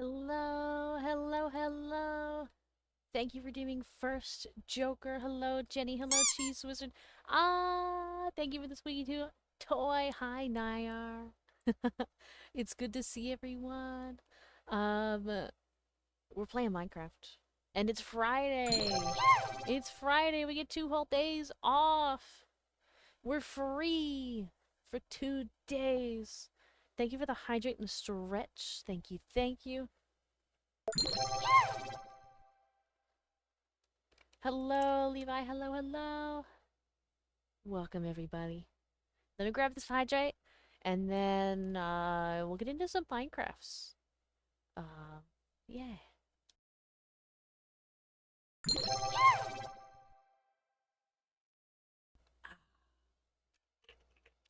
Hello, hello, hello. Thank you for doing first, Joker. Hello, Jenny. Hello, Cheese Wizard. Thank you for the squeaky toy. Hi, Nayar. It's good to see everyone. Um, we're playing Minecraft, and it's Friday. It's Friday. We get 2 whole days off. We're free for 2 days. Thank you for the hydrate and stretch. Thank you, thank you. Hello, Levi. Hello, hello. Welcome, everybody. Let me grab this hydrate, and then we'll get into some Minecrafts. Yeah.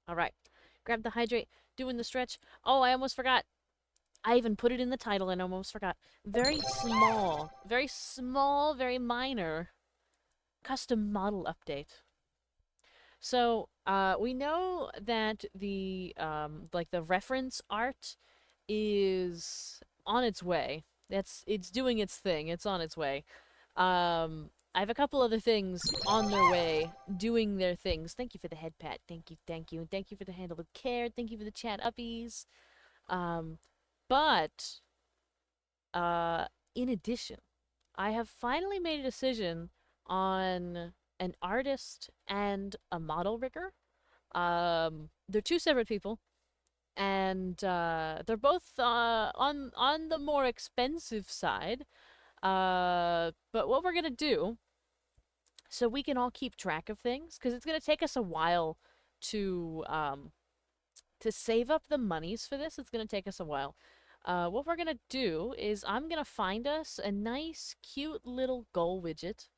All right. Grab the hydrate. Doing the stretch. Oh, I almost forgot. I even put it in the title and almost forgot. Very small, very minor custom model update. So, we know that the reference art is on its way. It's doing its thing. It's on its way. I have a couple other things on their way, doing their things. Thank you for the head pat. Thank you, thank you, and thank you for the handle with care. Thank you for the chat uppies. Um, but uh, in addition, I have finally made a decision on an artist and a model rigger. They're two separate people, and they're both on the more expensive side. But what we're gonna do, so we can all keep track of things, because it's gonna take us a while to save up the monies for this. It's gonna take us a while. What we're gonna do is I'm gonna find us a nice, cute little goal widget,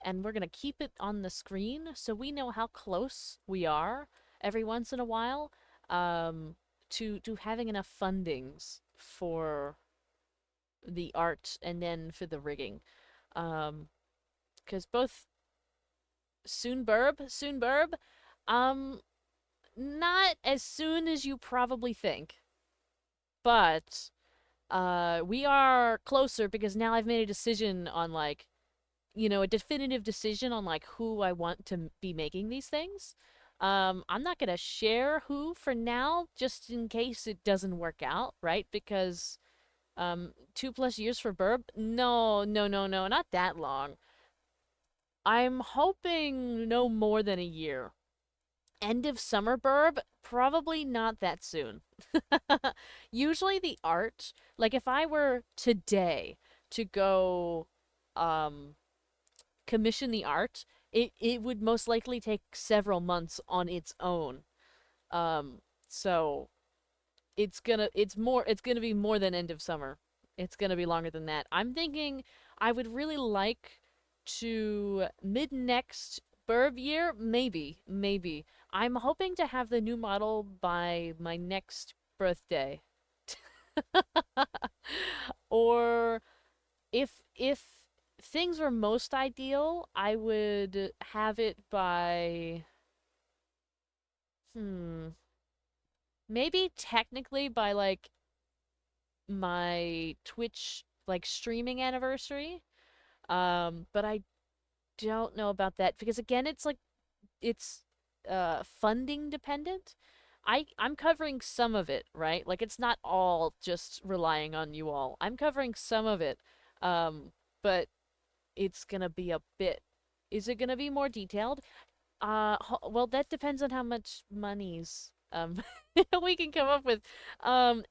and we're gonna keep it on the screen so we know how close we are every once in a while, um, to having enough fundings for the art and then for the rigging. Because both soon burb, um, not as soon as you probably think, but we are closer because now I've made a decision on a definitive decision on who I want to be making these things. I'm not gonna share who for now, just in case it doesn't work out, right? Because 2+ years for Burb? No, no, no, no, not that long. I'm hoping no more than a year. End of summer Burb? Probably not that soon. Usually the art, like if I were today to go um commission the art, it would most likely take several months on its own. So it's gonna be more than end of summer. It's gonna be longer than that. I'm thinking I would really like to mid next Burb year, maybe. I'm hoping to have the new model by my next birthday. Or if things were most ideal, I would have it by hmm maybe technically by my Twitch streaming anniversary. But I don't know about that because again it's funding dependent. I'm covering some of it, right? Like it's not all just relying on you all. I'm covering some of it. But it's gonna be a bit. Is it gonna be more detailed? Well, that depends on how much monies we can come up with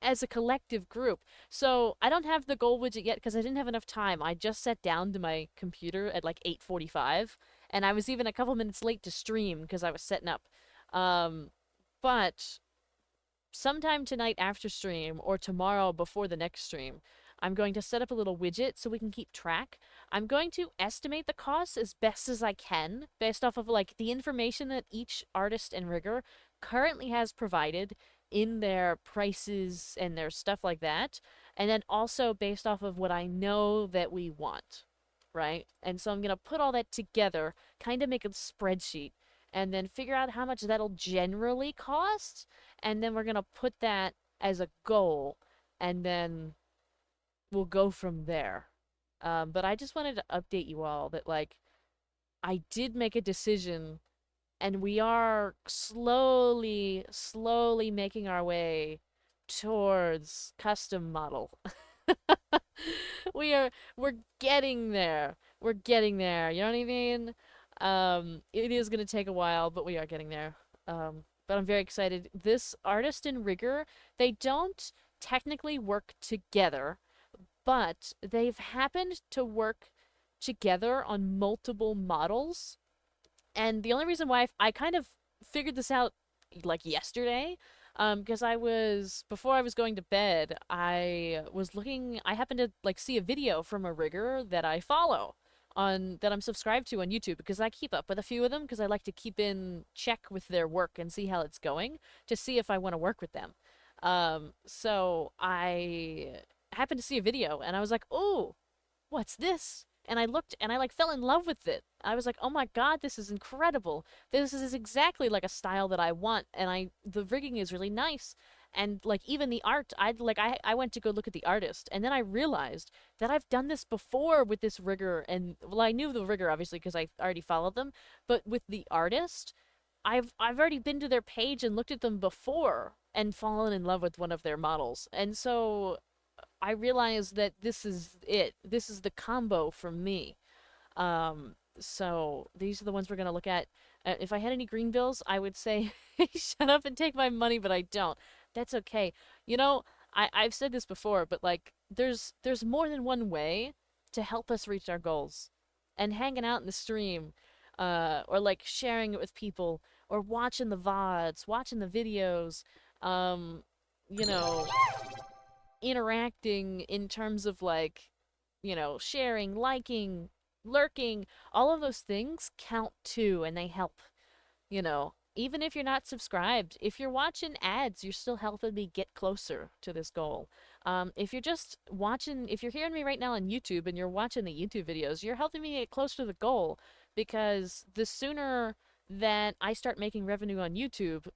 as a collective group. So I don't have the goal widget yet because I didn't have enough time. I just sat down to my computer at like 8:45, and I was even a couple minutes late to stream because I was setting up. Um, but sometime tonight after stream or tomorrow before the next stream, I'm going to set up a little widget so we can keep track. I'm going to estimate the costs as best as I can based off of the information that each artist and rigger currently has provided in their prices and their stuff like that. And then also based off of what I know that we want, right? And so I'm going to put all that together, kind of make a spreadsheet, and then figure out how much that'll generally cost, and then we're gonna put that as a goal, and then we'll go from there. But I just wanted to update you all that like I did make a decision and we are slowly making our way towards custom model. we are we're getting there. We're getting there. You know what I mean? It is gonna take a while, but we are getting there. But I'm very excited. This artist and rigger, they don't technically work together, but they've happened to work together on multiple models. And the only reason why I kind of figured this out like yesterday, because I was before I was going to bed, I was looking. I happened to like see a video from a rigger that I follow on that I'm subscribed to on YouTube because I keep up with a few of them because I like to keep in check with their work and see how it's going to see if I want to work with them. So I happened to see a video and I was like, oh, what's this? And I looked and I like fell in love with it. I was like, oh my god, this is incredible. This is exactly like a style that I want. And the rigging is really nice. And like even the art, I went to go look at the artist and then I realized that I've done this before with this rigger. And well, I knew the rigger obviously because I already followed them, but with the artist, I've already been to their page and looked at them before and fallen in love with one of their models. And so I realized that this is it. This is the combo for me. So these are the ones we're gonna look at. If I had any green bills, I would say shut up and take my money, but I don't. That's okay. You know, I've said this before, but like there's more than one way to help us reach our goals. And hanging out in the stream, or like sharing it with people, or watching the VODs, watching the videos, um, you know, interacting in terms of like, sharing, liking, lurking, all of those things count too and they help, Even if you're not subscribed, if you're watching ads, you're still helping me get closer to this goal. If you're just watching, if you're hearing me right now on YouTube and you're watching the YouTube videos, you're helping me get closer to the goal because the sooner that I start making revenue on YouTube,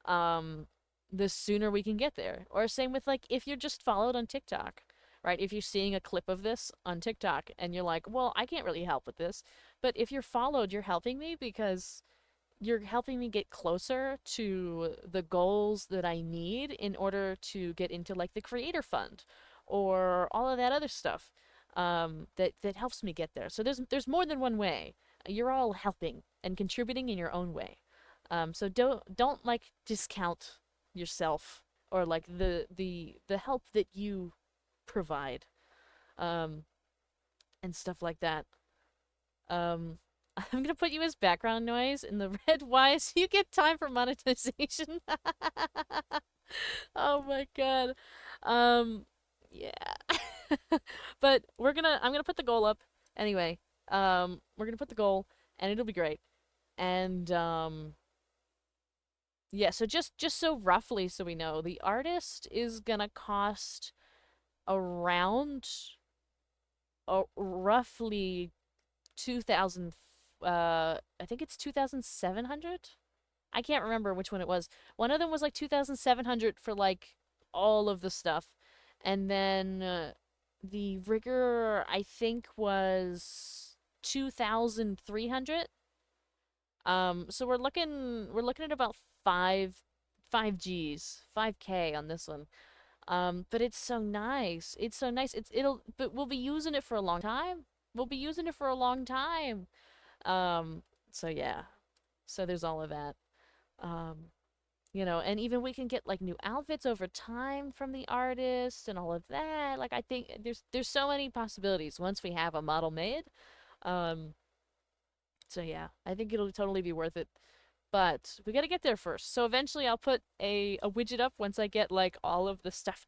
um, the sooner we can get there. Or same with like if you're just followed on TikTok, right? If you're seeing a clip of this on TikTok and you're like, well, I can't really help with this. But if you're followed, you're helping me because you're helping me get closer to the goals that I need in order to get into like the creator fund or all of that other stuff that helps me get there. So there's more than one way. You're all helping and contributing in your own way. So don't like discount yourself or like the help that you provide, um, and stuff like that. Um, I'm gonna put you as background noise in the red Y so you get time for monetization. Oh my god. Um, yeah. But I'm gonna put the goal up anyway. We're gonna put the goal and it'll be great. And yeah, so just so roughly so we know, the artist is gonna cost around roughly 2000 I think it's 2700. I can't remember which one it was. One of them was like 2700 for like all of the stuff. And then the rigger I think was 2300. So we're looking at about five G's, 5K on this one. But it's so nice. It's so nice. But we'll be using it for a long time. We'll be using it for a long time. Um, so yeah. So there's all of that. Um, and even we can get like new outfits over time from the artist and all of that. Like I think there's so many possibilities once we have a model made. Um, so yeah, I think it'll totally be worth it. But we gotta get there first. So eventually I'll put a widget up once I get like all of the stuff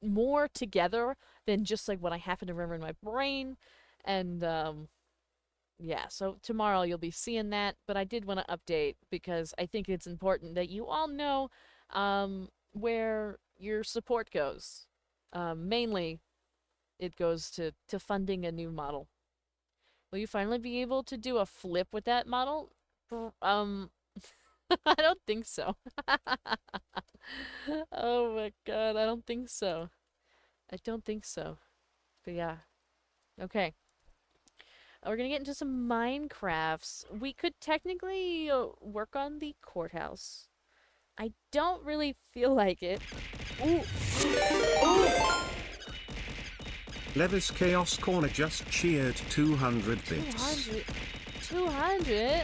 more together than just like what I happen to remember in my brain. And yeah, so tomorrow you'll be seeing that, but I did want to update because I think it's important that you all know where your support goes. Mainly it goes to funding a new model. Will you finally be able to do a flip with that model? Um, I don't think so. Oh my god, I don't think so. I don't think so. But yeah. Okay. We're gonna get into some Minecrafts. We could technically work on the courthouse. I don't really feel like it. Ooh. Ooh. Levis Chaos Corner just cheered 200 bits. 200. 200?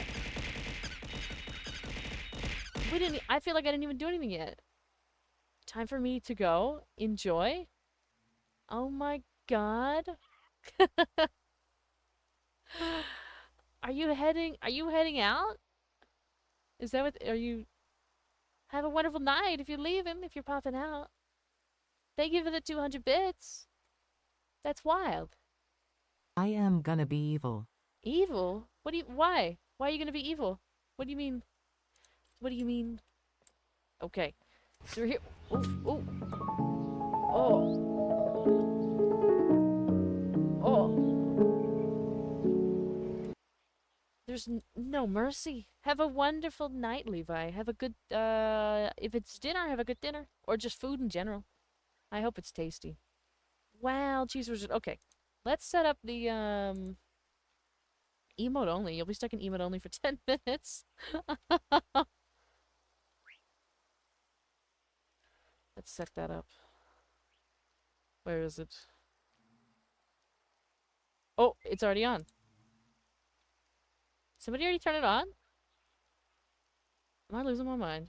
We didn't. I feel like I didn't even do anything yet. Time for me to go. Enjoy. Oh my god. Are you heading? Are you heading out? Is that what? Are you? Have a wonderful night if you're leaving. If you're popping out. Thank you for the 200 bits. That's wild. I am gonna be evil. Evil? What do you? Why? Why are you gonna be evil? What do you mean? What do you mean? Okay. So we're here. Oh. Oh. Oh. There's no mercy. Have a wonderful night, Levi. Have a good, if it's dinner, have a good dinner. Or just food in general. I hope it's tasty. Wow, cheese wizard. Okay. Let's set up the, emote only. You'll be stuck in emote only for 10 minutes. Let's set that up. Where is it? Oh, it's already on. Somebody already turned it on? Am I losing my mind?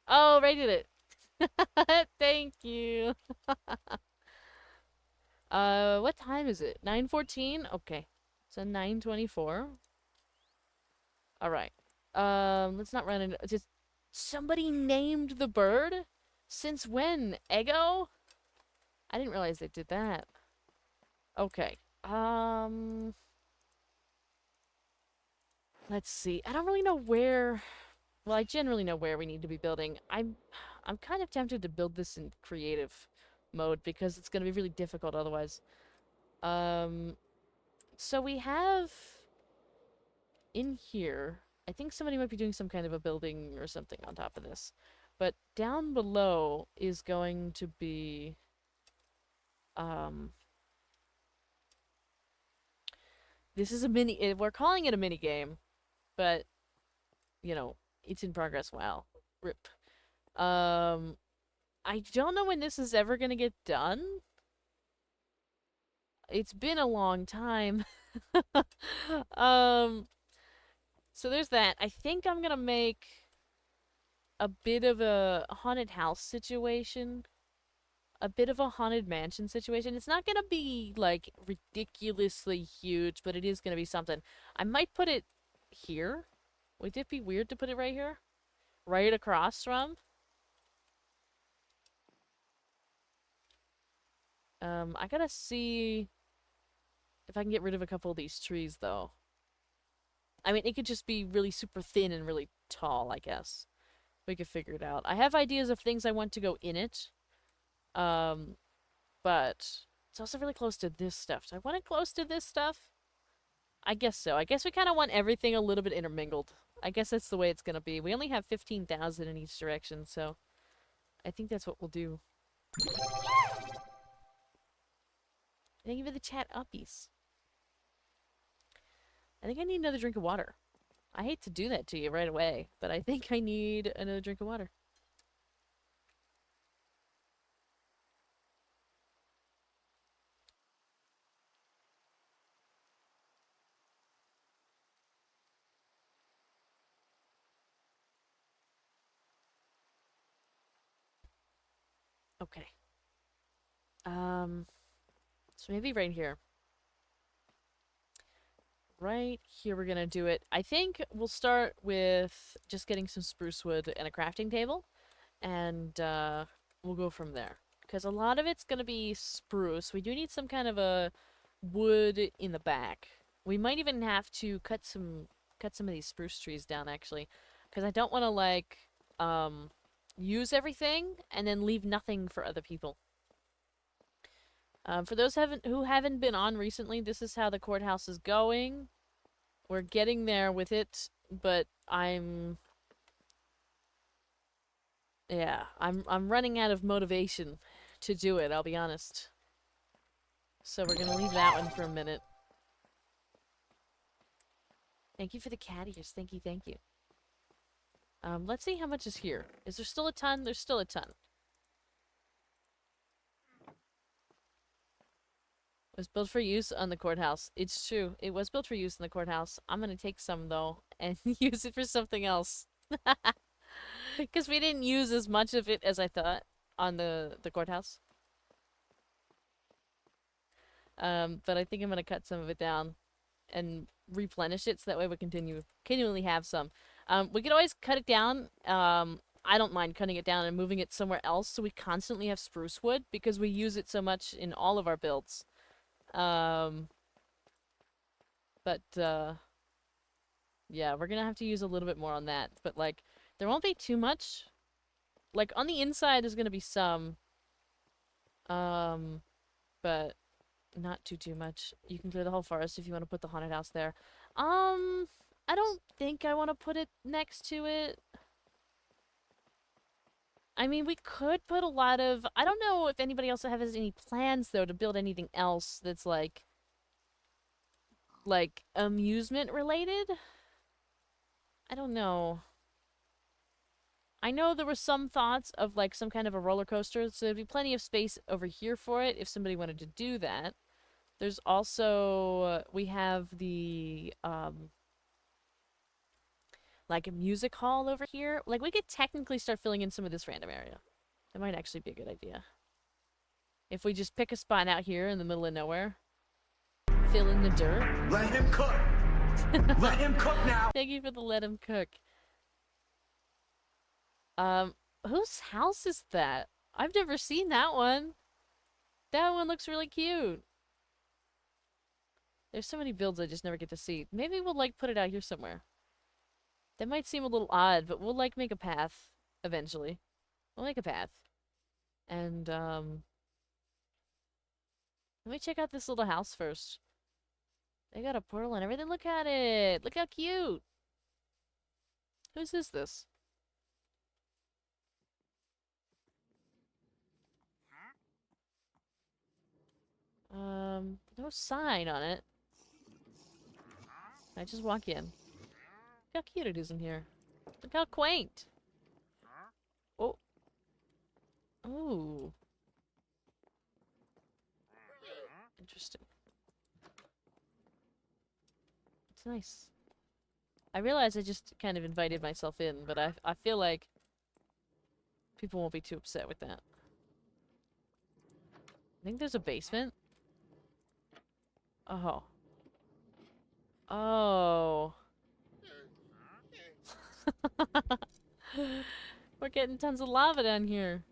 Oh, Ray did it. Thank you. What time is it? 9:14? Okay. It's a 9:24. Alright. Let's not run into just somebody named the bird? Since when? Ego? I didn't realize they did that. Okay. Let's see. I don't really know where. Well, I generally know where we need to be building. I'm kind of tempted to build this in creative mode because it's going to be really difficult otherwise. So we have in here, I think somebody might be doing some kind of a building or something on top of this. But down below is going to be this is a mini, we're calling it a mini game, but you know, it's in progress. Wow. Rip. I don't know when this is ever gonna get done. It's been a long time. um, so there's that. I think I'm gonna make a bit of a haunted house situation. A bit of a haunted mansion situation. It's not gonna be, like, ridiculously huge, but it is gonna be something. I might put it here. Would it be weird to put it right here? Right across from? I gotta see if I can get rid of a couple of these trees, though. I mean, it could just be really super thin and really tall, I guess. We could figure it out. I have ideas of things I want to go in it. But it's also really close to this stuff. Do I want it close to this stuff? I guess so. I guess we kind of want everything a little bit intermingled. I guess that's the way it's gonna be. We only have 15,000 in each direction, so I think that's what we'll do. Thank you for the chat uppies. I think I need another drink of water. I hate to do that to you right away, but I think I need another drink of water. Okay. So maybe right here. Right here we're gonna do it. I think we'll start with just getting some spruce wood and a crafting table, and we'll go from there. Because a lot of it's gonna be spruce. We do need some kind of a wood in the back. We might even have to cut some of these spruce trees down, actually, because I don't want to, like, use everything and then leave nothing for other people. For those who haven't been on recently, this is how the courthouse is going. We're getting there with it, but I'm running out of motivation to do it, I'll be honest. So we're gonna leave that one for a minute. Thank you for the cat ears. Thank you, thank you. Let's see how much is here. Is there still a ton? There's still a ton. It was built for use on the courthouse. It's true. It was built for use in the courthouse. I'm gonna take some, though, and use it for something else. Because we didn't use as much of it as I thought on the courthouse. But I think I'm gonna cut some of it down and replenish it so that way we continually have some. We could always cut it down. I don't mind cutting it down and moving it somewhere else so we constantly have spruce wood because we use it so much in all of our builds. Yeah, we're gonna have to use a little bit more on that. But, like, there won't be too much. Like, on the inside, there's gonna be some. But not too much. You can clear the whole forest if you want to put the haunted house there. I don't think I want to put it next to it. I mean, we could put a lot of... I don't know if anybody else has any plans, though, to build anything else that's, like, amusement related? I don't know. I know there were some thoughts of, like, some kind of a roller coaster, so there'd be plenty of space over here for it if somebody wanted to do that. There's also... we have the, like, a music hall over here. Like, we could technically start filling in some of this random area. That might actually be a good idea. If we just pick a spot out here in the middle of nowhere. Fill in the dirt. Let him cook! Let him cook now! Thank you for the let him cook. Whose house is that? I've never seen that one. That one looks really cute. There's so many builds I just never get to see. Maybe we'll, like, put it out here somewhere. That might seem a little odd, but we'll, like, make a path eventually. We'll make a path. And, let me check out this little house first. They got a portal and everything. Look at it! Look how cute! Whose is this? No sign on it. I just walk in. Look how cute it is in here. Look how quaint. Oh. Ooh. Interesting. It's nice. I realize I just kind of invited myself in, but I feel like people won't be too upset with that. I think there's a basement. Oh. Oh. We're getting tons of lava down here.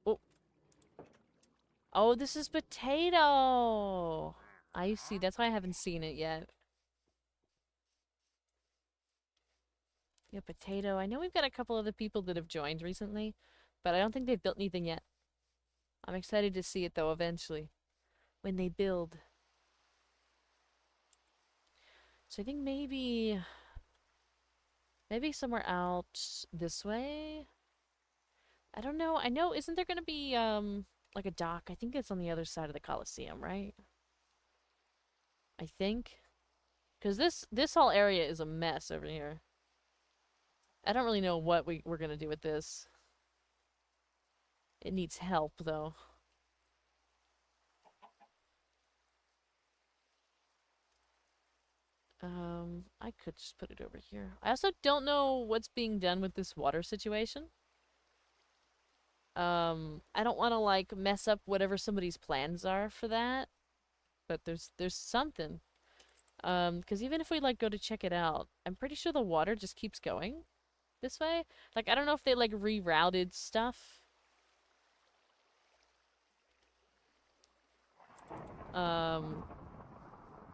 Oh. Oh, this is potato. I see. That's why I haven't seen it yet. Yeah, potato. I know we've got a couple other people that have joined recently, but I don't think they've built anything yet. I'm excited to see it, though, eventually. When they build. So I think maybe... maybe somewhere out this way? I don't know. I know, isn't there gonna be, like a dock? I think it's on the other side of the Coliseum, right? I think. Because this whole area is a mess over here. I don't really know what we're gonna do with this. It needs help, though. I could just put it over here. I also don't know what's being done with this water situation. I don't want to, like, mess up whatever somebody's plans are for that. But there's something. Because even if we, like, go to check it out, I'm pretty sure the water just keeps going this way. Like, I don't know if they, like, rerouted stuff.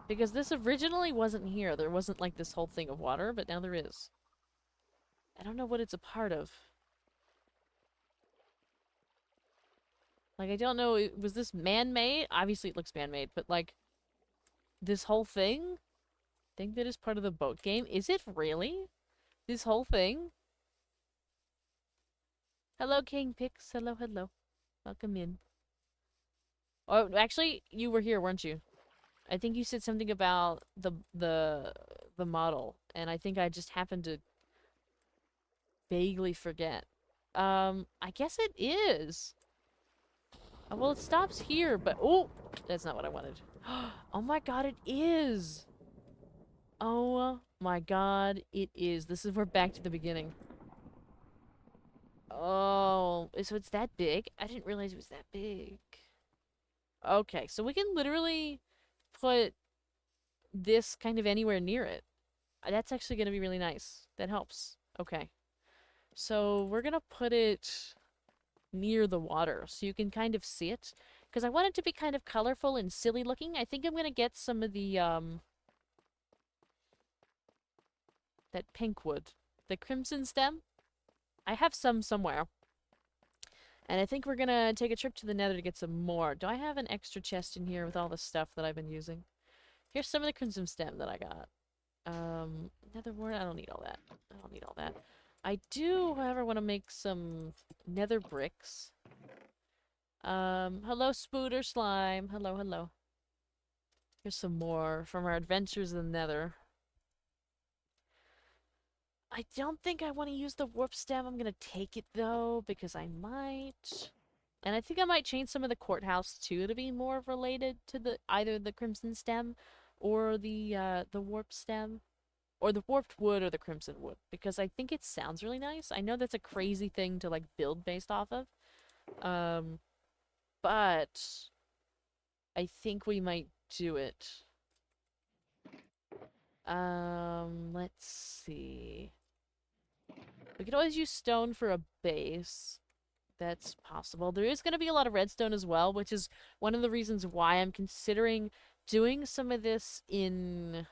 Because this originally wasn't here. There wasn't, like, this whole thing of water, but now there is. I don't know what it's a part of. Like, I don't know, was this man-made? Obviously it looks man-made, but, like, this whole thing? think that is part of the boat game. Is it really? This whole thing? Hello, King Pix. Hello, hello. Welcome in. Oh, actually, you were here, weren't you? I think you said something about the model, and I think I just happened to vaguely forget. I guess it is. Well, it stops here, but oh, that's not what I wanted. Oh my god, it is. Oh my god, it is. This is we're back to the beginning. Oh, so it's that big? I didn't realize it was that big. Okay, so we can literally put this kind of anywhere near it. That's actually going to be really nice. That helps. Okay. So we're going to put it near the water so you can kind of see it. Because I want it to be kind of colorful and silly looking. I think I'm going to get some of the, that pink wood. The crimson stem. I have some somewhere. And I think we're going to take a trip to the nether to get some more. Do I have an extra chest in here with all the stuff that I've been using? Here's some of the crimson stem that I got. Nether wart, I don't need all that. I don't need all that. I do, however, want to make some nether bricks. Hello, Spooter Slime. Hello, hello. Here's some more from our adventures in the nether. I don't think I want to use the warp stem. I'm gonna take it, though, because I might. And I think I might change some of the courthouse, too, to be more related to the either the crimson stem or the warp stem. Or the warped wood or the crimson wood. Because I think it sounds really nice. I know that's a crazy thing to, like, build based off of. But I think we might do it. Let's see. We could always use stone for a base. That's possible. There is going to be a lot of redstone as well, which is one of the reasons why I'm considering doing some of this in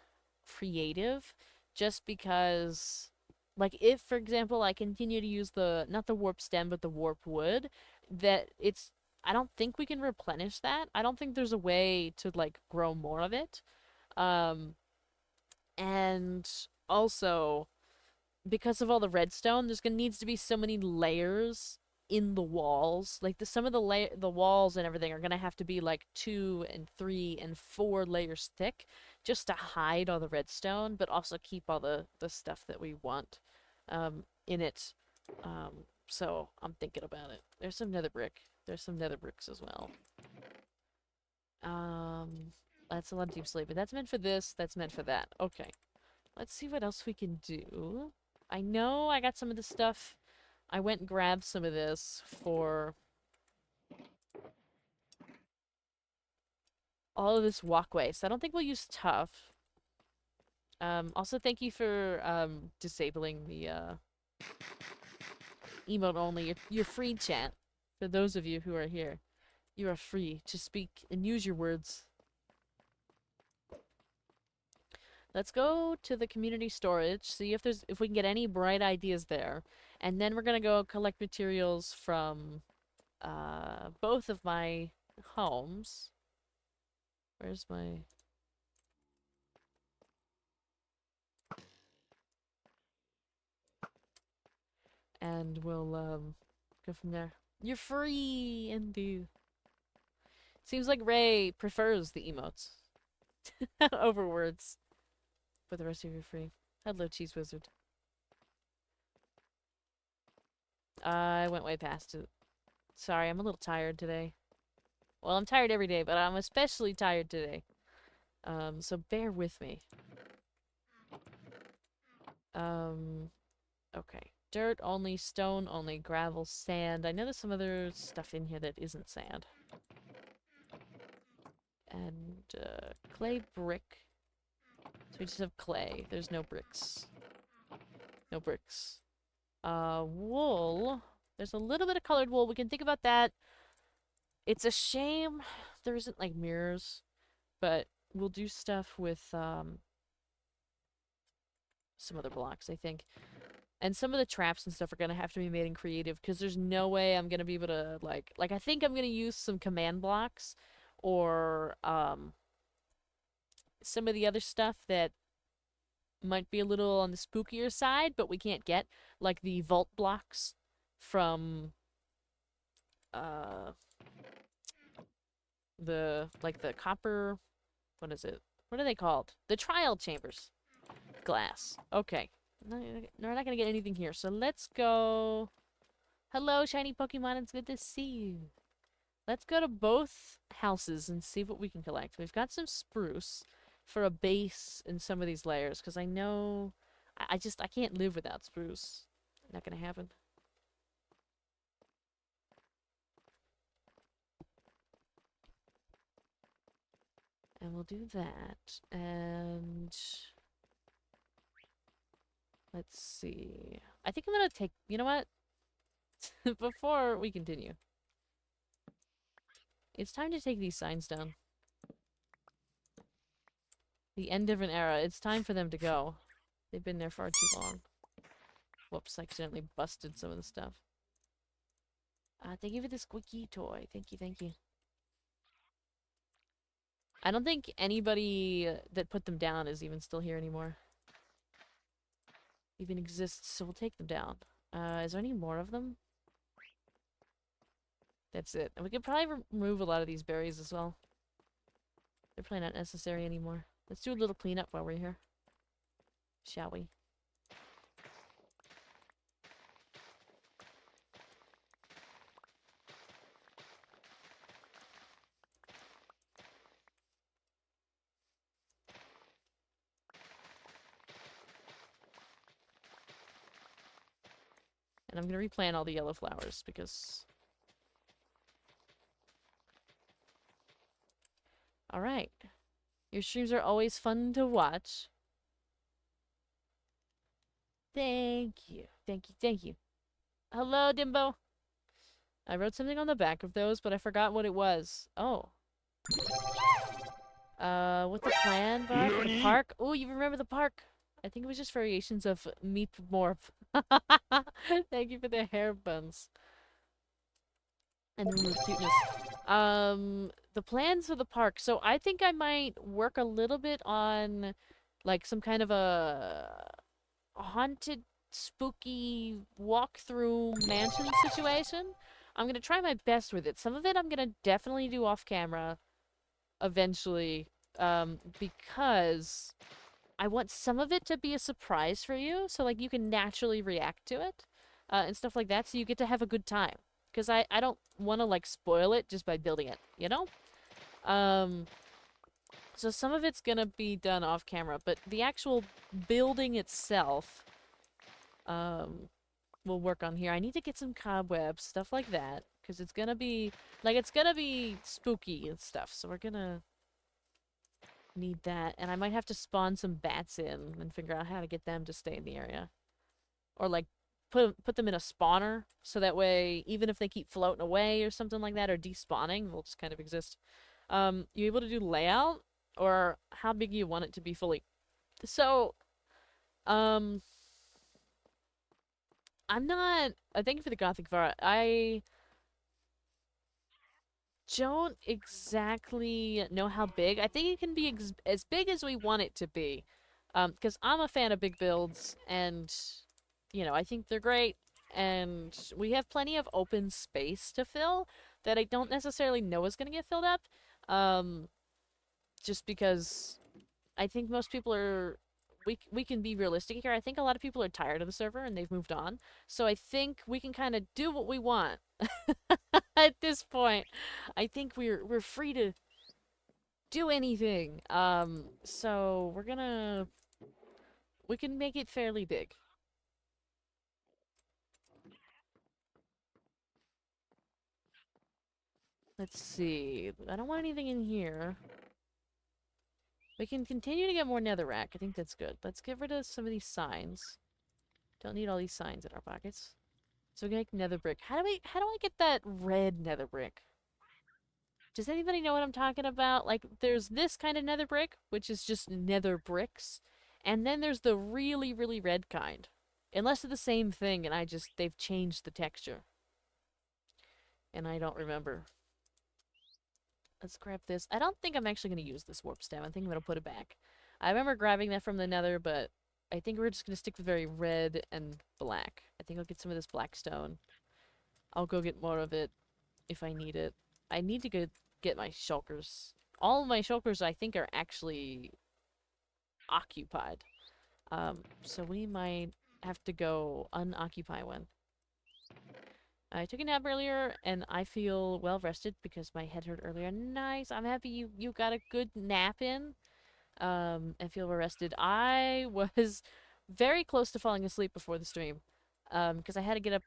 creative. Just because, like, if, for example, I continue to use not the warp stem, but the warp wood, I don't think we can replenish that. I don't think there's a way to, like, grow more of it. And also, because of all the redstone, needs to be so many layers in the walls. Like, some of the walls and everything are gonna have to be, like, 2 and 3 and 4 layers thick just to hide all the redstone, but also keep all the stuff that we want in it. So I'm thinking about it. There's some nether brick. There's some nether bricks as well. That's a lot of deep sleep, but that's meant for this, that's meant for that. Okay. Let's see what else we can do. I know I got some of the stuff. I went and grabbed some of this for all of this walkway, so I don't think we'll use tough. Also, thank you for disabling the emote only. You're free, chat. For those of you who are here, you are free to speak and use your words. Let's go to the community storage, see if we can get any bright ideas there, and then we're gonna go collect materials from both of my homes. Where's my... And we'll go from there. You're free, Indu. Seems like Ray prefers the emotes over words. But the rest of you are free. Hello, Cheese Wizard. I went way past it. Sorry, I'm a little tired today. Well, I'm tired every day, but I'm especially tired today. So bear with me. Okay. Dirt only, stone only, gravel, sand. I know there's some other stuff in here that isn't sand. And, clay brick. So we just have clay. There's no bricks. No bricks. Wool. There's a little bit of colored wool. We can think about that. It's a shame there isn't, like, mirrors. But we'll do stuff with, some other blocks, I think. And some of the traps and stuff are gonna have to be made in creative, because there's no way I'm gonna be able to, like, I think I'm gonna use some command blocks, or, some of the other stuff that might be a little on the spookier side, but we can't get, like the vault blocks from uh the copper, what is it? What are they called? The trial chambers. Glass. Okay. No, we're not gonna get anything here, so let's go. Hello, shiny Pokemon, it's good to see you. Let's go to both houses and see what we can collect. We've got some spruce for a base in some of these layers, because I know I can't live without spruce. Not gonna happen. And we'll do that. And let's see. I think I'm gonna take, you know what? Before we continue, it's time to take these signs down. The end of an era. It's time for them to go. They've been there far too long. Whoops, I accidentally busted some of the stuff. Thank you for the squeaky toy. Thank you, thank you. I don't think anybody that put them down is even still here anymore. Even exists, so we'll take them down. Is there any more of them? That's it. And we could probably remove a lot of these berries as well. They're probably not necessary anymore. Let's do a little cleanup while we're here. Shall we? And I'm gonna replant all the yellow flowers because... Alright. Your streams are always fun to watch. Thank you. Thank you. Thank you. Hello, Dimbo. I wrote something on the back of those, but I forgot what it was. Oh. What's the plan, Var, for the park? Oh, you remember the park? I think it was just variations of Meep Morph. Thank you for the hair buns. And the remove cuteness. The plans for the park. So I think I might work a little bit on, like, some kind of a haunted, spooky walkthrough mansion situation. I'm gonna try my best with it. Some of it I'm gonna definitely do off camera eventually, because I want some of it to be a surprise for you, so like you can naturally react to it, and stuff like that, so you get to have a good time. Because I don't want to like spoil it just by building it, you know? So some of it's gonna be done off camera, but the actual building itself, we'll work on here. I need to get some cobwebs, stuff like that, because it's gonna be, like, it's gonna be spooky and stuff, so we're gonna need that. And I might have to spawn some bats in and figure out how to get them to stay in the area. Or, like, put them in a spawner, so that way, even if they keep floating away or something like that, or despawning, they'll just kind of exist. You able to do layout? Or how big you want it to be fully? So, I'm not... thank you for the Gothic Vara. I don't exactly know how big. I think it can be as big as we want it to be. Because I'm a fan of big builds, and, you know, I think they're great. And we have plenty of open space to fill that I don't necessarily know is going to get filled up. Just because I think most people are... We can be realistic here. I think a lot of people are tired of the server and they've moved on. So I think we can kind of do what we want at this point. I think we're free to do anything. So we can make it fairly big. Let's see. I don't want anything in here. We can continue to get more netherrack. I think that's good. Let's get rid of some of these signs. Don't need all these signs in our pockets. So we can make nether brick. How do I get that red nether brick? Does anybody know what I'm talking about? Like, there's this kind of nether brick, which is just nether bricks. And then there's the really, really red kind. Unless they're the same thing and they've changed the texture. And I don't remember. Let's grab this. I don't think I'm actually going to use this warp staff. I think I'm going to put it back. I remember grabbing that from the nether, but I think we're just gonna stick with very red and black. I think I'll get some of this black stone. I'll go get more of it if I need it. I need to get my shulkers. All of my shulkers, I think, are actually occupied. So we might have to go unoccupy one. I took a nap earlier, and I feel well rested because my head hurt earlier. Nice. I'm happy you got a good nap in. And feel well rested. I was very close to falling asleep before the stream. Because I had to get up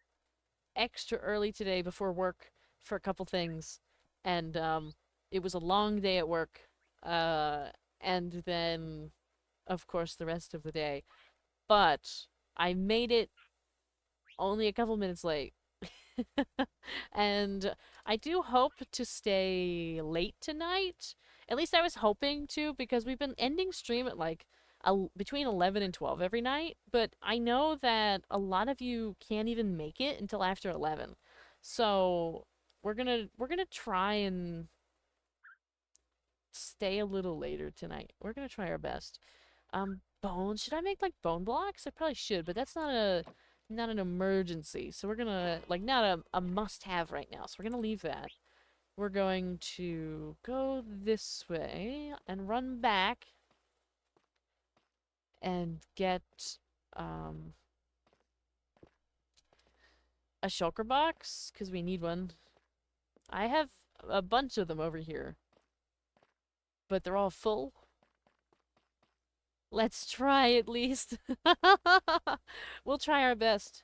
extra early today before work for a couple things. And, it was a long day at work. And then, of course, the rest of the day. But I made it only a couple minutes late. And I do hope to stay late tonight. At least I was hoping to, because we've been ending stream at like between 11 and 12 every night. But I know that a lot of you can't even make it until after 11. So we're gonna try and stay a little later tonight. We're gonna try our best. Bones. Should I make like bone blocks? I probably should, but that's not an emergency. So we're gonna like not a must-have right now. So we're gonna leave that. We're going to go this way and run back and get a shulker box because we need one. I have a bunch of them over here, but they're all full. Let's try at least. We'll try our best.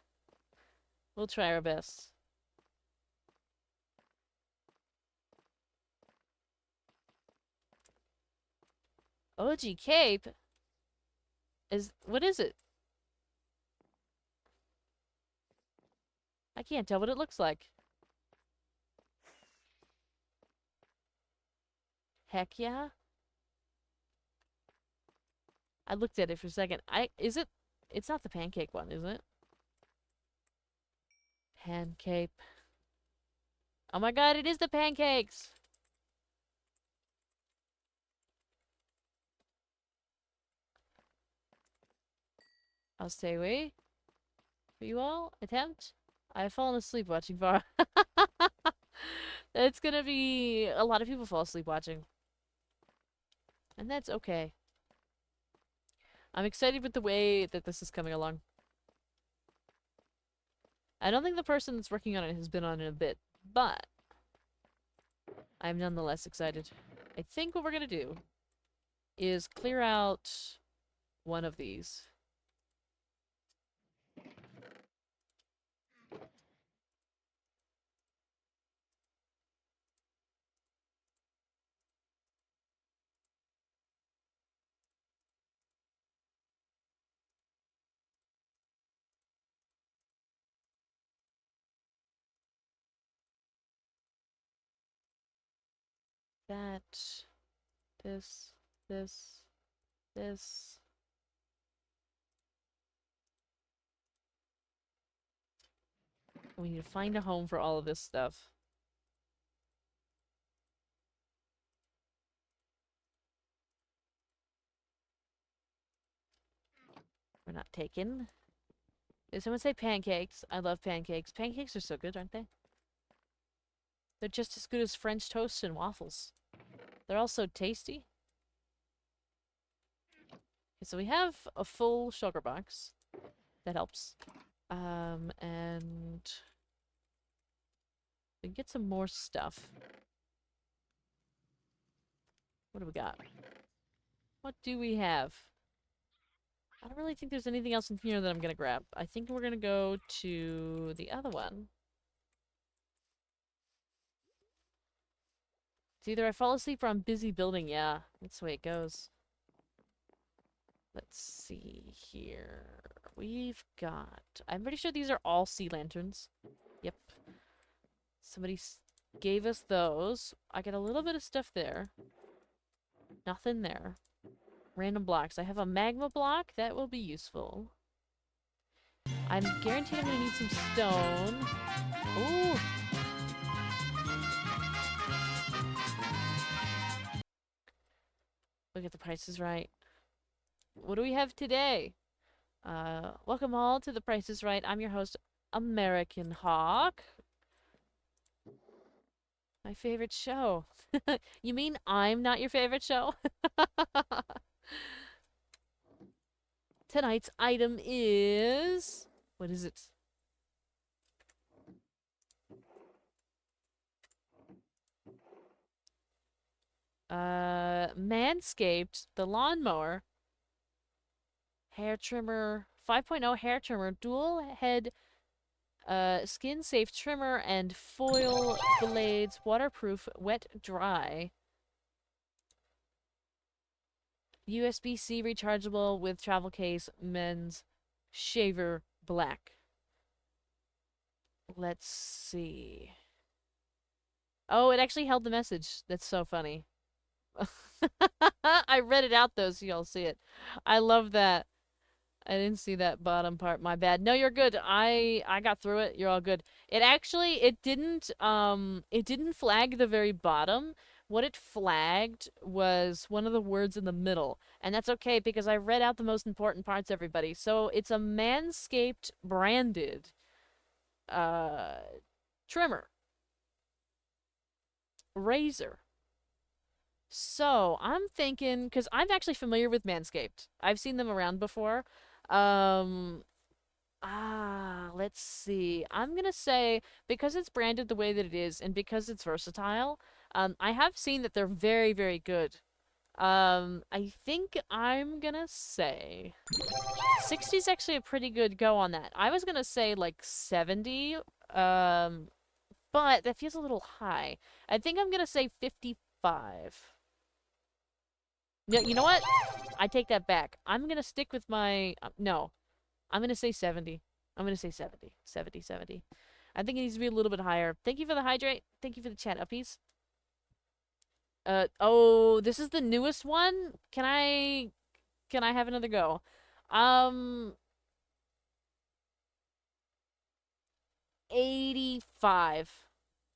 We'll try our best. OG Cape? What is it? I can't tell what it looks like. Heck yeah. I looked at it for a second. It's not the pancake one, is it? Pancake. Oh my god, it is the pancakes! I'll stay away. For you all, attempt. I have fallen asleep watching VAR. It's gonna be a lot of people fall asleep watching. And that's okay. I'm excited with the way that this is coming along. I don't think the person that's working on it has been on it a bit, but I'm nonetheless excited. I think what we're gonna do is clear out one of these. That, this, this. We need to find a home for all of this stuff. We're not taken. Did someone say pancakes? I love pancakes. Pancakes are so good, aren't they? They're just as good as French toast and waffles. They're also tasty. Okay, so we have a full sugar box. That helps. And we can get some more stuff. What do we got? What do we have? I don't really think there's anything else in here that I'm gonna grab. I think we're gonna go to the other one. It's either I fall asleep or I'm busy building. Yeah, that's the way it goes. Let's see here. We've got... I'm pretty sure these are all sea lanterns. Yep. Somebody gave us those. I got a little bit of stuff there. Nothing there. Random blocks. I have a magma block. That will be useful. I'm guaranteed I'm going to need some stone. Ooh! Look at the prices right. What do we have today? Welcome all to The Price is Right. I'm your host, American Hawk. My favorite show. You mean I'm not your favorite show? Tonight's item is... What is it? Manscaped, the lawnmower, hair trimmer, 5.0 hair trimmer, dual head, skin safe trimmer, and foil blades, waterproof, wet dry. USB-C rechargeable with travel case, men's shaver black. Let's see. Oh, it actually held the message. That's so funny. I read it out though, so y'all see it. I love that. I didn't see that bottom part. My bad. No, you're good. I got through it. You're all good. It didn't flag the very bottom. What it flagged was one of the words in the middle. And that's okay because I read out the most important parts, everybody. So it's a Manscaped branded trimmer. Razor. So I'm thinking, because I'm actually familiar with Manscaped. I've seen them around before. Let's see. I'm gonna say, because it's branded the way that it is, and because it's versatile, I have seen that they're very, very good. I think I'm gonna say 60 is actually a pretty good go on that. I was gonna say like 70, but that feels a little high. I think I'm gonna say 55. No, you know what? I take that back. I'm gonna stick with my... no. I'm gonna say 70. I'm gonna say 70. 70, 70. I think it needs to be a little bit higher. Thank you for the hydrate. Thank you for the chat uppies. Oh, this is the newest one? Can I have another go? 85.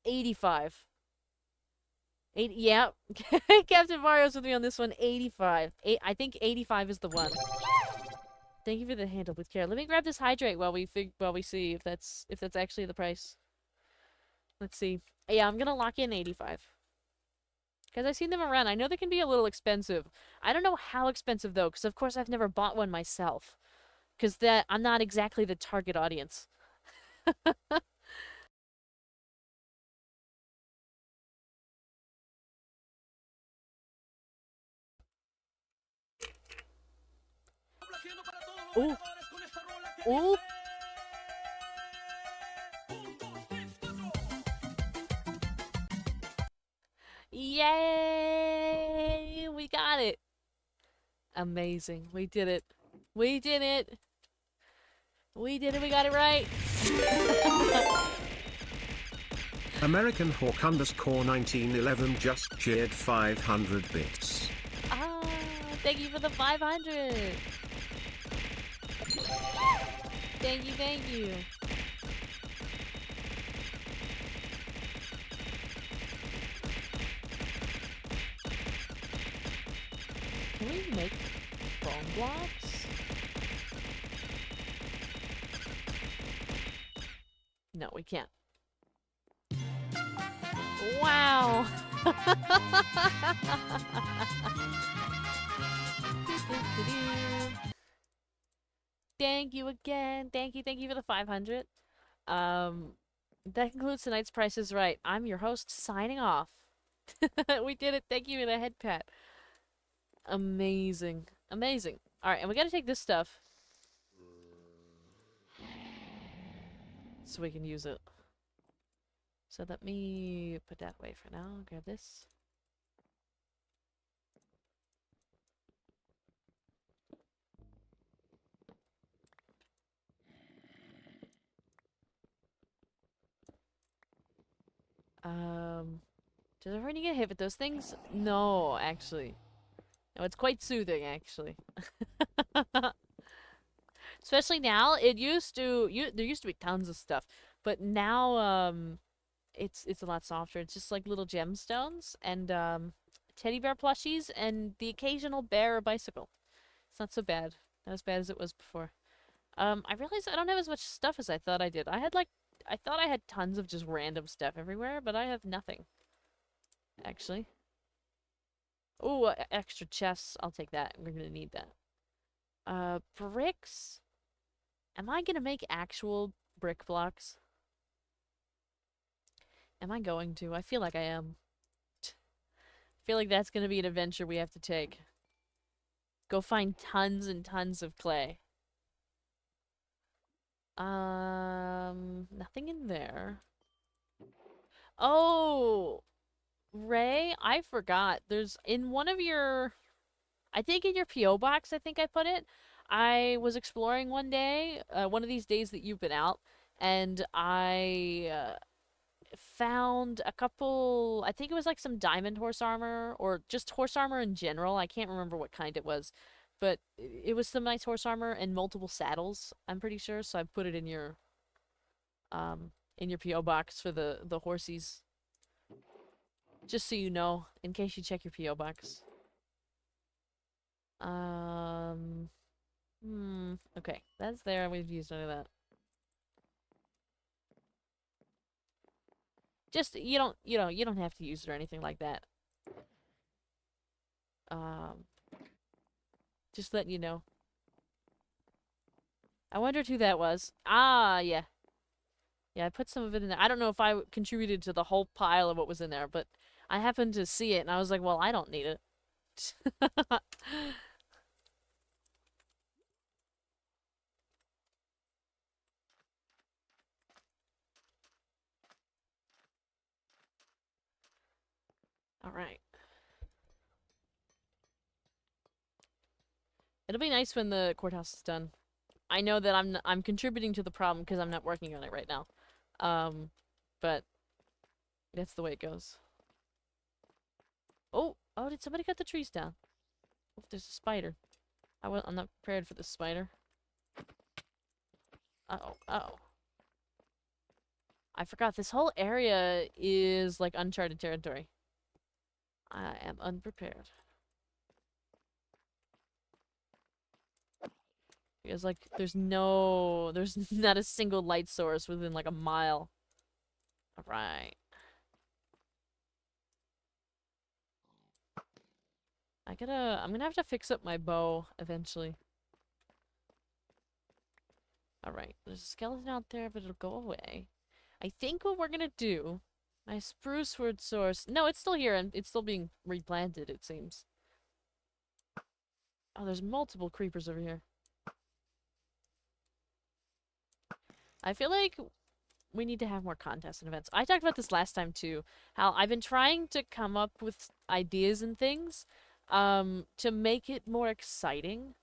85. Yeah. Captain Mario's with me on this one. 85. I think 85 is the one. Thank you for the handle with care. Let me grab this hydrate while we see if that's actually the price. Let's see. Yeah, I'm gonna lock in 85. Because I've seen them around. I know they can be a little expensive. I don't know how expensive though, because of course I've never bought one myself. Because I'm not exactly the target audience. Ooh. Ooh. Yay! We got it. Amazing. We did it. We did it. We did it. We got it right. American Hawk _1911 just cheered 500 bits. Thank you for the 500. Thank you, thank you. Can we make bone blocks? No, we can't. Wow. Thank you again. Thank you for the 500. That concludes tonight's Price is Right. I'm your host, signing off. We did it. Thank you for the head pat. Amazing. Amazing. Alright, and we gotta take this stuff. So we can use it. So let me put that away for now. Grab this. Does everyone get hit with those things? No, actually. No, it's quite soothing, actually. Especially now, there used to be tons of stuff, but now, it's a lot softer. It's just like little gemstones and, teddy bear plushies and the occasional bear or bicycle. It's not so bad. Not as bad as it was before. I realized I don't have as much stuff as I thought I did. I thought I had tons of just random stuff everywhere, but I have nothing. Actually. Ooh, extra chests. I'll take that. We're gonna need that. Bricks. Am I gonna make actual brick blocks? Am I going to? I feel like I am. I feel like that's gonna be an adventure we have to take. Go find tons and tons of clay. Nothing in there. Oh, Ray, I forgot. There's in one of your, I think in your P.O. box, I think I put it. I was exploring one day, one of these days that you've been out, and I found a couple, I think it was like some diamond horse armor, or just horse armor in general. I can't remember what kind it was, but it was some nice horse armor and multiple saddles, I'm pretty sure, so I put it in your P.O. box for the horsies. Just so you know, in case you check your P.O. box. Okay, that's there. We've used none of that. Just you don't have to use it or anything like that. Um, just letting you know. I wondered who that was. Ah, yeah. Yeah, I put some of it in there. I don't know if I contributed to the whole pile of what was in there, but I happened to see it and I was like, well, I don't need it. All right. It'll be nice when the courthouse is done. I know that I'm contributing to the problem because I'm not working on it right now. But that's the way it goes. Oh, did somebody cut the trees down? Oh, there's a spider. I'm not prepared for this spider. Uh-oh. I forgot this whole area is like uncharted territory. I am unprepared. Because like there's not a single light source within like a mile. Alright. I'm gonna have to fix up my bow eventually. Alright, there's a skeleton out there, but it'll go away. I think what we're gonna do, my spruce wood source, no, it's still here and it's still being replanted, it seems. Oh, there's multiple creepers over here. I feel like we need to have more contests and events. I talked about this last time too, how I've been trying to come up with ideas and things, to make it more exciting,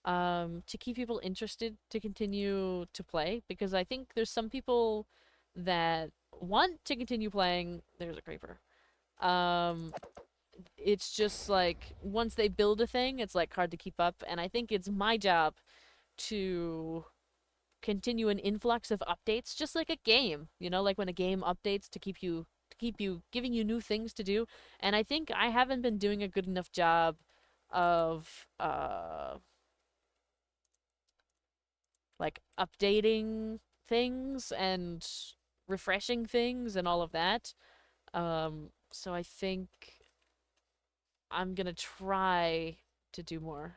to keep people interested to continue to play, because I think there's some people that want to continue playing. There's a creeper. It's just like once they build a thing, it's like hard to keep up, and I think it's my job to continue an influx of updates, just like a game, like when a game updates to keep you giving you new things to do. And I think I haven't been doing a good enough job of like updating things and refreshing things and all of that. So I think I'm gonna try to do more.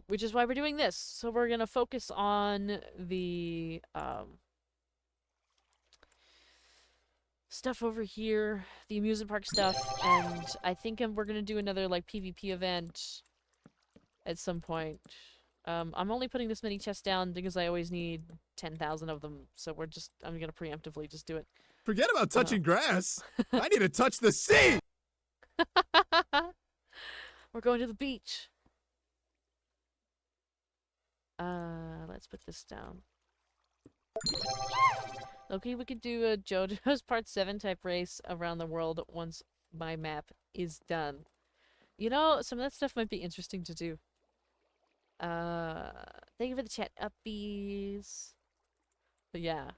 Which is why we're doing this. So we're gonna focus on the stuff over here, the amusement park stuff, and I think we're gonna do another like PvP event at some point. I'm only putting this many chests down because I always need 10,000 of them, so I'm gonna preemptively just do it. Forget about touching grass. I need to touch the sea. We're going to the beach. Let's put this down. Okay, we could do a JoJo's Part 7 type race around the world once my map is done. Some of that stuff might be interesting to do. Thank you for the chat upbees. But yeah.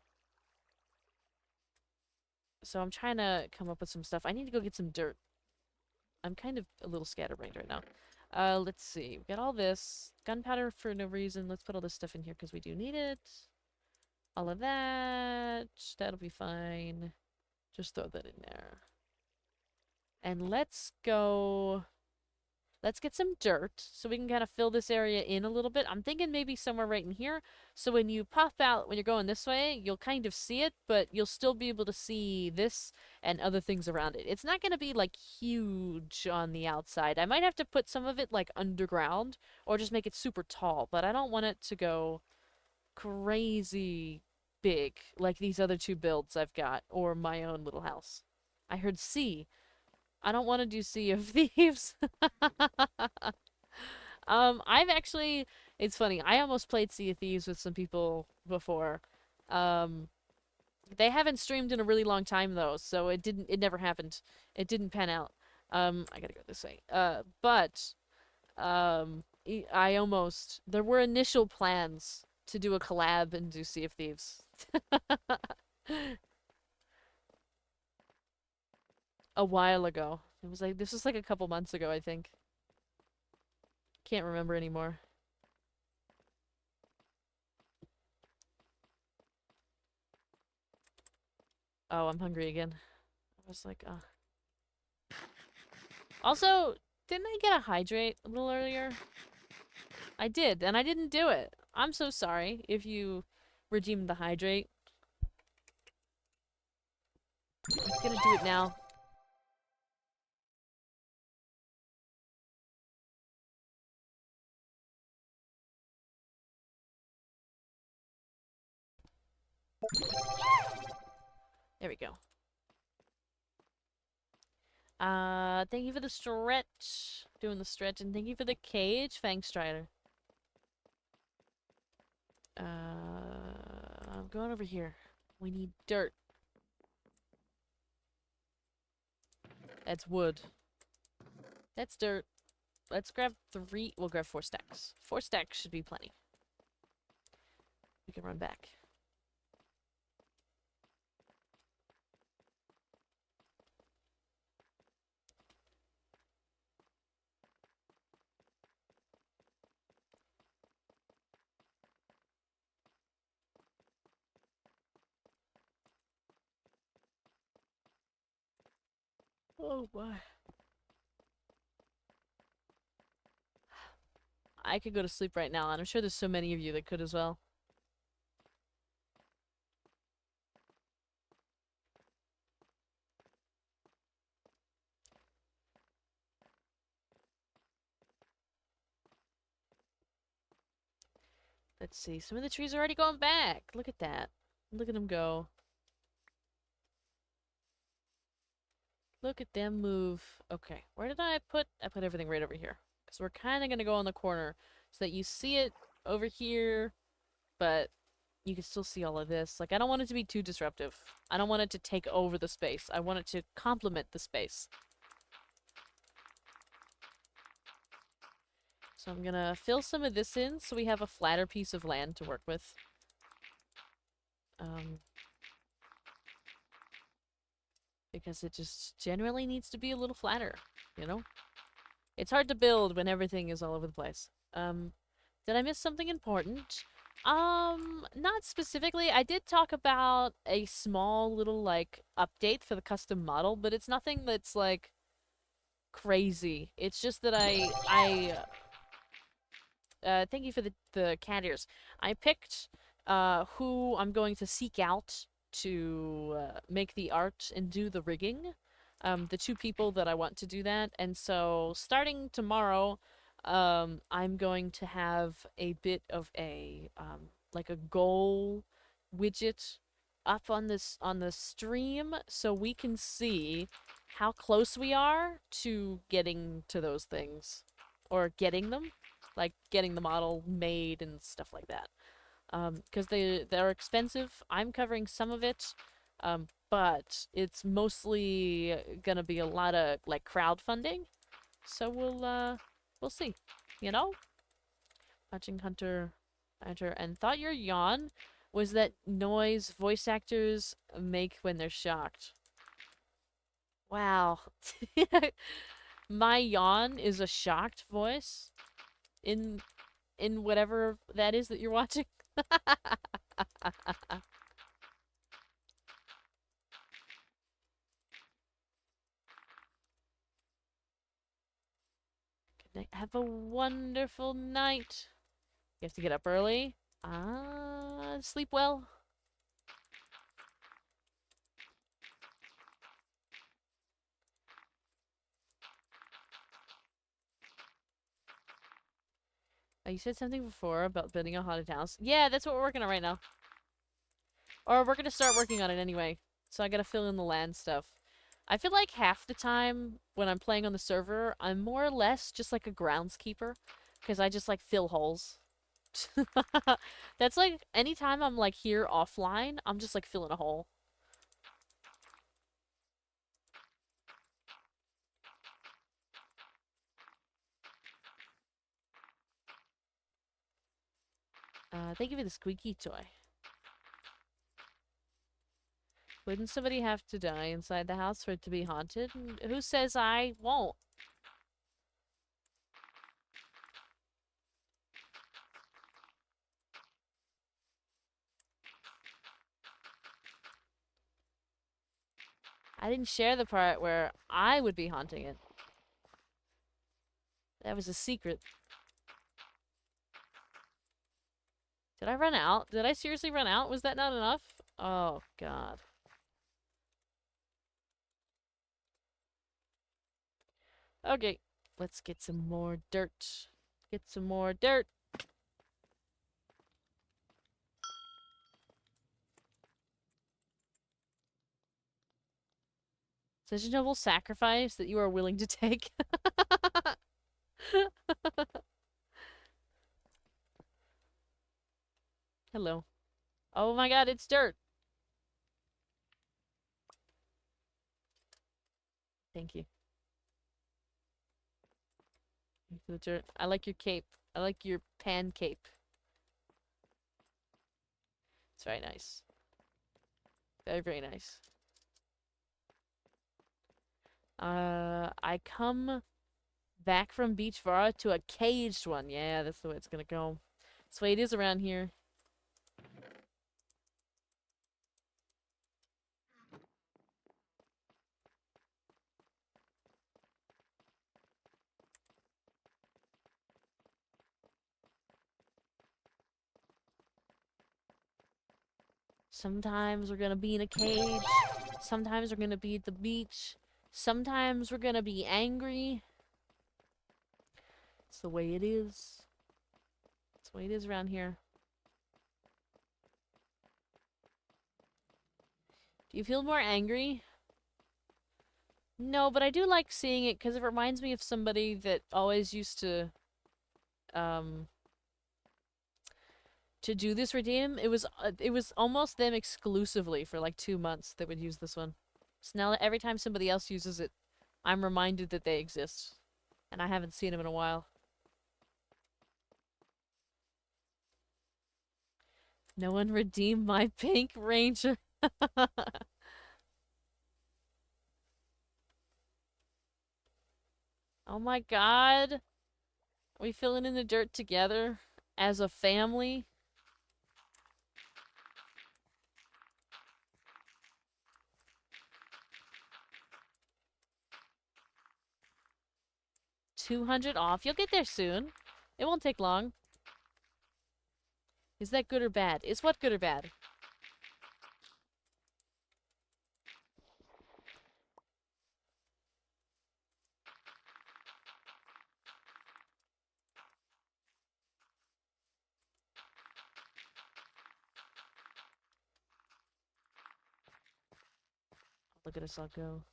So I'm trying to come up with some stuff. I need to go get some dirt. I'm kind of a little scatterbrained right now. Let's see. We got all this. Gunpowder for no reason. Let's put all this stuff in here because we do need it. All of that. That'll be fine. Just throw that in there. And let's go... Let's get some dirt so we can kind of fill this area in a little bit. I'm thinking maybe somewhere right in here. So when you pop out, when you're going this way, you'll kind of see it, but you'll still be able to see this and other things around it. It's not going to be like huge on the outside. I might have to put some of it like underground or just make it super tall, but I don't want it to go crazy big like these other two builds I've got or my own little house. I heard sea. I don't want to do Sea of Thieves. I've actually, it's funny, I almost played Sea of Thieves with some people before. They haven't streamed in a really long time though, so it never happened. It didn't pan out. I gotta go this way. There were initial plans to do a collab and do Sea of Thieves. A while ago. This was like a couple months ago, I think. Can't remember anymore. Oh, I'm hungry again. I was like, Also, didn't I get a hydrate a little earlier? I did, and I didn't do it. I'm so sorry if you redeemed the hydrate. I'm gonna do it now. There we go. Thank you for the stretch. Doing the stretch, and thank you for the cage, Fangstrider. I'm going over here. We need dirt. That's wood. That's dirt. Let's grab 3. We'll grab 4 stacks. 4 stacks should be plenty. We can run back. Oh my. I could go to sleep right now, and I'm sure there's so many of you that could as well. Let's see. Some of the trees are already going back. Look at that. Look at them go. Look at them move. Okay, where did I put? I put everything right over here. Because we're kind of going to go on the corner so that you see it over here, but you can still see all of this. Like, I don't want it to be too disruptive. I don't want it to take over the space. I want it to complement the space. So I'm going to fill some of this in so we have a flatter piece of land to work with. Because it just generally needs to be a little flatter, you know? It's hard to build when everything is all over the place. Did I miss something important? Not specifically. I did talk about a small little, like, update for the custom model, but it's nothing that's, like, crazy. It's just that thank you for the cat ears. I picked, who I'm going to seek out to make the art and do the rigging. The 2 people that I want to do that. And so starting tomorrow, I'm going to have a bit of a like a goal widget up on the stream so we can see how close we are to getting to those things or getting them, like getting the model made and stuff like that. Because they're expensive. I'm covering some of it, but it's mostly gonna be a lot of like crowdfunding. So we'll see. You know, watching Hunter, and thought your yawn was that noise voice actors make when they're shocked. Wow. my yawn is a shocked voice in whatever that is that you're watching. Good night. Have a wonderful night. You have to get up early. Sleep well. You said something before about building a haunted house. Yeah, that's what we're working on right now. Or we're gonna start working on it anyway. So I gotta fill in the land stuff. I feel like half the time when I'm playing on the server, I'm more or less just like a groundskeeper. Because I just like fill holes. That's like, anytime I'm like here offline, I'm just like filling a hole. Thank you for the squeaky toy. Wouldn't somebody have to die inside the house for it to be haunted? Who says I won't? I didn't share the part where I would be haunting it. That was a secret. Did I run out? Did I seriously run out? Was that not enough? Oh, God. Okay, let's get some more dirt. Get some more dirt. Such a noble sacrifice that you are willing to take. Hello. Oh my god, it's dirt. Thank you. Thank you for the dirt. I like your cape. I like your pan cape. It's very nice. Very, very nice. I come back from Beach Vara to a caged one. Yeah, that's the way it's gonna go. That's the way it is around here. Sometimes we're gonna be in a cage. Sometimes we're gonna be at the beach. Sometimes we're gonna be angry. It's the way it is. It's the way it is around here. Do you feel more angry? No, but I do like seeing it because it reminds me of somebody that always used to do this redeem. It was almost them exclusively for like 2 months that would use this one. So now every time somebody else uses it, I'm reminded that they exist. And I haven't seen them in a while. No one redeemed my pink ranger. Oh my god. Are we filling in the dirt together as a family? $200 off. You'll get there soon. It won't take long. Is that good or bad? Is what good or bad? Look at us all go.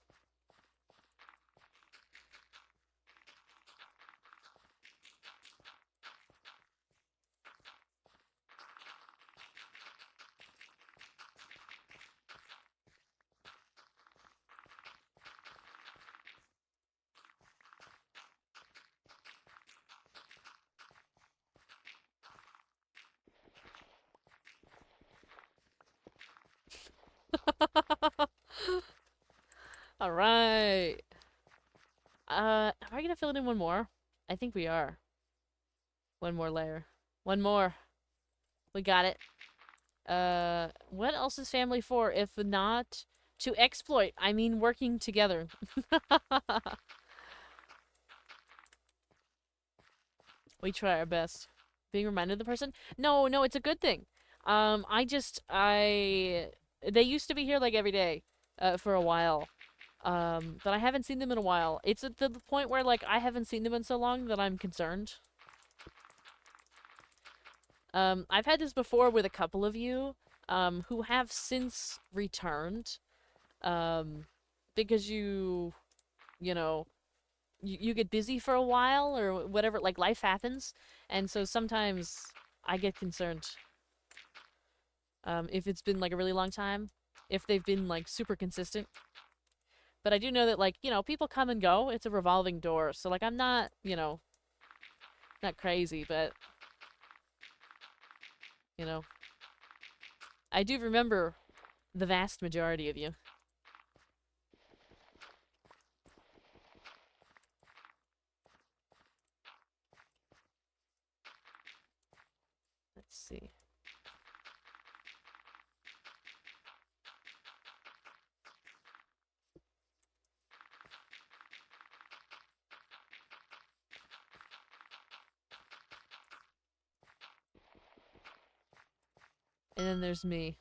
All right. Are fill it in one more? I think we are. One more layer. One more. We got it. What else is family for if not to exploit? I mean working together. We try our best. Being reminded of the person? No, no, it's a good thing. They used to be here like every day, for a while. But I haven't seen them in a while. It's at the point where like I haven't seen them in so long that I'm concerned. I've had this before with a couple of you, who have since returned, because you know, you get busy for a while or whatever, like life happens, and so sometimes I get concerned. If it's been like a really long time, if they've been like super consistent. But I do know that like, people come and go. It's a revolving door. So like I'm not, not crazy, but I do remember the vast majority of you. Let's see. And then there's me.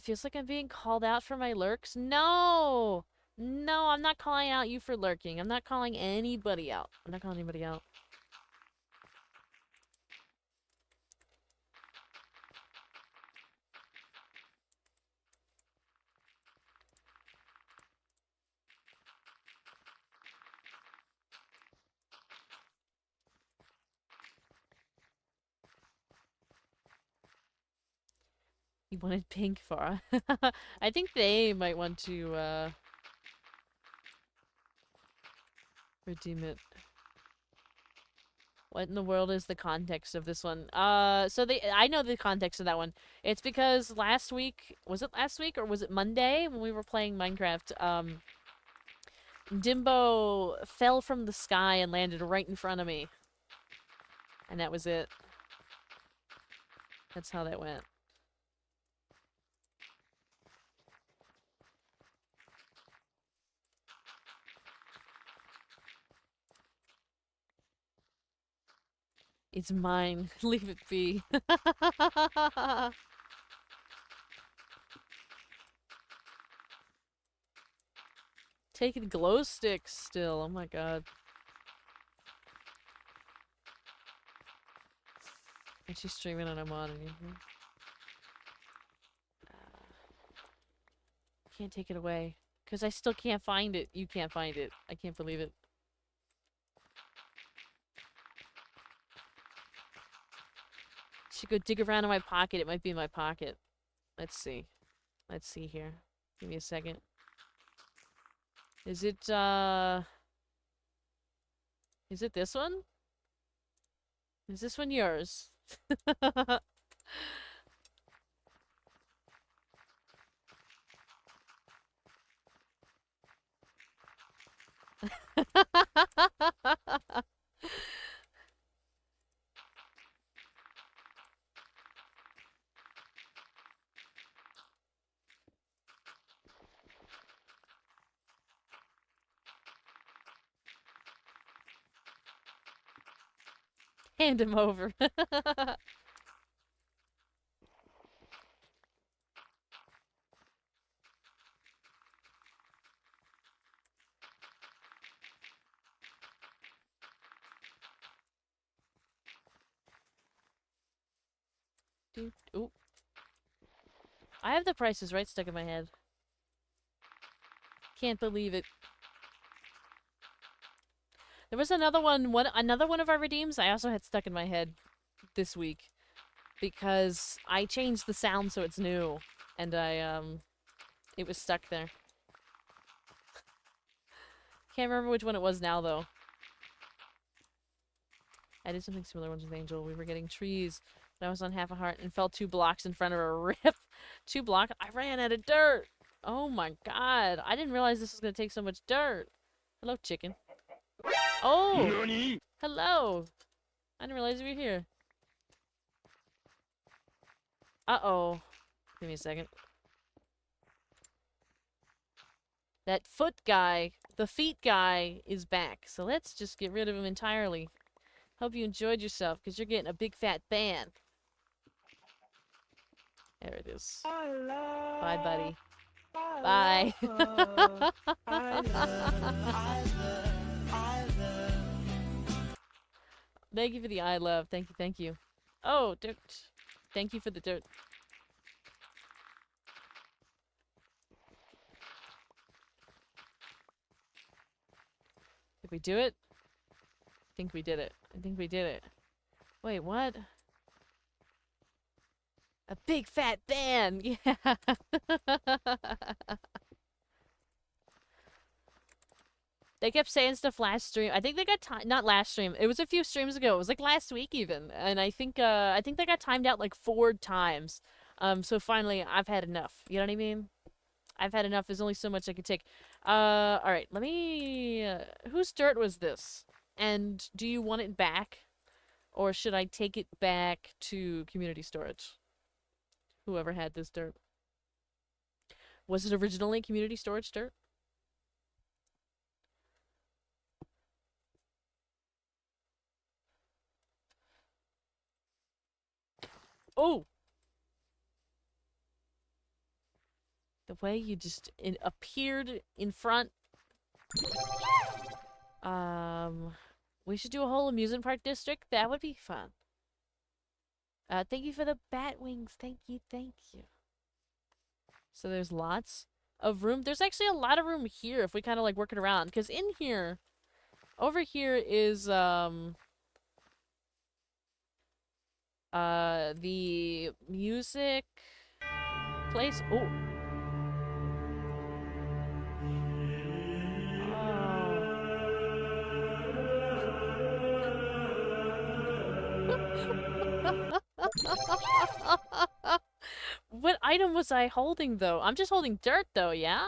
Feels like I'm being called out for my lurks. No! No, I'm not calling out you for lurking. I'm not calling anybody out. I'm not calling anybody out. You wanted pink, Farah. I think they might want to, redeem it. What in the world is the context of this one? I know the context of that one. It's because last week, was it last week or was it Monday when we were playing Minecraft? Dimbo fell from the sky and landed right in front of me. And that was it. That's how that went. It's mine. Leave it be. Taking glow sticks still. Oh my god. And she's streaming and I'm on. Can't take it away. Because I still can't find it. You can't find it. I can't believe it. Should go dig around in my pocket. It might be in my pocket. Let's see. Let's see here. Give me a second. Is it this one? Is this one yours? Hand him over. Ooh. I have the prices right stuck in my head. Can't believe it. There was another one of our redeems I also had stuck in my head this week because I changed the sound so it's new and it was stuck there. Can't remember which one it was now though. I did something similar once with Angel. We were getting trees, but I was on half a heart and fell 2 blocks in front of a rip. 2 blocks? I ran out of dirt! Oh my god. I didn't realize this was gonna take so much dirt. Hello, chicken. Oh! Hello! I didn't realize you were here. Uh-oh. Give me a second. That foot guy, the feet guy, is back. So let's just get rid of him entirely. Hope you enjoyed yourself, because you're getting a big fat ban. There it is. Bye, buddy. Bye. Thank you for the I love. Thank you, thank you. Oh, dirt. Thank you for the dirt. Did we do it? I think we did it. I think we did it. Wait, what? A big fat ban! Yeah! They kept saying stuff last stream. I think they got time. Not last stream. It was a few streams ago. It was like last week even. And I think they got timed out like 4 times. So finally I've had enough. You know what I mean? I've had enough. There's only so much I can take. Alright, let me whose dirt was this? And do you want it back? Or should I take it back to community storage? Whoever had this dirt. Was it originally community storage dirt? Oh! The way you just appeared in front. We should do a whole amusement park district. That would be fun. Thank you for the bat wings. Thank you, thank you. So there's lots of room. There's actually a lot of room here if we kind of like work it around. Because in here, over here is, the music place. Oh. What item was I holding, though? I'm just holding dirt, though, yeah?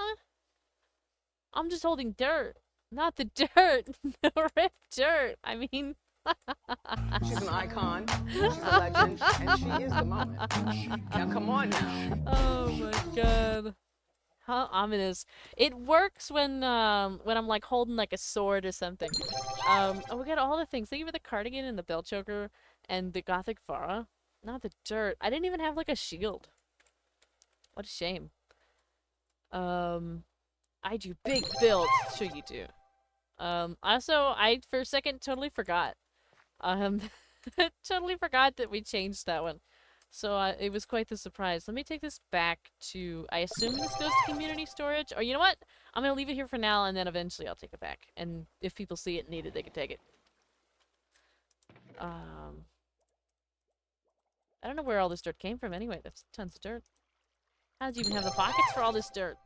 I'm just holding dirt. Not the dirt. The ripped dirt. I mean... She's an icon, she's a legend, and she is the moment. Now, come on now. Oh my god. How ominous. It works when I'm like holding like a sword or something. Oh, we got all the things. Thank you for the cardigan and the bell choker and the gothic Vara. Not the dirt. I didn't even have like a shield. What a shame. I do big builds. Sure you do. Also, I for a second totally forgot. Totally forgot that we changed that one. So it was quite the surprise. Let me take this back to, I assume this goes to community storage. Or you know what? I'm going to leave it here for now and then eventually I'll take it back. And if people see it and need it, they can take it. I don't know where all this dirt came from anyway. That's tons of dirt. How did you even have the pockets for all this dirt?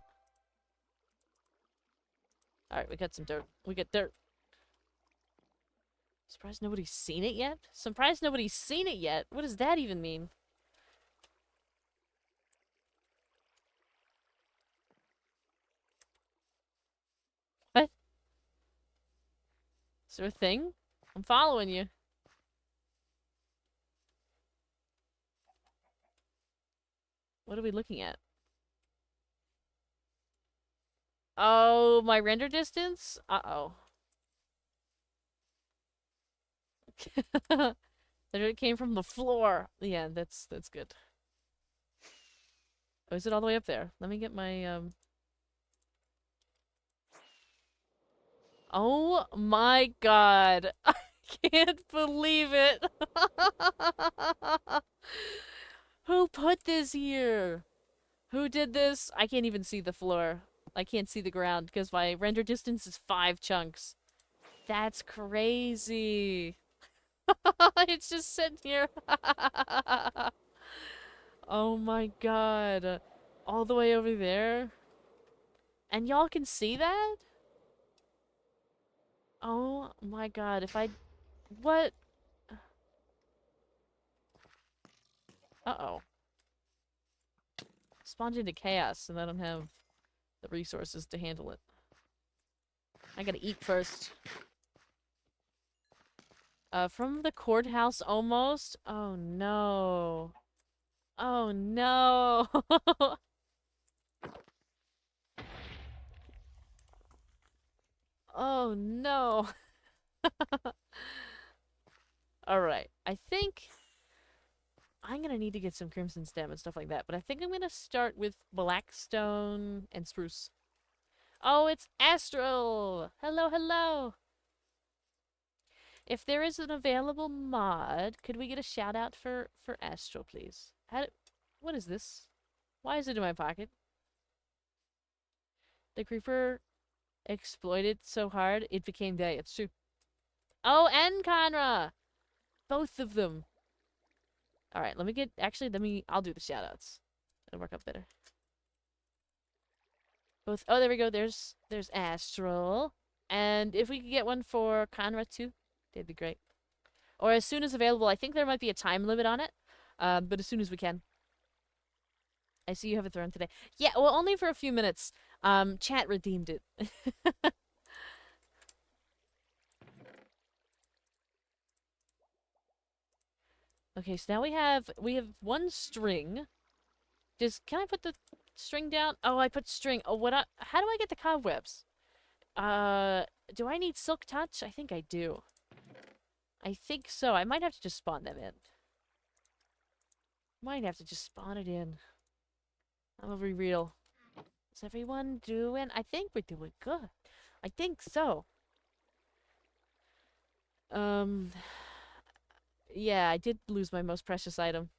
Alright, we got some dirt. We got dirt. Surprised nobody's seen it yet? Surprised nobody's seen it yet? What does that even mean? What? Is there a thing? I'm following you. What are we looking at? Oh, my render distance? Uh-oh. It came from the floor. Yeah, that's good. Oh, is it all the way up there? Let me get my, Oh my god. I can't believe it. Who put this here? Who did this? I can't even see the floor. I can't see the ground because my render distance is 5 chunks. That's crazy. It's just sitting here. Oh my god. All the way over there? And y'all can see that? Oh my god, if I... What? Uh-oh. Spawned into chaos and I don't have the resources to handle it. I gotta eat first. From the courthouse almost? Oh no. Oh no. Oh no. Alright, I think I'm gonna need to get some crimson stem and stuff like that, but I think I'm gonna start with blackstone and spruce. Oh, it's Astral! Hello, hello! If there is an available mod, could we get a shout out for Astral, please? What is this? Why is it in my pocket? The creeper exploited so hard it became day. It's true. Oh, and Conra! Both of them. Alright, I'll do the shoutouts. It'll work out better. Oh, there we go. There's Astral. And if we could get one for Conrad too, that'd be great. Or as soon as available. I think there might be a time limit on it. But as soon as we can. I see you have a throne today. Yeah, well, only for a few minutes. Chat redeemed it. Okay, so now we have one string. Can I put the string down? Oh, I put string. Oh, how do I get the cobwebs? Do I need silk touch? I think I do. I think so. I might have to just spawn them in. Might have to just spawn it in. I'm gonna be real. Is everyone doing? I think we're doing good. I think so. Yeah, I did lose my most precious item.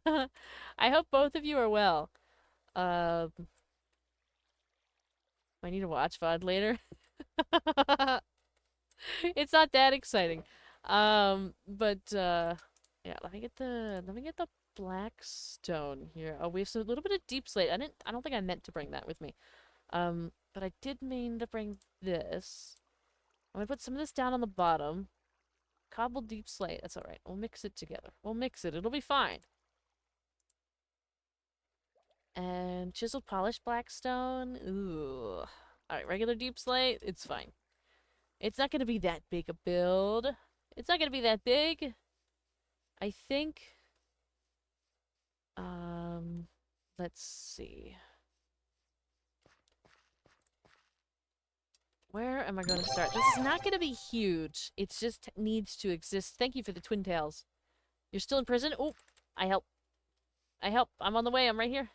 I hope both of you are well. I need to watch VOD later. It's not that exciting. Yeah, let me get the blackstone here. Oh, we have a little bit of deep slate. I don't think I meant to bring that with me. But I did mean to bring this. I'm gonna put some of this down on the bottom. Cobbled deep slate. That's alright. We'll mix it together. We'll mix it. It'll be fine. And chiseled polished blackstone. Ooh. Alright, regular deep slate. It's fine. It's not gonna be that big a build. It's not gonna be that big. I think. Let's see. Where am I going to start? This is not going to be huge. It just needs to exist. Thank you for the twin tails. You're still in prison? Oh, I help. I help. I'm on the way. I'm right here.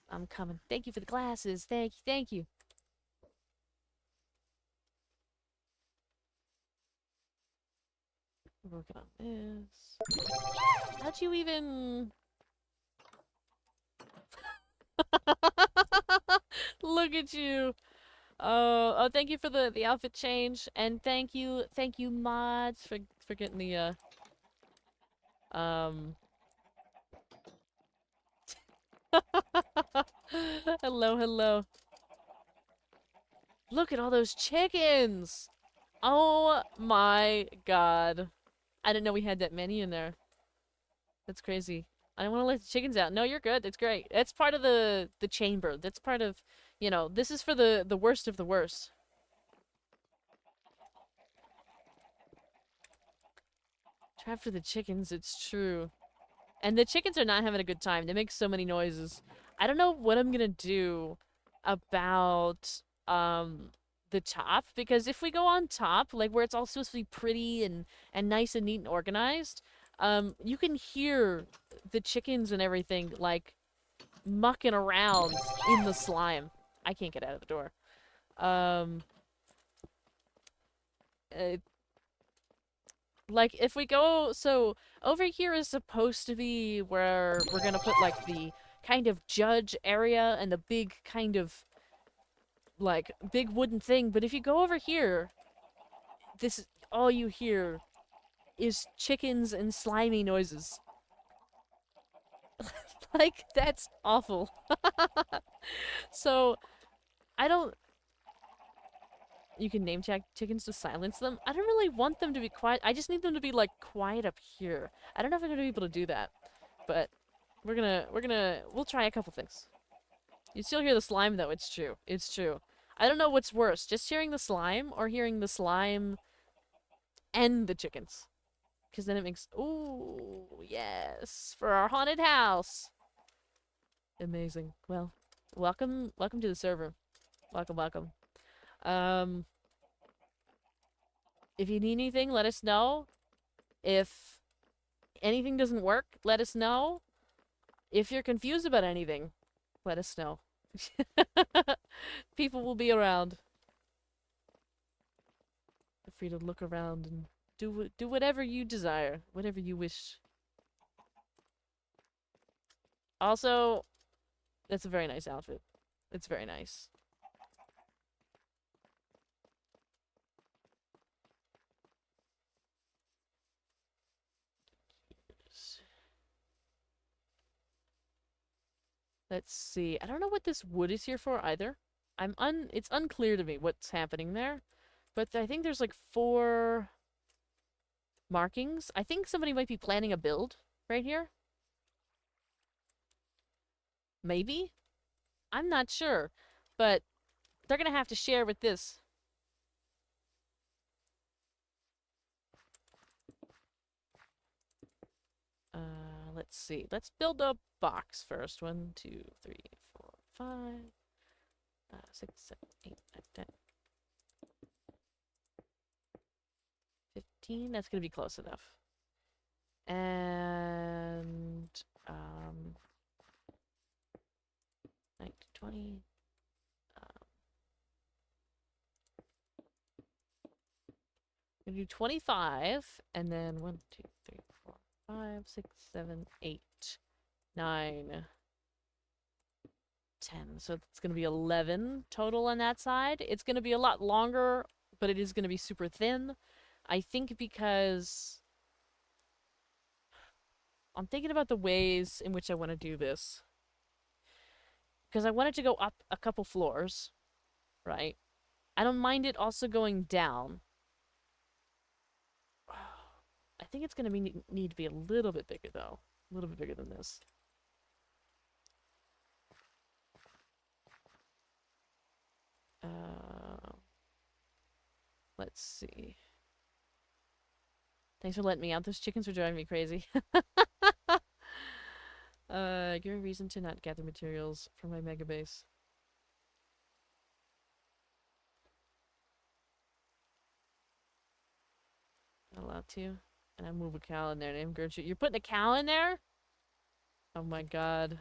I'm coming. Thank you for the glasses. Thank you. Thank you. We're working on this. How'd you even... Look at you. Oh, thank you for the outfit change, and thank you mods for getting the hello. Look at all those chickens. Oh my god. I didn't know we had that many in there. That's crazy. I don't want to let the chickens out. No, you're good. It's great. It's part of the chamber. That's part of, you know, this is for the worst of the worst. Trap for the chickens, it's true. And the chickens are not having a good time. They make so many noises. I don't know what I'm gonna do about the top, because if we go on top, like where it's all supposed to be pretty and nice and neat and organized, you can hear the chickens and everything, like, mucking around in the slime. I can't get out of the door. Like, if we go... So, over here is supposed to be where we're gonna put, like, the kind of judge area and the big kind of, like, big wooden thing. But if you go over here, this is all you hear is chickens and slimy noises. Like, that's awful. So, I don't... You can name check chickens to silence them. I don't really want them to be quiet. I just need them to be, like, quiet up here. I don't know if I'm going to be able to do that. But We'll try a couple things. You still hear the slime though, it's true. It's true. I don't know what's worse, just hearing the slime or hearing the slime and the chickens. Because then it makes... Ooh, yes. For our haunted house. Amazing. Well, welcome to the server. Welcome. If you need anything, let us know. If anything doesn't work, let us know. If you're confused about anything, let us know. People will be around. Feel free to look around and do whatever you desire, whatever you wish. Also, that's a very nice outfit. It's very nice. Let's see. I don't know what this wood is here for either. It's unclear to me what's happening there. But I think there's like 4 markings. I think somebody might be planning a build right here. Maybe? I'm not sure. But they're gonna have to share with this. Let's see. Let's build a box first. 1, 2, 3, 4, 5, 6, 7, 8, 9, 10. 15. That's gonna be close enough. And 19, 20. I'm gonna do 25, and then 1, 2, 3, 4, 5, 6, 7, 8, 9, 10. So it's gonna be 11 total on that side. It's gonna be a lot longer, but it is gonna be super thin. I think because I'm thinking about the ways in which I want to do this. Because I want it to go up a couple floors, right? I don't mind it also going down. I think it's going to need to be a little bit bigger, though. A little bit bigger than this. Let's see. Thanks for letting me out. Those chickens were driving me crazy. Give me a reason to not gather materials for my mega base. Not allowed to. And I move a cow in there named Gertrude. You're putting a cow in there? Oh my god.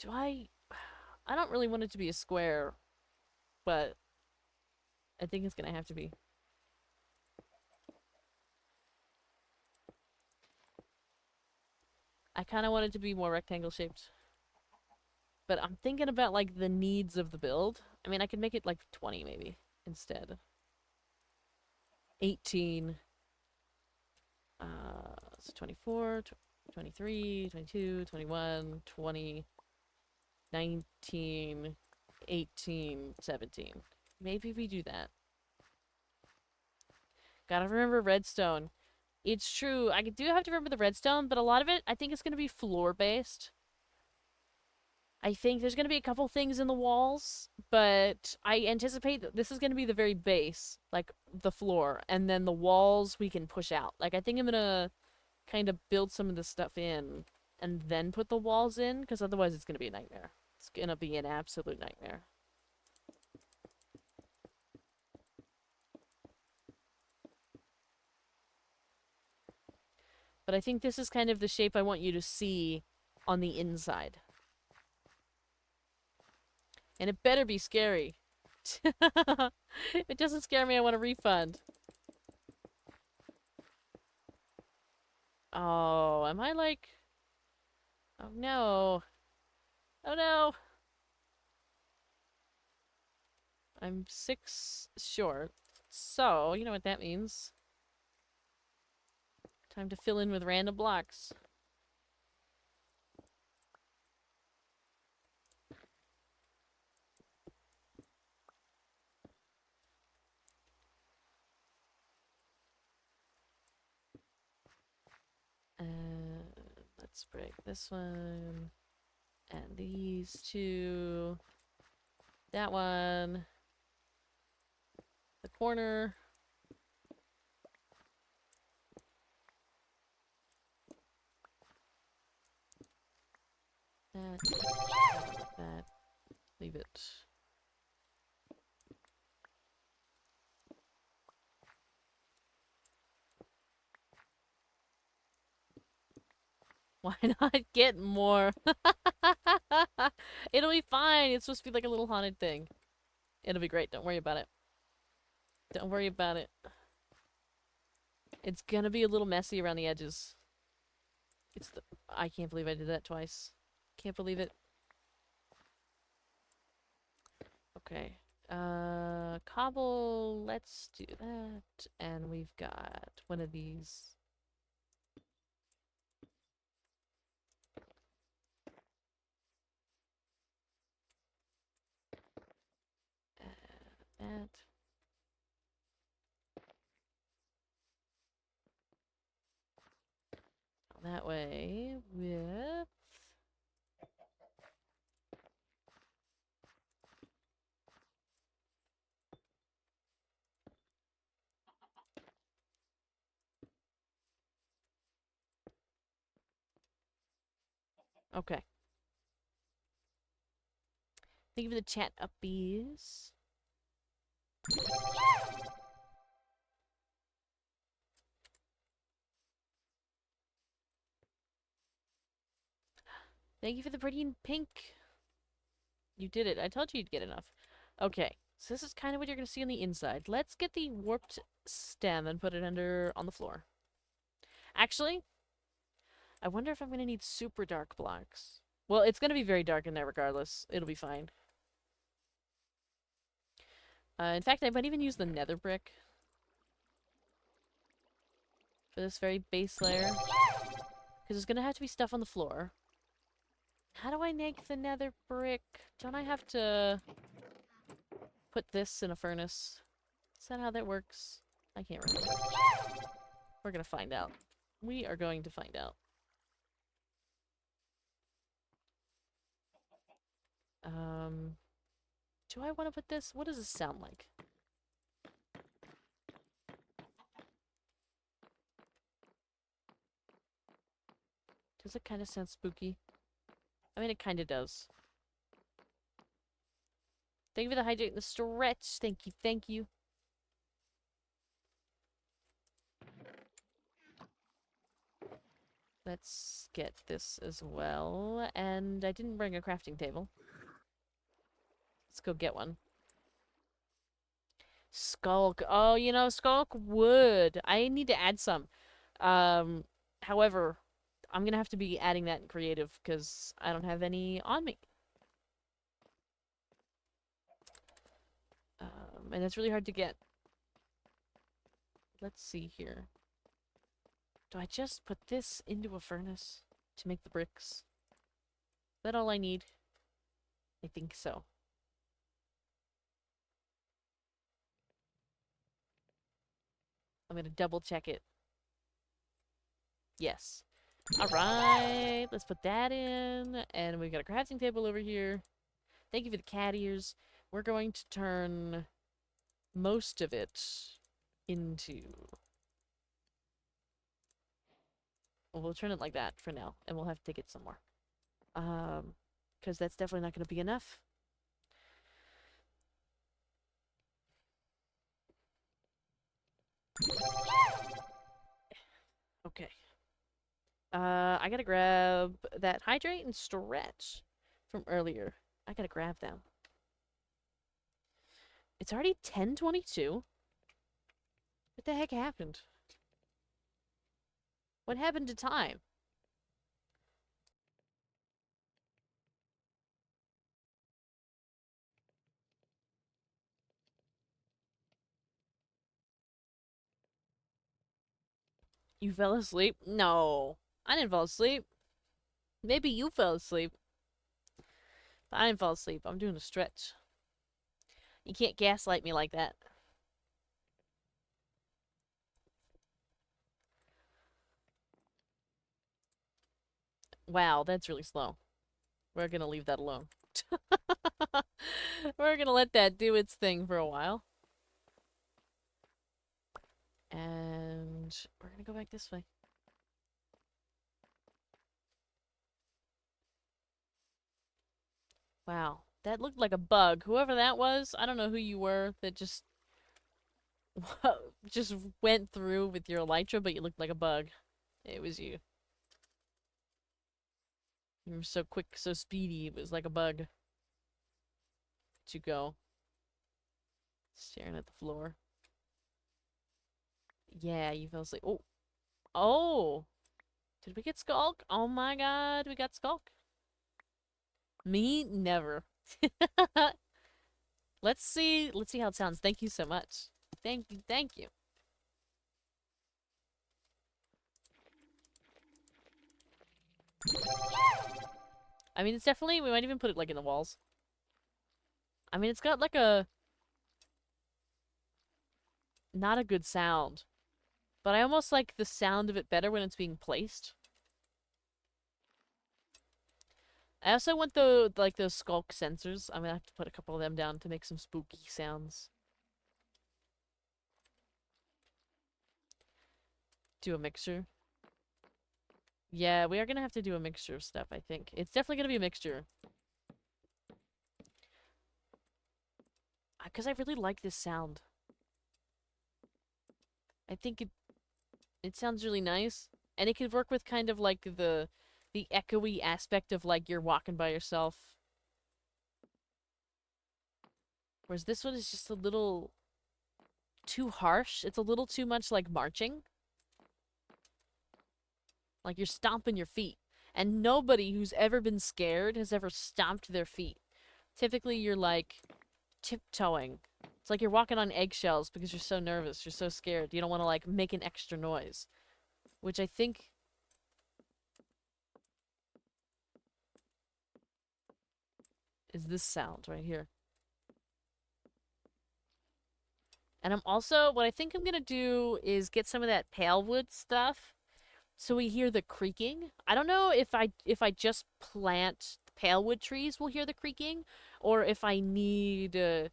I don't really want it to be a square, but I think it's gonna have to be. I kind of want it to be more rectangle shaped. But I'm thinking about like the needs of the build. I mean, I could make it like 20 maybe instead. 18. So 24, 23, 22, 21, 20, 19, 18, 17. Maybe we do that. Gotta remember redstone. It's true, I do have to remember the redstone, but a lot of it, I think it's gonna be floor-based. I think there's gonna be a couple things in the walls, but I anticipate that this is gonna be the very base, like the floor, and then the walls we can push out. Like, I think I'm gonna kind of build some of this stuff in, and then put the walls in, because otherwise it's gonna be a nightmare. It's gonna be an absolute nightmare. But I think this is kind of the shape I want you to see on the inside. And it better be scary. If it doesn't scare me, I want a refund. Oh, am I like... Oh no. Oh no. I'm 6 short. So, you know what that means. Time to fill in with random blocks. Let's break this one. And these two. That one. The corner. That. That. Leave it. Why not get more? It'll be fine. It's supposed to be like a little haunted thing. It'll be great. Don't worry about it. Don't worry about it. It's gonna be a little messy around the edges. I can't believe I did that twice. Can't believe it. Okay. Cobble, let's do that. And we've got one of these. That. That way with... Okay. Thank you for the chat uppies. Thank you for the pretty pink. You did it. I told you you'd get enough. Okay. So this is kind of what you're going to see on the inside. Let's get the warped stem and put it on the floor. Actually, I wonder if I'm going to need super dark blocks. Well, it's going to be very dark in there regardless. It'll be fine. In fact, I might even use the nether brick for this very base layer. Because there's going to have to be stuff on the floor. How do I make the nether brick? Don't I have to put this in a furnace? Is that how that works? I can't remember. We're going to find out. We are going to find out. Do I want to put this? What does this sound like? Does it kind of sound spooky? I mean, it kind of does. Thank you for the hydrate and the stretch. Thank you, thank you. Let's get this as well. And I didn't bring a crafting table. Let's go get one. Skulk. Oh, you know, skulk wood. I need to add some. However, I'm gonna have to be adding that in creative because I don't have any on me. And it's really hard to get. Let's see here. Do I just put this into a furnace to make the bricks? Is that all I need? I think so. I'm gonna double check it. Yes. Alright, let's put that in. And we've got a crafting table over here. Thank you for the cat ears. We're going to turn most of it into... Well, we'll turn it like that for now, and we'll have to get some more. Because that's definitely not going to be enough. Okay. I gotta grab that hydrate and stretch from earlier. I gotta grab them. It's already 10:22. What the heck happened? What happened to time? You fell asleep? No. I didn't fall asleep. Maybe you fell asleep. But I didn't fall asleep. I'm doing a stretch. You can't gaslight me like that. Wow, that's really slow. We're gonna leave that alone. We're gonna let that do its thing for a while. And we're gonna go back this way. Wow, that looked like a bug. Whoever that was, I don't know who you were that just just went through with your elytra, but you looked like a bug. It was you. You were so quick, so speedy, it was like a bug. Where'd you go? Staring at the floor. Yeah, you fell asleep. Oh! Oh! Did we get Skulk? Oh my god, we got Skulk. Me? Never. Let's see how it sounds. Thank you so much. Thank you, thank you. I mean, it's definitely, we might even put it like in the walls. I mean, it's got like a not a good sound, but I almost like the sound of it better when it's being placed. I also want the like those Skulk sensors. I'm gonna have to put a couple of them down to make some spooky sounds. Do a mixture. Yeah, we are gonna have to do a mixture of stuff, I think. It's definitely gonna be a mixture. Because I really like this sound. I think it sounds really nice. And it could work with kind of like the echoey aspect of like you're walking by yourself. Whereas this one is just a little too harsh. It's a little too much like marching. Like you're stomping your feet. And nobody who's ever been scared has ever stomped their feet. Typically you're like tiptoeing. It's like you're walking on eggshells because you're so nervous, you're so scared. You don't want to like make an extra noise. Which I think is this sound right here. And I'm also, what I think I'm gonna do is get some of that pale wood stuff so we hear the creaking. I don't know if I just plant pale wood trees we'll hear the creaking, or if I need a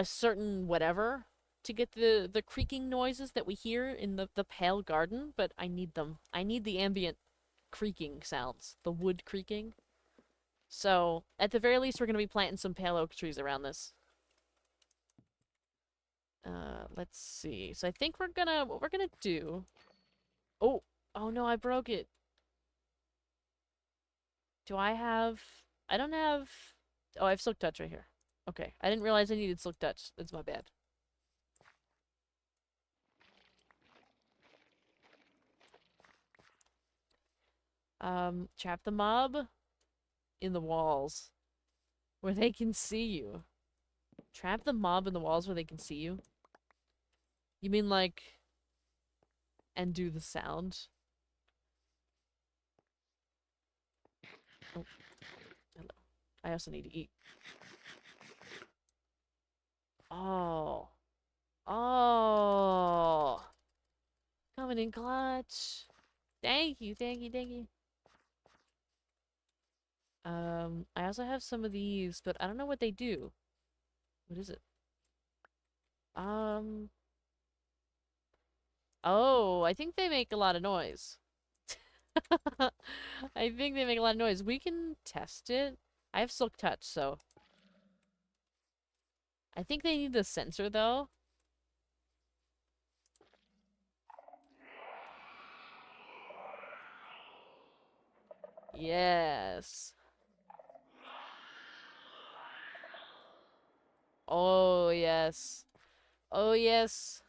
certain whatever to get the creaking noises that we hear in the pale garden, but I need them. I need the ambient creaking sounds, the wood creaking. So, at the very least, we're going to be planting some pale oak trees around this. Let's see. So I think what we're gonna do... Oh! Oh no, I broke it. Do I have... I don't have... Oh, I have Silk Touch right here. Okay, I didn't realize I needed Silk Touch. That's my bad. Trap the mob in the walls where they can see you. Trap the mob in the walls where they can see you? You mean like... and do the sound? Oh. Hello. I also need to eat. Oh. Oh. Coming in clutch. Thank you, thank you, thank you. I also have some of these, but I don't know what they do. What is it? Oh, I think they make a lot of noise. I think they make a lot of noise. We can test it. I have Silk Touch, so... I think they need the sensor, though. Yes. Oh, yes. Oh, yes.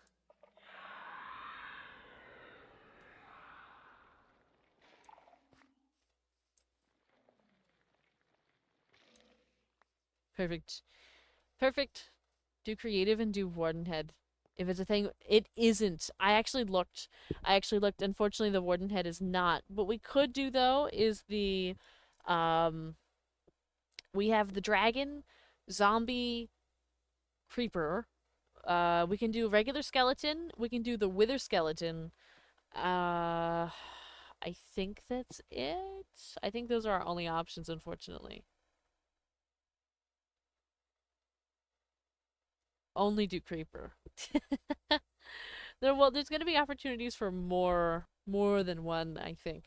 Perfect. Perfect. Do creative and do Wardenhead. If it's a thing, it isn't. I actually looked. Unfortunately, the Wardenhead is not. What we could do, though, is the, we have the dragon, zombie, creeper. We can do regular skeleton. We can do the wither skeleton. I think that's it. I think those are our only options, unfortunately. Only do creeper. There's going to be opportunities for more than one, I think.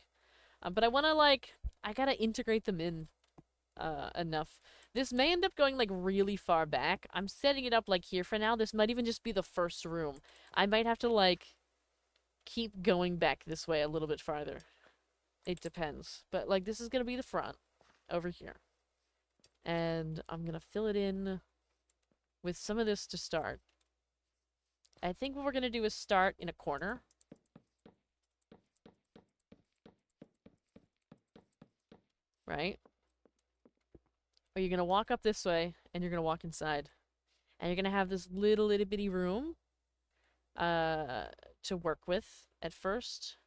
But I want to I gotta integrate them in enough. This may end up going like really far back. I'm setting it up like here for now. This might even just be the first room. I might have to like keep going back this way a little bit farther. It depends. But like this is gonna be the front over here. And I'm gonna fill it in with some of this to start. I think what we're gonna do is start in a corner. Right? Or you're gonna walk up this way and you're gonna walk inside. And you're gonna have this little itty bitty room to work with at first.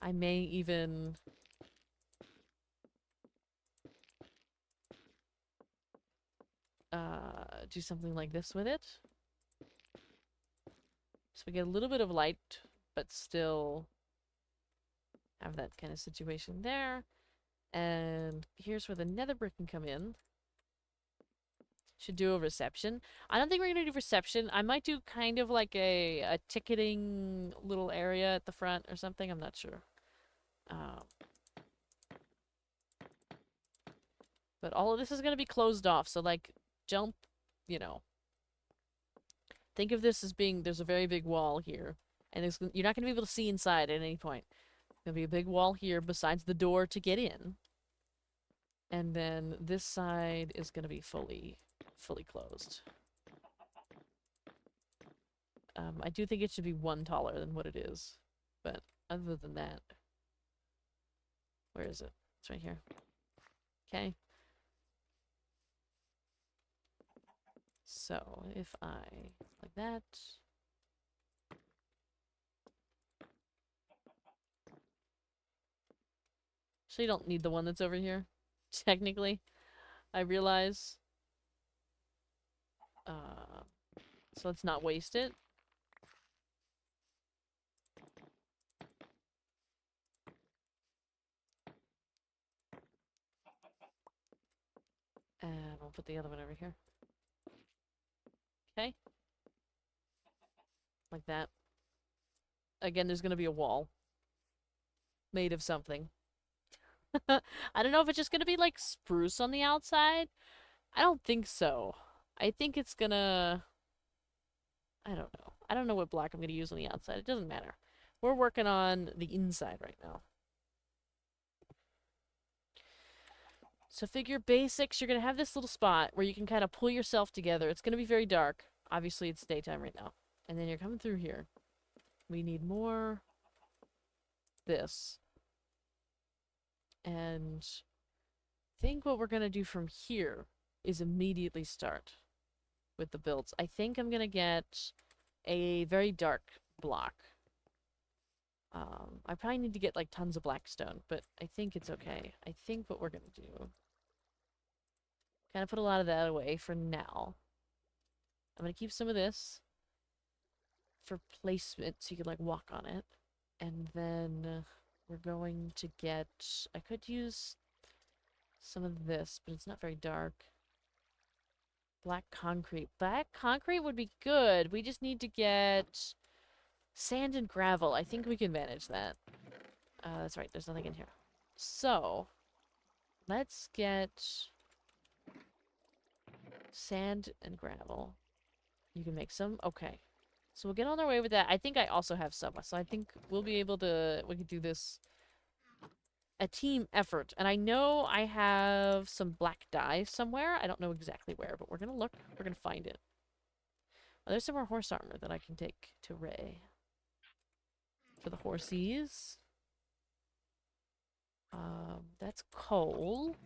I may even do something like this with it. So we get a little bit of light, but still have that kind of situation there. And here's where the nether brick can come in. Should do a reception. I don't think we're going to do reception. I might do kind of like a ticketing little area at the front or something. I'm not sure. But all of this is going to be closed off. So like jump, you know. Think of this as being, there's a very big wall here. And you're not going to be able to see inside at any point. There'll be a big wall here besides the door to get in. And then this side is going to be fully closed. I do think it should be one taller than what it is. But other than that... Where is it? It's right here. Okay. So, if I... like that... So you don't need the one that's over here, technically. I realize. So let's not waste it. And we'll put the other one over here. Okay. Like that. Again, there's gonna be a wall. Made of something. I don't know if it's just gonna be like spruce on the outside. I don't think so. I think it's gonna... I don't know. I don't know what block I'm gonna use on the outside. It doesn't matter. We're working on the inside right now. So figure basics. You're gonna have this little spot where you can kind of pull yourself together. It's gonna be very dark. Obviously, it's daytime right now. And then you're coming through here. We need more... this. And I think what we're going to do from here is immediately start with the builds. I think I'm going to get a very dark block. I probably need to get like tons of blackstone, but I think it's okay. I think what we're going to do... kind of put a lot of that away for now. I'm going to keep some of this for placement so you can like walk on it. And then... we're going to get... I could use some of this, but it's not very dark. Black concrete. Black concrete would be good. We just need to get sand and gravel. I think we can manage that. That's right. There's nothing in here. So, let's get sand and gravel. You can make some? Okay. So we'll get on our way with that. I think I also have some, so I think we'll be able to... we could do this a team effort. And I know I have some black dye somewhere. I don't know exactly where, but we're gonna look. We're gonna find it. Oh, there's some more horse armor that I can take to Ray. For the horsies. That's coal.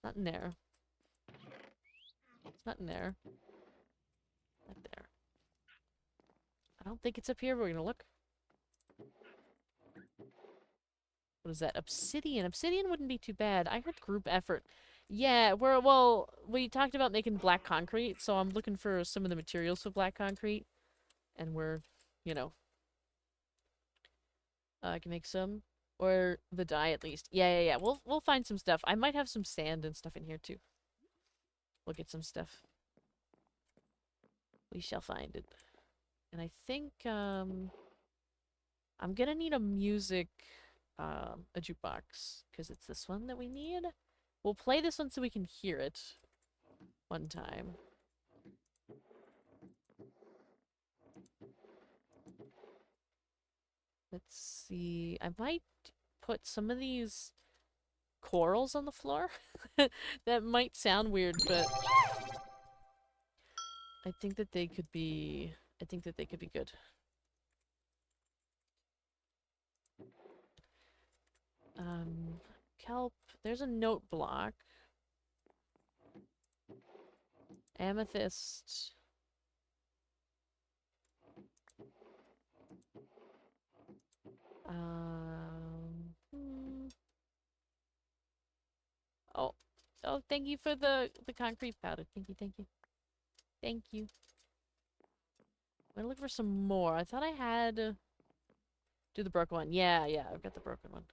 Not in there. It's not in there. Not there. I don't think it's up here, but we're gonna look. What is that? Obsidian. Obsidian wouldn't be too bad. I heard group effort. Yeah, we talked about making black concrete, so I'm looking for some of the materials for black concrete. And we're, you know, I can make some. Or the dye at least. Yeah. We'll find some stuff. I might have some sand and stuff in here too. We'll get some stuff. We shall find it. And I think I'm gonna need a music a jukebox, because it's this one that we need. We'll play this one so we can hear it one time. Let's see. I might put some of these corals on the floor. That might sound weird, but I think that they could be good. Kelp. There's a note block. Amethyst. Hmm. Oh, thank you for the concrete powder. Thank you. Thank you. I'm gonna look for some more. I thought I had do the broken one. Yeah, I've got the broken one.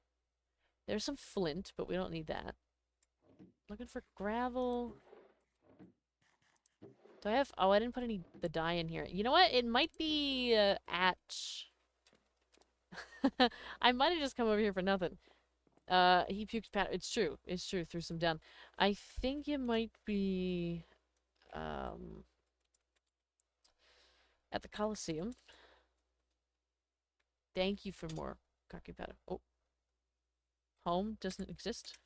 There's some flint, but we don't need that. Looking for gravel. Do I have... Oh, I didn't put the dye in here. You know what? It might be at... I might have just come over here for nothing. He puked powder. It's true. Threw some down. I think it might be... at the Coliseum. Thank you for more concrete powder. Oh. Home doesn't exist.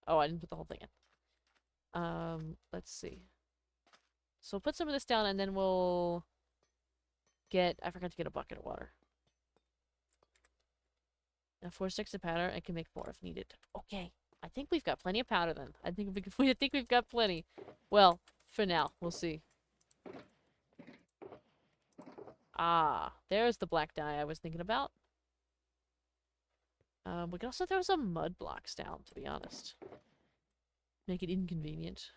Oh, I didn't put the whole thing in. Let's see. So we'll put some of this down and then we'll get... I forgot to get a bucket of water. Now 4 sticks of powder. I can make more if needed. Okay. I think we've got plenty of powder then. I think we've got plenty. Well, for now. We'll see. Ah, there's the black dye I was thinking about. We can also throw some mud blocks down, to be honest. Make it inconvenient.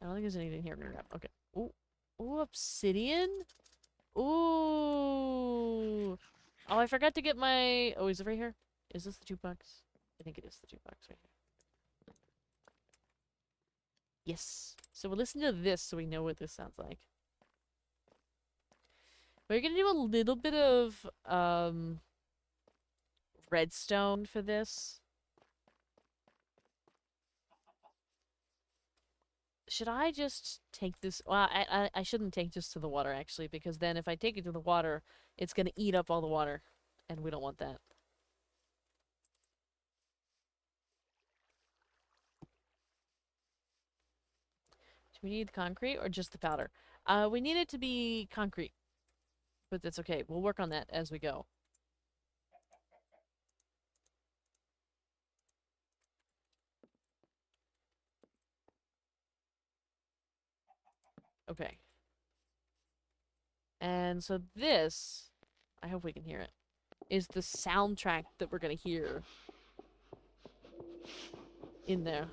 I don't think there's anything here. Okay. Ooh, obsidian? Ooh. Oh, I forgot to get my... Oh, is it right here? Is this the jukebox? I think it is the jukebox right here. Yes. So we'll listen to this so we know what this sounds like. We're gonna do a little bit of redstone for this. Should I just take this? Well, I shouldn't take this to the water, actually, because then if I take it to the water, it's gonna eat up all the water, and we don't want that. Do we need the concrete or just the powder? We need it to be concrete. But that's okay. We'll work on that as we go. Okay. And so this, I hope we can hear it, is the soundtrack that we're gonna hear in there.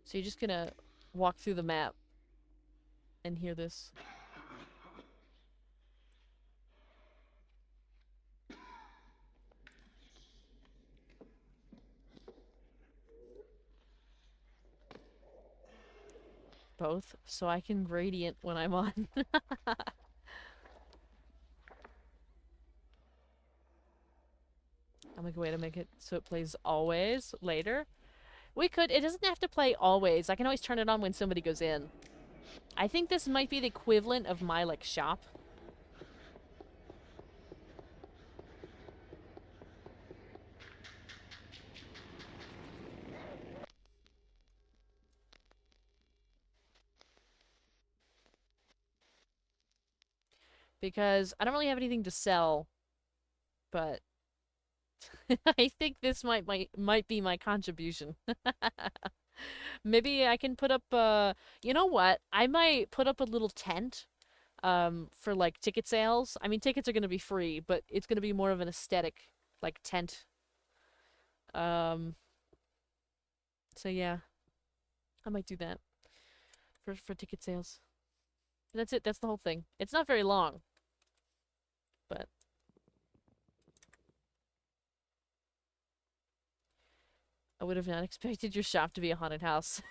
So you're just gonna walk through the map and hear this. Both, so I can gradient when I'm on. I'll make a way to make it so it plays always later. We could. It doesn't have to play always. I can always turn it on when somebody goes in. I think this might be the equivalent of my, like, shop. Because I don't really have anything to sell, but I think this might be my contribution. Maybe I can put up you know what? I might put up a little tent for like ticket sales. I mean, tickets are going to be free, but it's going to be more of an aesthetic like tent. So yeah, I might do that for ticket sales. That's it. That's the whole thing. It's not very long, but I would have not expected your shop to be a haunted house.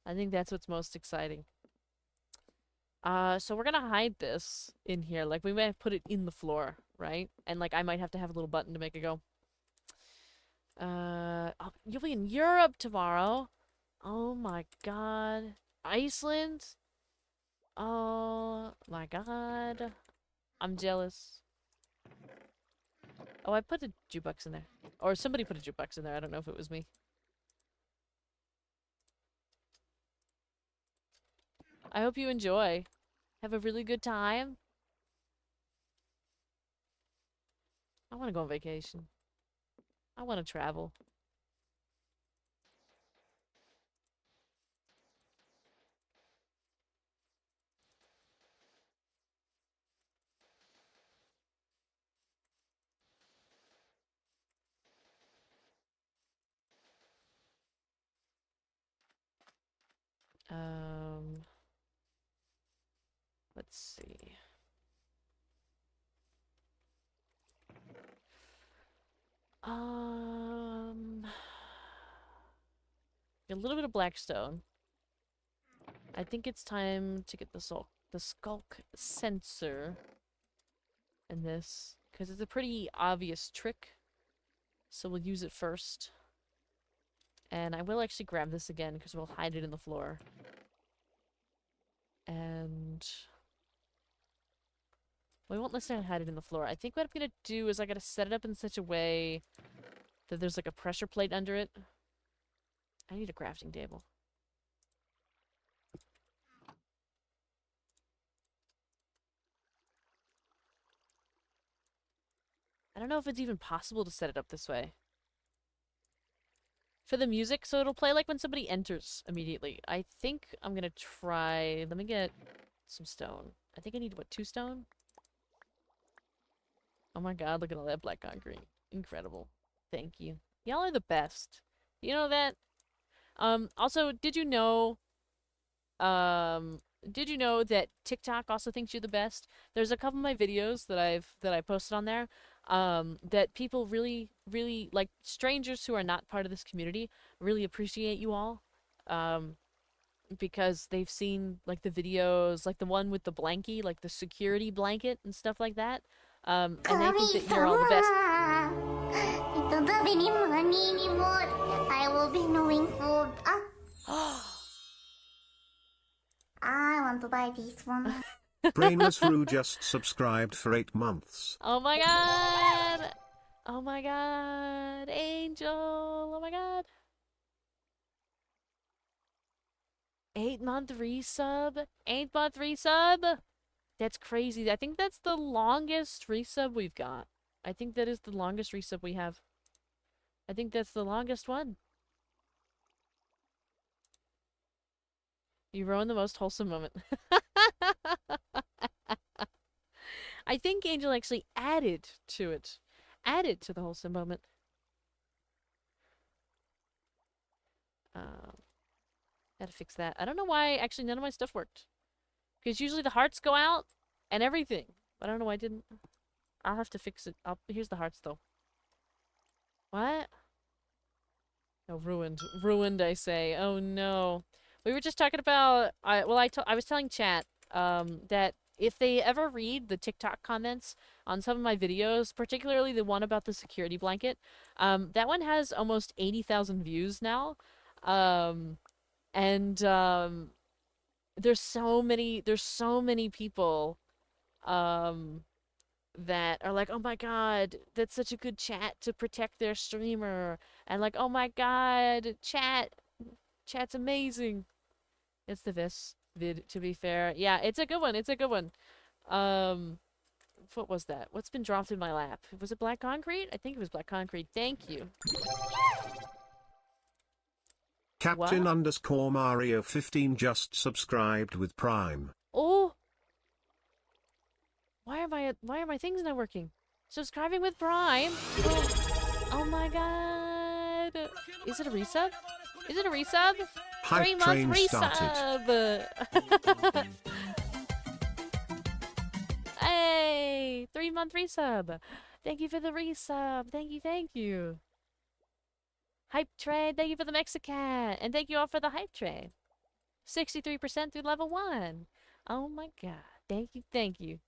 I think that's what's most exciting. So we're gonna hide this in here. Like, we might put it in the floor, right? And, like, I might have to have a little button to make it go. Oh, you'll be in Europe tomorrow. Oh my god. Iceland? Oh my god. I'm jealous. Oh, I put a jukebox in there. Or somebody put a jukebox in there. I don't know if it was me. I hope you enjoy. Have a really good time. I want to go on vacation. I want to travel. Let's see. A little bit of Blackstone. I think it's time to get the skulk sensor in this, because it's a pretty obvious trick. So we'll use it first. And I will actually grab this again, because we'll hide it in the floor. And we won't necessarily hide it in the floor. I think what I'm gonna do is I gotta set it up in such a way that there's like a pressure plate under it. I need a crafting table. I don't know if it's even possible to set it up this way. For the music, so it'll play like when somebody enters immediately. I think I'm gonna try... Let me get some stone. I think I need, what, 2 stone? Oh my god, look at all that black concrete. Incredible. Thank you. Y'all are the best. You know that? Also, did you know that TikTok also thinks you're the best? There's a couple of my videos that I posted on there, that people really, like, strangers who are not part of this community really appreciate you all, because they've seen, like, the videos, like the one with the blankie, like the security blanket and stuff like that, and they think that you're all the best. I will be knowing food. I want to buy this one. Brainless Rue just subscribed for 8 months. Oh my god! Oh my god! Angel! Oh my god! 8-month resub? 8-month resub? That's crazy. I think that's the longest resub we've got. I think that is the longest resub we have. I think that's the longest one. You ruined the most wholesome moment. I think Angel actually added to it. Added to the wholesome moment. Gotta fix that. I don't know why actually none of my stuff worked. Because usually the hearts go out and everything. But I don't know why I didn't. I'll have to fix it. Here's the hearts though. What? Oh, ruined. Ruined, I say. Oh no. We were just talking about, I was telling chat that if they ever read the TikTok comments on some of my videos, particularly the one about the security blanket, that one has almost 80,000 views now. There's so many people that are like, oh my god, that's such a good chat to protect their streamer, and like, oh my god, chat's amazing. It's the Vis vid, to be fair. Yeah, it's a good one. It's a good one. What was that? What's been dropped in my lap? Was it black concrete? I think it was black concrete. Thank you. Captain _ Mario 15 just subscribed with Prime. Oh! Why am I at... Why are my things not working? Subscribing with Prime? Oh my god. Is it a resub? Is it a resub? Hype 3-month train started. resub! Hey! 3-month resub! Thank you for the resub! Thank you, thank you! Hype train, thank you for the Mexican! And thank you all for the hype train! 63% through level 1! Oh my god. Thank you, thank you.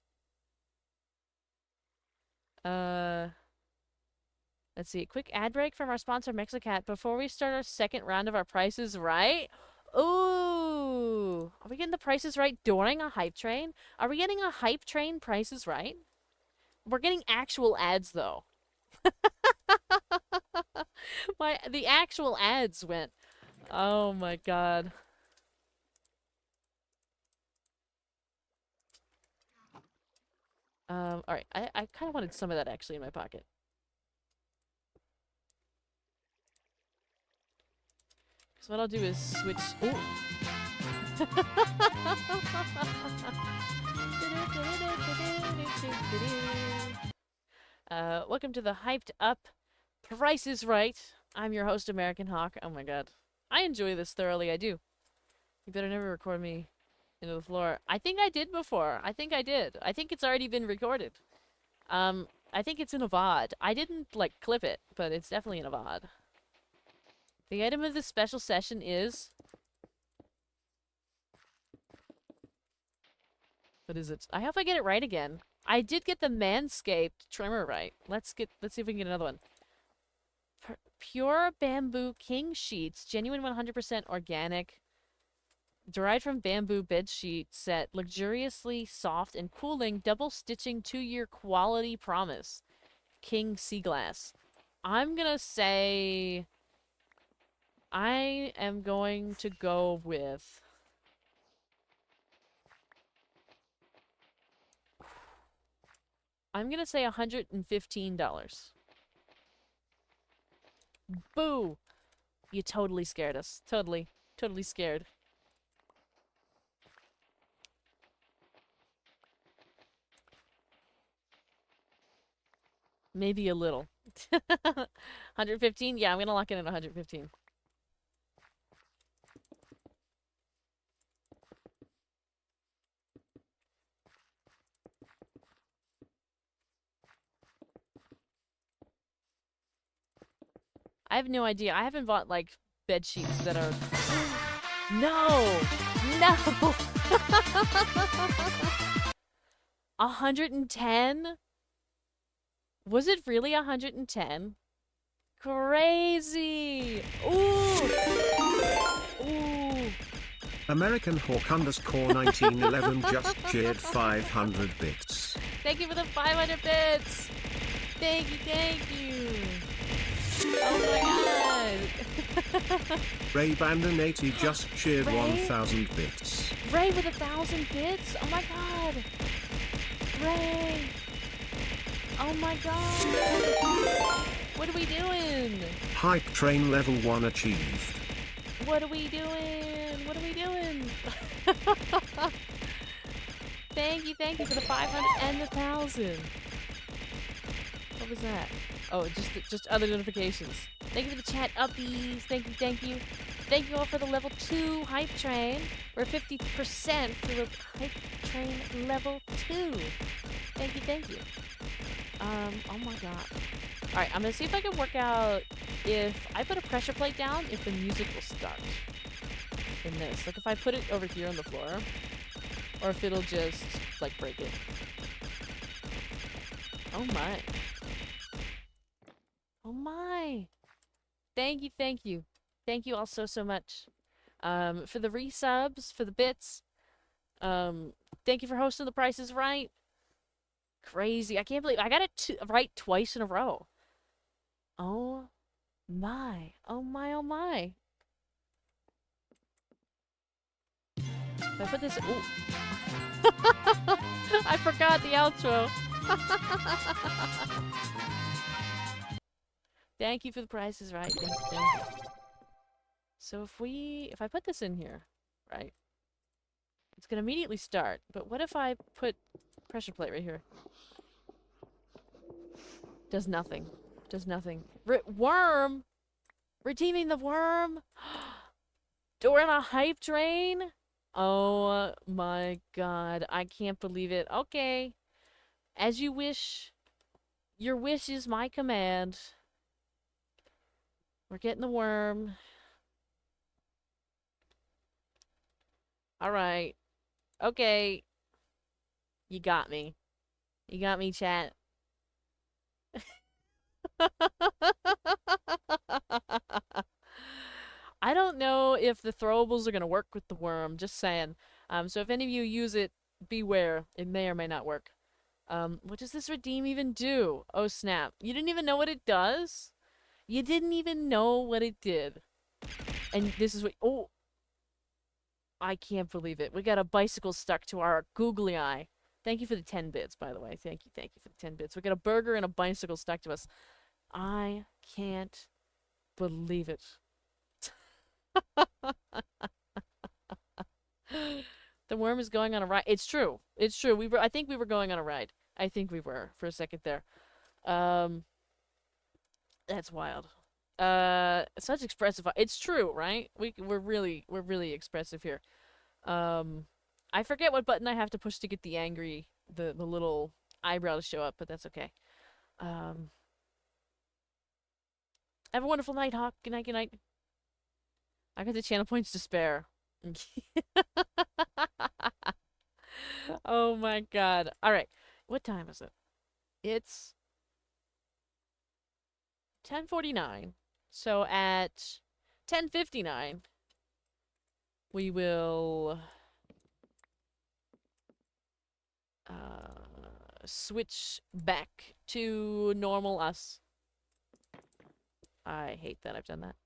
Let's see. Quick ad break from our sponsor, Mexicat, before we start our second round of our prices right. Ooh! Are we getting the prices right during a hype train? Are we getting a hype train prices right? We're getting actual ads, though. The actual ads went. Oh my god. Alright. I kind of wanted some of that actually in my pocket. So what I'll do is switch. Ooh. Welcome to the Hyped Up Price is Right. I'm your host, American Hawk. Oh my god. I enjoy this thoroughly, I do. You better never record me into the floor. I think I did before. I think I did. I think it's already been recorded. I think it's in a VOD. I didn't, like, clip it, but it's definitely in a VOD. The item of this special session is... What is it? I hope I get it right again. I did get the Manscaped trimmer right. Let's see if we can get another one. Pure bamboo king sheets, genuine 100% organic, derived from bamboo bed sheet set, luxuriously soft and cooling, double stitching 2-year quality promise. King sea glass. I'm gonna say I am going to go with I'm gonna say $115. Boo! You totally scared us. Totally scared. Maybe a little. 115? Yeah, I'm gonna lock in at 115. I have no idea. I haven't bought, like, bed sheets that are... No! No! 110? Was it really 110? Crazy! Ooh! Ooh! American Hawk _1911 just cheered 500 bits. Thank you for the 500 bits! Thank you, thank you! Oh my god! Ray Bandon 80 just cheered Ray? 1000 bits. Ray with 1,000 bits? Oh my god! Ray! Oh my god! What are we doing? Hype train level 1 achieved. What are we doing? What are we doing? Thank you for the 500 and the 1,000. What was that? Oh, just other notifications. Thank you for the chat uppies. Thank you, thank you. Thank you all for the level 2 hype train. We're 50% through the hype train level 2. Thank you, thank you. Oh my god. Alright, I'm gonna see if I can work out if I put a pressure plate down, if the music will start in this. Like if I put it over here on the floor, or if it'll just, like, break it. Oh my. Oh my. Thank you, thank you. Thank you all so much. For the resubs, for the bits. Thank you for hosting the Price is Right. Crazy. I can't believe I got it right twice in a row. Oh my. Oh my, oh my. If I put this... Ooh. I forgot the outro. Thank you for the Price is Right. Thank you, thank you. So if I put this in here, right? It's gonna immediately start. But what if I put pressure plate right here? Does nothing. Does nothing. Worm! Redeeming the worm! We're on a hype train? Oh my god. I can't believe it. Okay. As you wish. Your wish is my command. We're getting the worm. Alright. Okay. You got me. You got me, chat. I don't know if the throwables are going to work with the worm. Just saying. So if any of you use it, beware. It may or may not work. What does this redeem even do? Oh, snap. You didn't even know what it does? You didn't even know what it did. And this is what... Oh! I can't believe it. We got a bicycle stuck to our googly eye. Thank you for the 10 bits, by the way. Thank you for the 10 bits. We got a burger and a bicycle stuck to us. I can't believe it. The worm is going on a ride. It's true. It's true. I think we were going on a ride. I think we were for a second there. That's wild. Such expressive. It's true, right? We're really expressive here. I forget what button I have to push to get the little eyebrow to show up, but that's okay. Have a wonderful night, Hawk. Good night, good night. I got the channel points to spare. Oh my god. Alright. What time is it? It's 10:49. So at 10:59, we will switch back to normal us. I hate that I've done that.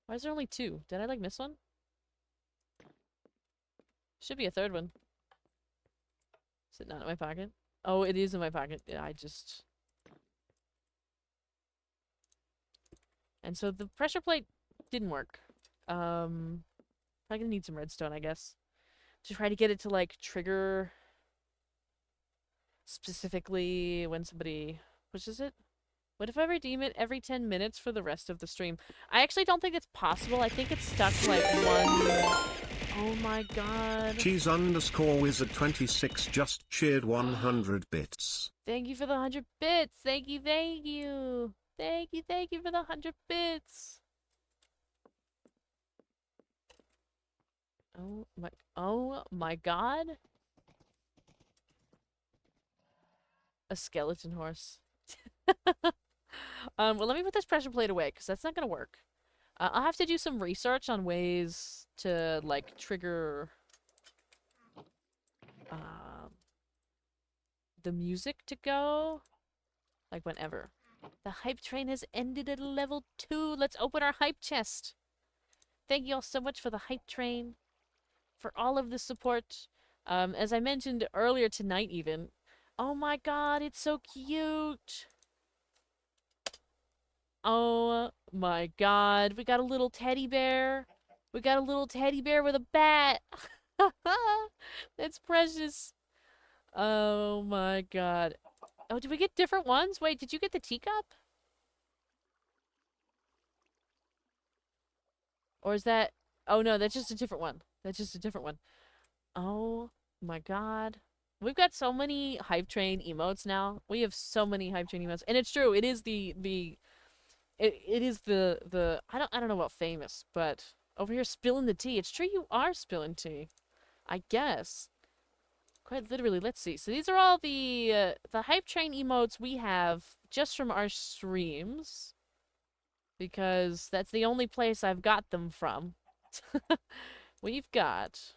Why is there only 2? Did I, like, miss one? Should be a 3rd one. Is it not in my pocket? Oh, it is in my pocket. Yeah, I just... And so the pressure plate didn't work. Probably gonna need some redstone, I guess. To try to get it to, like, trigger... specifically when somebody pushes it. What if I redeem it every 10 minutes for the rest of the stream? I actually don't think it's possible. I think it's stuck to, like, one... Oh my god. Cheese_wizard26 just cheered 100 bits. Thank you for the 100 bits. Thank you, thank you. Thank you for the 100 bits. Oh my god. A skeleton horse. Well, let me put this pressure plate away, because that's not gonna work. I'll have to do some research on ways to, like, trigger the music to go, like, whenever. The hype train has ended at level 2. Let's open our hype chest. Thank you all so much for the hype train, for all of the support. As I mentioned earlier tonight even, oh my god, it's so cute. Oh my god, we got a little teddy bear. We got a little teddy bear with a bat. That's precious. Oh my god. Oh, did we get different ones? Wait, did you get the teacup? Or is that... Oh no, that's just a different one. That's just a different one. Oh my god. We've got so many hype train emotes now. We have so many hype train emotes. And it's true, it is it is the I don't know about famous, but over here spilling the tea. It's true you are spilling tea. I guess. Quite literally. Let's see. So these are all the hype train emotes we have just from our streams, because that's the only place I've got them from. We've got...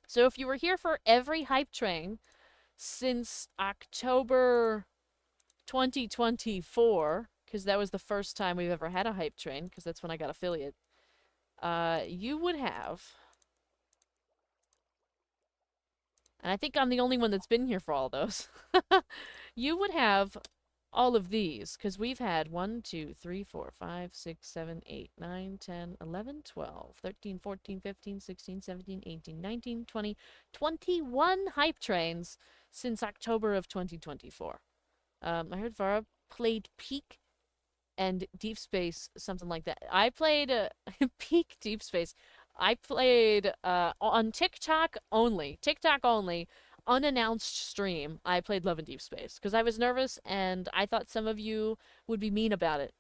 So if you were here for every hype train since October 2024, because that was the first time we've ever had a hype train, because that's when I got affiliate, you would have... And I think I'm the only one that's been here for all those. You would have all of these, because we've had 1, 2, 3, 4, 5, 6, 7, 8, 9, 10, 11, 12, 13, 14, 15, 16, 17, 18, 19, 20, 21 hype trains since October of 2024. I heard Vara played Peak and Deep Space, something like that. I played Peak Deep Space. I played on TikTok only, unannounced stream. I played Love and Deep Space because I was nervous and I thought some of you would be mean about it.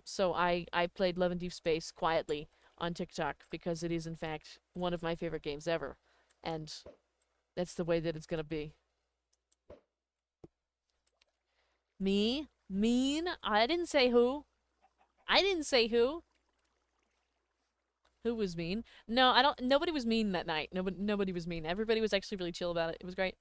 So I played Love and Deep Space quietly on TikTok because it is in fact one of my favorite games ever, and that's the way that it's gonna be. Me? Mean? I didn't say who. I didn't say who. Who was mean? No, I don't. Nobody was mean that night. Nobody was mean. Everybody was actually really chill about it. It was great.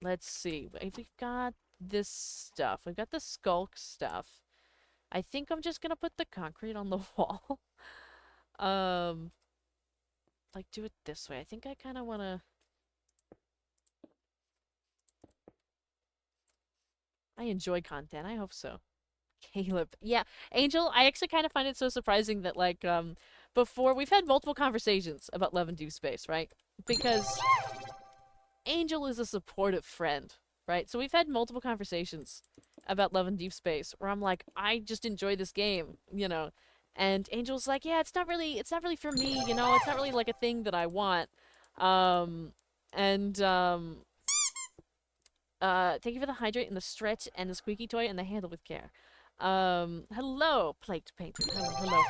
Let's see. We've got this stuff. We've got the skulk stuff. I think I'm just gonna put the concrete on the wall. Like do it this way. I think I kind of wanna. I enjoy content. I hope so. Caleb. Yeah, Angel, I actually kind of find it so surprising that, like, before, we've had multiple conversations about Love and Deep Space, right? Because Angel is a supportive friend, right? So we've had multiple conversations about Love and Deep Space where I'm like, I just enjoy this game, you know? And Angel's like, yeah, it's not really for me, you know? It's not really, like, a thing that I want. Thank you for the hydrate and the stretch and the squeaky toy and the handle with care. Hello, Plate Painter. Hello.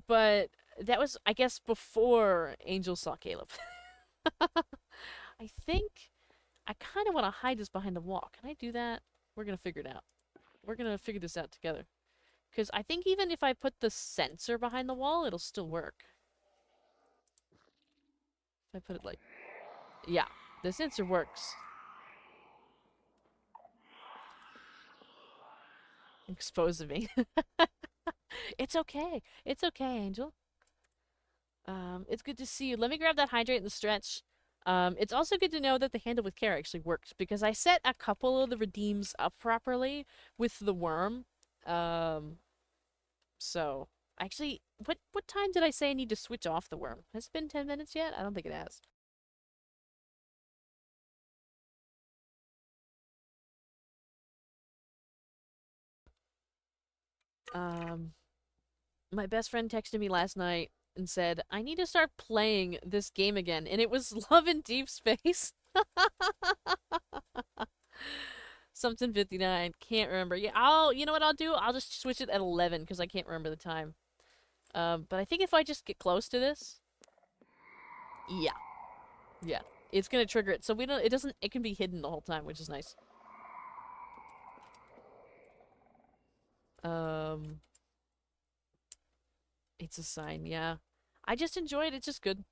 But that was, I guess, before Angel saw Caleb. I think I kind of want to hide this behind the wall. Can I do that? We're gonna figure it out. We're gonna figure this out together. Because I think even if I put the sensor behind the wall, it'll still work. If I put it like... Yeah, the sensor works. Exposing me. It's okay. It's okay, Angel. It's good to see you. Let me grab that hydrate and the stretch. It's also good to know that the handle with care actually worked because I set a couple of the redeems up properly with the worm. So actually, what time did I say I need to switch off the worm? Has it been 10 minutes yet? I don't think it has. My best friend texted me last night and said, I need to start playing this game again. And it was Love and Deep Space. Something 59. Can't remember. Yeah, you know what I'll do? I'll just switch it at 11 because I can't remember the time. But I think if I just get close to this. Yeah. Yeah. It's gonna trigger it. So it can be hidden the whole time, which is nice. It's a sign, yeah. I just enjoy it. It's just good.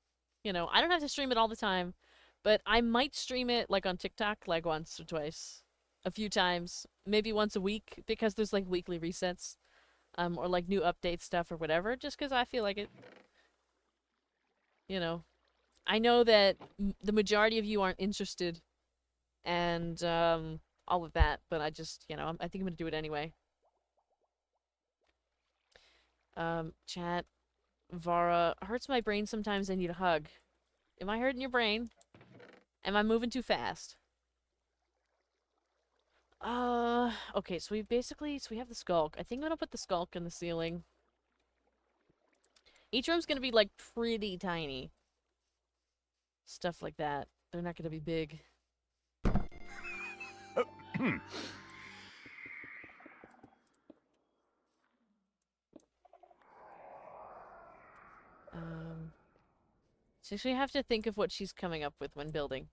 You know, I don't have to stream it all the time, but I might stream it like on TikTok like once or twice. A few times, maybe once a week because there's like weekly resets or like new update stuff or whatever just because I feel like it. You know, I know that the majority of you aren't interested and all of that, but I just, you know, I think I'm going to do it anyway. Chat, Vara, hurts my brain sometimes. I need a hug. Am I hurting your brain? Am I moving too fast? Okay, so we have the skulk. I think I'm gonna put the skulk in the ceiling. Each room's gonna be, like, pretty tiny. Stuff like that. They're not gonna be big. So we have to think of what she's coming up with when building.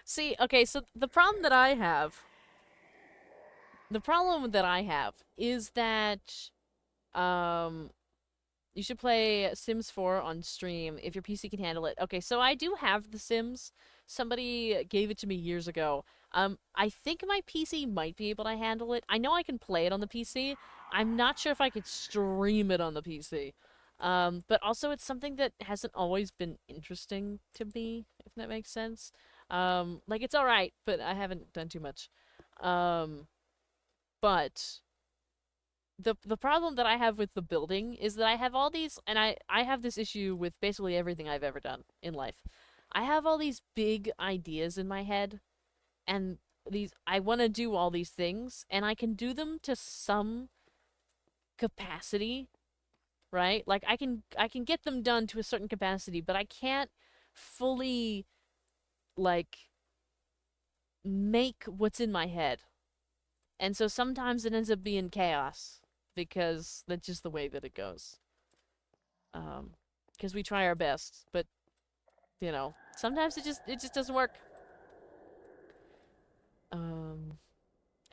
See, okay, so the problem that I have is that you should play Sims 4 on stream if your PC can handle it. Okay, so I do have The Sims. Somebody gave it to me years ago. I think my PC might be able to handle it. I know I can play it on the PC. I'm not sure if I could stream it on the PC. But also it's something that hasn't always been interesting to me, if that makes sense. Like, it's alright, but I haven't done too much. But the problem that I have with the building is that I have all these, and I have this issue with basically everything I've ever done in life. I have all these big ideas in my head, and I want to do all these things, and I can do them to some capacity, right? Like I can get them done to a certain capacity, but I can't fully like make what's in my head. And so sometimes it ends up being chaos because that's just the way that it goes. Because we try our best, but you know, sometimes it just doesn't work.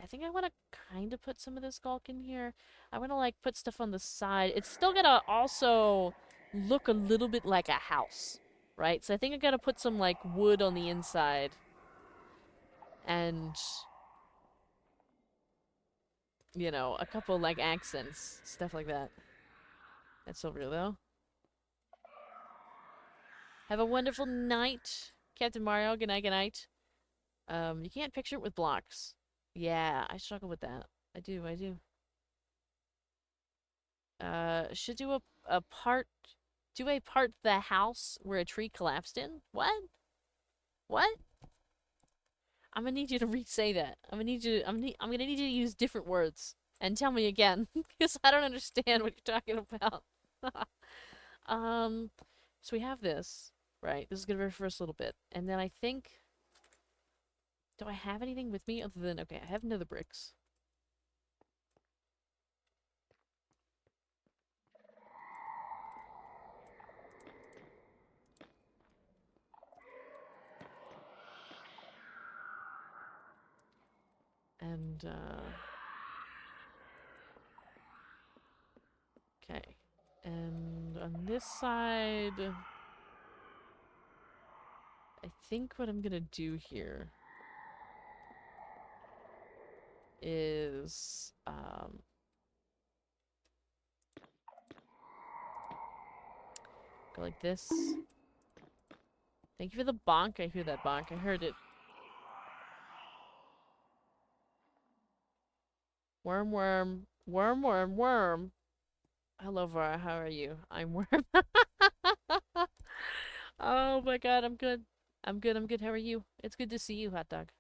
I think I want to kind of put some of this skulk in here. I want to like put stuff on the side. It's still gonna also look a little bit like a house, right? So I think I gotta put some like wood on the inside and you know, a couple like accents, stuff like that. That's so real though. Have a wonderful night, Captain Mario. Good night, good night. You can't picture it with blocks. Yeah, I struggle with that. I do. Should do a part the house where a tree collapsed in? What? What? I'm gonna need you to re-say that. I'm gonna need you to use different words and tell me again because I don't understand what you're talking about. So we have this, right? This is gonna be our first little bit, and then I think, do I have anything with me other than okay? I have nether bricks. And, okay. And on this side, I think what I'm gonna do here is, go like this. Thank you for the bonk. I hear that bonk. I heard it. Worm, worm. Worm, worm, worm. Hello, Vara. How are you? I'm Worm. Oh my god, I'm good. I'm good. How are you? It's good to see you, hot dog.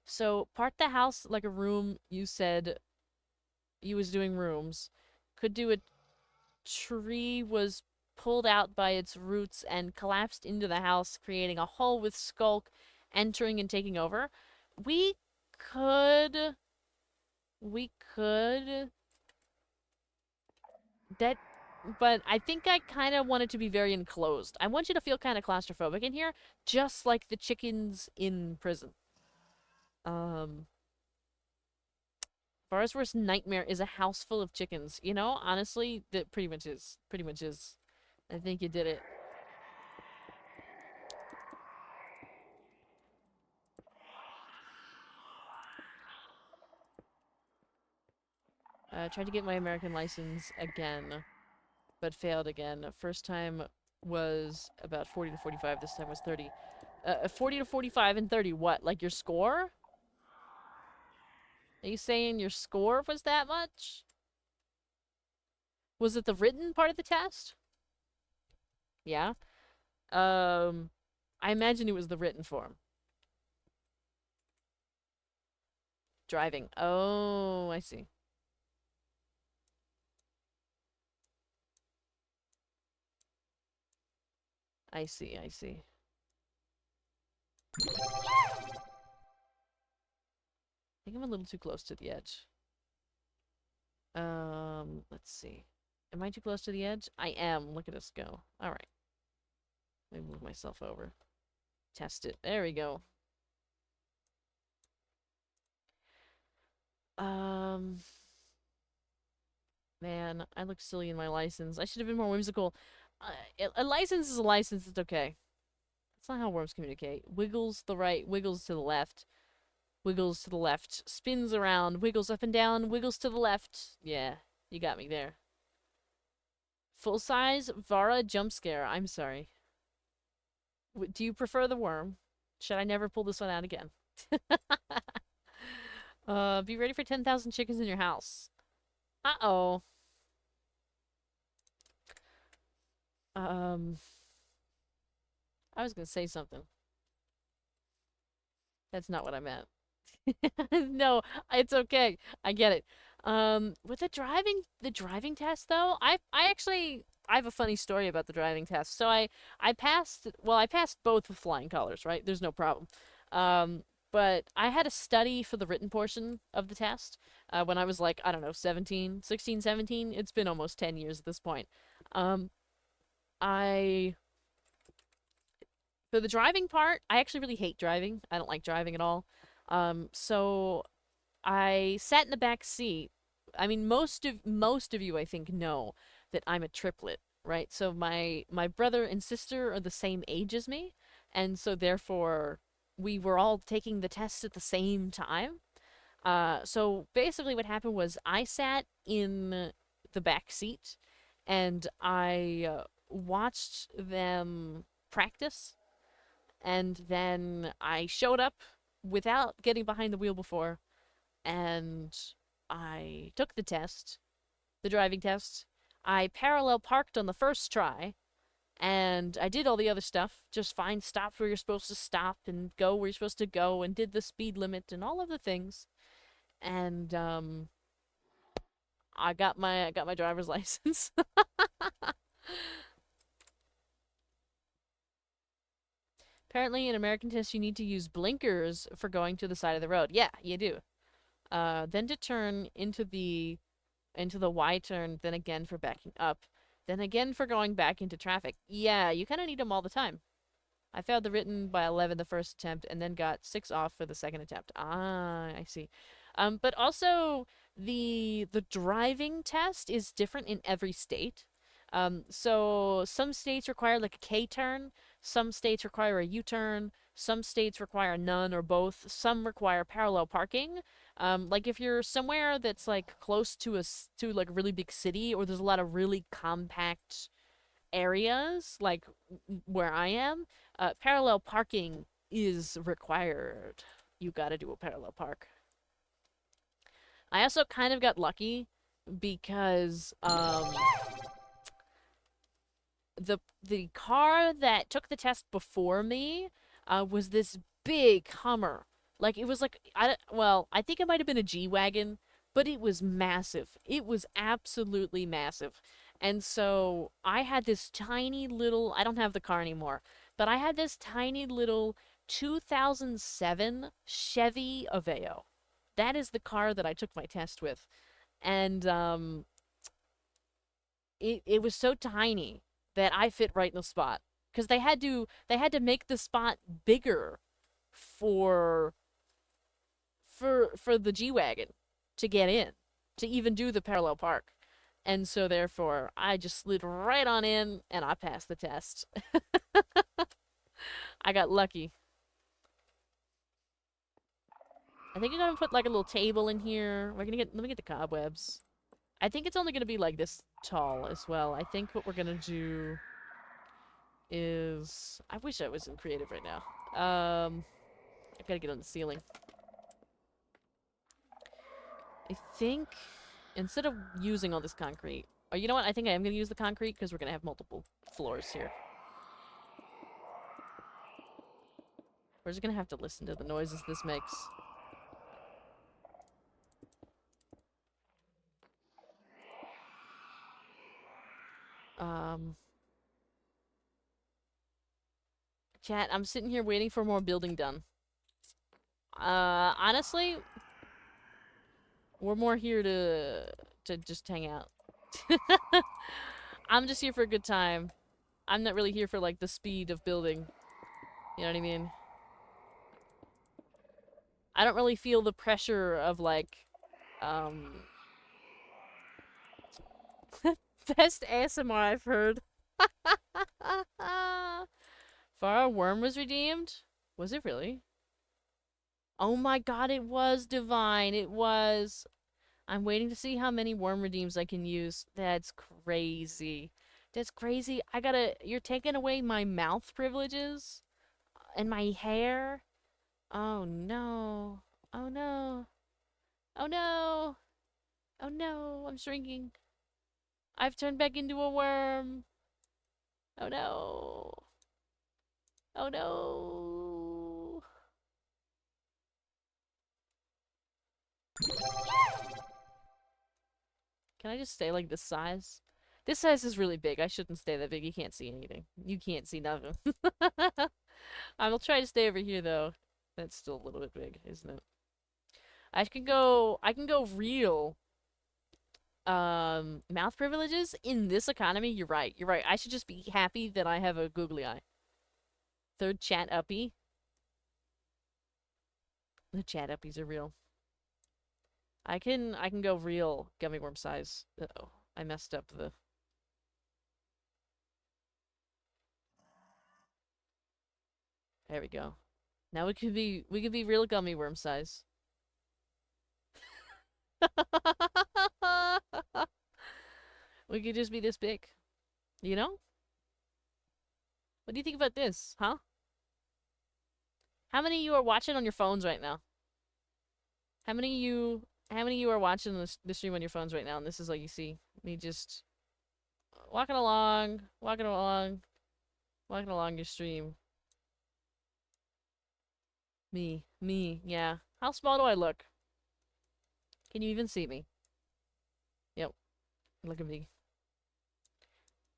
So part the house like a room. You said you was doing rooms. Could do a tree was pulled out by its roots and collapsed into the house, creating a hole with Skulk entering and taking over. We could that, but I think I kind of want it to be very enclosed. I want you to feel kind of claustrophobic in here, just like the chickens in prison. Vara's worst nightmare is a house full of chickens. You know, honestly, that pretty much is. Pretty much is. I think you did it. Tried to get my American license again, but failed again. First time was about 40 to 45. This time was 30. 40 to 45 and 30. What? Like your score? Are you saying your score was that much? Was it the written part of the test? Yeah. I imagine it was the written form. Driving. Oh, I see. I see. I think I'm a little too close to the edge. Let's see. Am I too close to the edge? I am. Look at us go. Alright. Let me move myself over. Test it. There we go. Man, I look silly in my license. I should have been more whimsical. A license is a license. It's okay. That's not how worms communicate. Wiggles to the right, wiggles to the left. Wiggles to the left. Spins around, wiggles up and down, wiggles to the left. Yeah, you got me there. Full size Vara jump scare. I'm sorry. Do you prefer the worm? Should I never pull this one out again? Be ready for 10,000 chickens in your house. Uh-oh. Um, I was gonna say something. That's not what I meant. No, it's okay. I get it. With the driving test though, I have a funny story about the driving test. So I passed, well, I passed both with flying colors, right? There's no problem. But I had to study for the written portion of the test, when I was like, I don't know, 16, 17. It's been almost 10 years at this point. Um, I For the driving part, I actually really hate driving. I don't like driving at all. So I sat in the back seat. I mean, most of you, I think, know that I'm a triplet, right? So my brother and sister are the same age as me, and so therefore we were all taking the test at the same time. So basically, what happened was I sat in the back seat, and I watched them practice, and then I showed up without getting behind the wheel before, and I took the test, the driving test. I parallel parked on the first try, and I did all the other stuff just fine. Stopped where you're supposed to stop, and go where you're supposed to go, and did the speed limit and all of the things. And I got my driver's license. Apparently, in American tests, you need to use blinkers for going to the side of the road. Yeah, you do. Then to turn into the Y turn, then again for backing up, then again for going back into traffic. Yeah, you kind of need them all the time. I failed the written by 11 the first attempt, and then got 6 off for the second attempt. Ah, I see. But also the driving test is different in every state. So some states require like a K turn, some states require a U turn, some states require none or both, some require parallel parking. Like if you're somewhere that's like close to to like a really big city, or there's a lot of really compact areas, like where I am, parallel parking is required. You gotta do a parallel park. I also kind of got lucky because the car that took the test before me was this big Hummer. Like it was like I think it might have been a G-Wagon, but it was massive. It was absolutely massive. And so I had this tiny little, I don't have the car anymore, but I had this tiny little 2007 Chevy Aveo. That is the car that I took my test with. And it was so tiny that I fit right in the spot, because they had to make the spot bigger for the G-Wagon to get in, to even do the parallel park. And so therefore I just slid right on in and I passed the test. I got lucky. I think I'm gonna put like a little table in here. Let me get the cobwebs. I think it's only gonna be like this tall as well. I think what we're gonna do is, I wish I was in creative right now. I gotta get on the ceiling. I think instead of using all this concrete, or you know what? I think I am gonna use the concrete because we're gonna have multiple floors here. We're just gonna have to listen to the noises this makes. Chat, I'm sitting here waiting for more building done. Honestly, we're more here to just hang out. I'm just here for a good time. I'm not really here for, like, the speed of building. You know what I mean? I don't really feel the pressure of, like, best ASMR I've heard. Farah Worm was redeemed? Was it really? Oh my god, it was Divine. It was. I'm waiting to see how many worm redeems I can use. That's crazy. That's crazy. You're taking away my mouth privileges? And my hair? Oh no. Oh no. Oh no! Oh no, I'm shrinking. I've turned back into a worm. Oh no. Oh no. Can I just stay like this size? This size is really big. I shouldn't stay that big. You can't see anything. You can't see nothing. I'll try to stay over here though. That's still a little bit big, isn't it? I can go real mouth privileges in this economy. You're right. You're right. I should just be happy that I have a googly eye. Third chat uppie. The chat uppies are real. I can go real gummy worm size. Uh-oh. I messed up the There we go. Now we could be real gummy worm size. We could just be this big. You know? What do you think about this, huh? How many of you are watching on your phones right now? How many of you are watching the stream on your phones right now? And this is what you see. Me just walking along your stream. Me, yeah. How small do I look? Can you even see me? Yep. Look at me.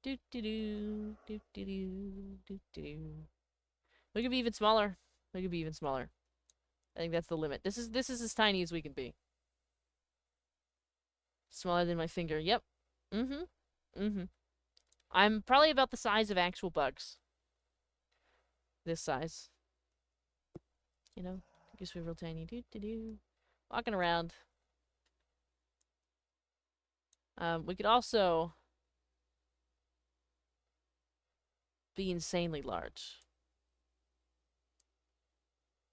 Do do do do do do do do. We could be even smaller. We could be even smaller. I think that's the limit. This is as tiny as we can be. Smaller than my finger. Yep. I'm probably about the size of actual bugs. This size. You know? I guess we're real tiny. Do do do. Walking around. We could also be insanely large.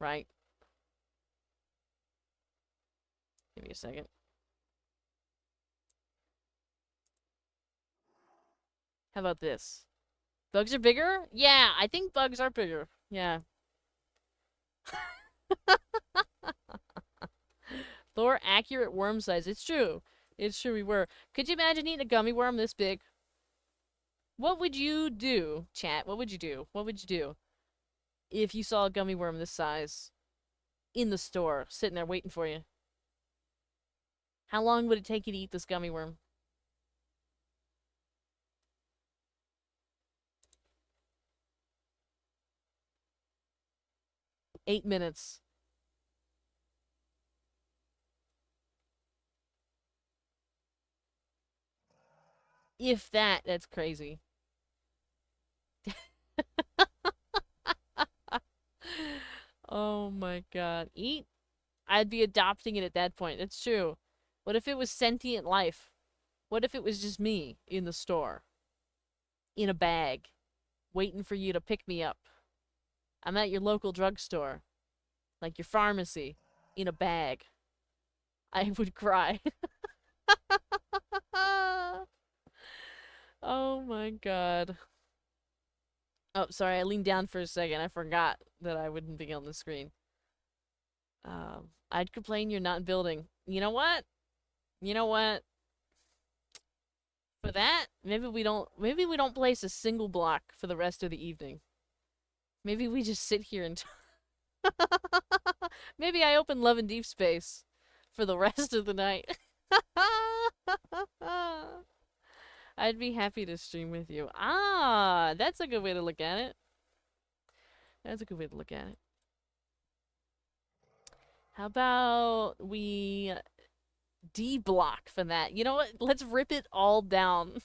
Right? Give me a second. How about this? Bugs are bigger? Yeah, I think bugs are bigger. Yeah. Thor accurate worm size. It's true. It's true we were. Could you imagine eating a gummy worm this big? What would you do, chat? What would you do? What would you do if you saw a gummy worm this size in the store, sitting there waiting for you? How long would it take you to eat this gummy worm? Eight minutes. If that's crazy. Oh my god. Eat? I'd be adopting it at that point. It's true. What if it was sentient life? What if it was just me in the store? In a bag. Waiting for you to pick me up. I'm at your local drugstore. Like your pharmacy. In a bag. I would cry. Oh my god. Oh, sorry, I leaned down for a second. I forgot that I wouldn't be on the screen. I'd complain you're not building. You know what? You know what? For that, maybe we don't place a single block for the rest of the evening. Maybe we just sit here and maybe I open Love and Deep Space for the rest of the night. I'd be happy to stream with you. Ah, that's a good way to look at it. That's a good way to look at it. How about we D-block for that? You know what? Let's rip it all down.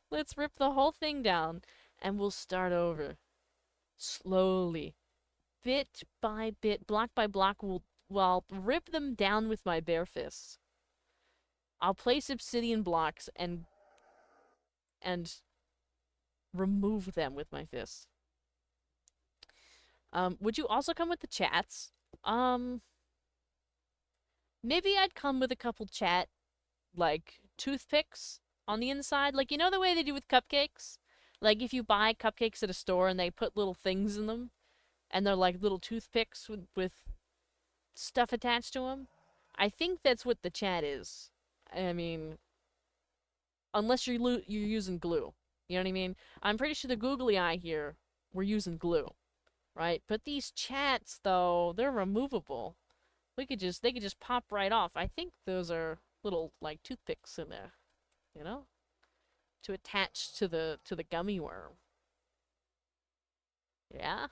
Let's rip the whole thing down and we'll start over. Slowly. Bit by bit, block by block, I'll rip them down with my bare fists. I'll place obsidian blocks and remove them with my fists. Would you also come with the chats? Maybe I'd come with a couple chat, like, toothpicks on the inside. Like, you know the way they do with cupcakes? Like, if you buy cupcakes at a store and they put little things in them, and they're like little toothpicks with stuff attached to them. I think that's what the chat is. I mean, unless you're using glue. You know what I mean? I'm pretty sure the googly eye here, we're using glue, right? But these chats, though, they're removable. They could just pop right off. I think those are little, like, toothpicks in there, you know? To attach to the gummy worm. Yeah?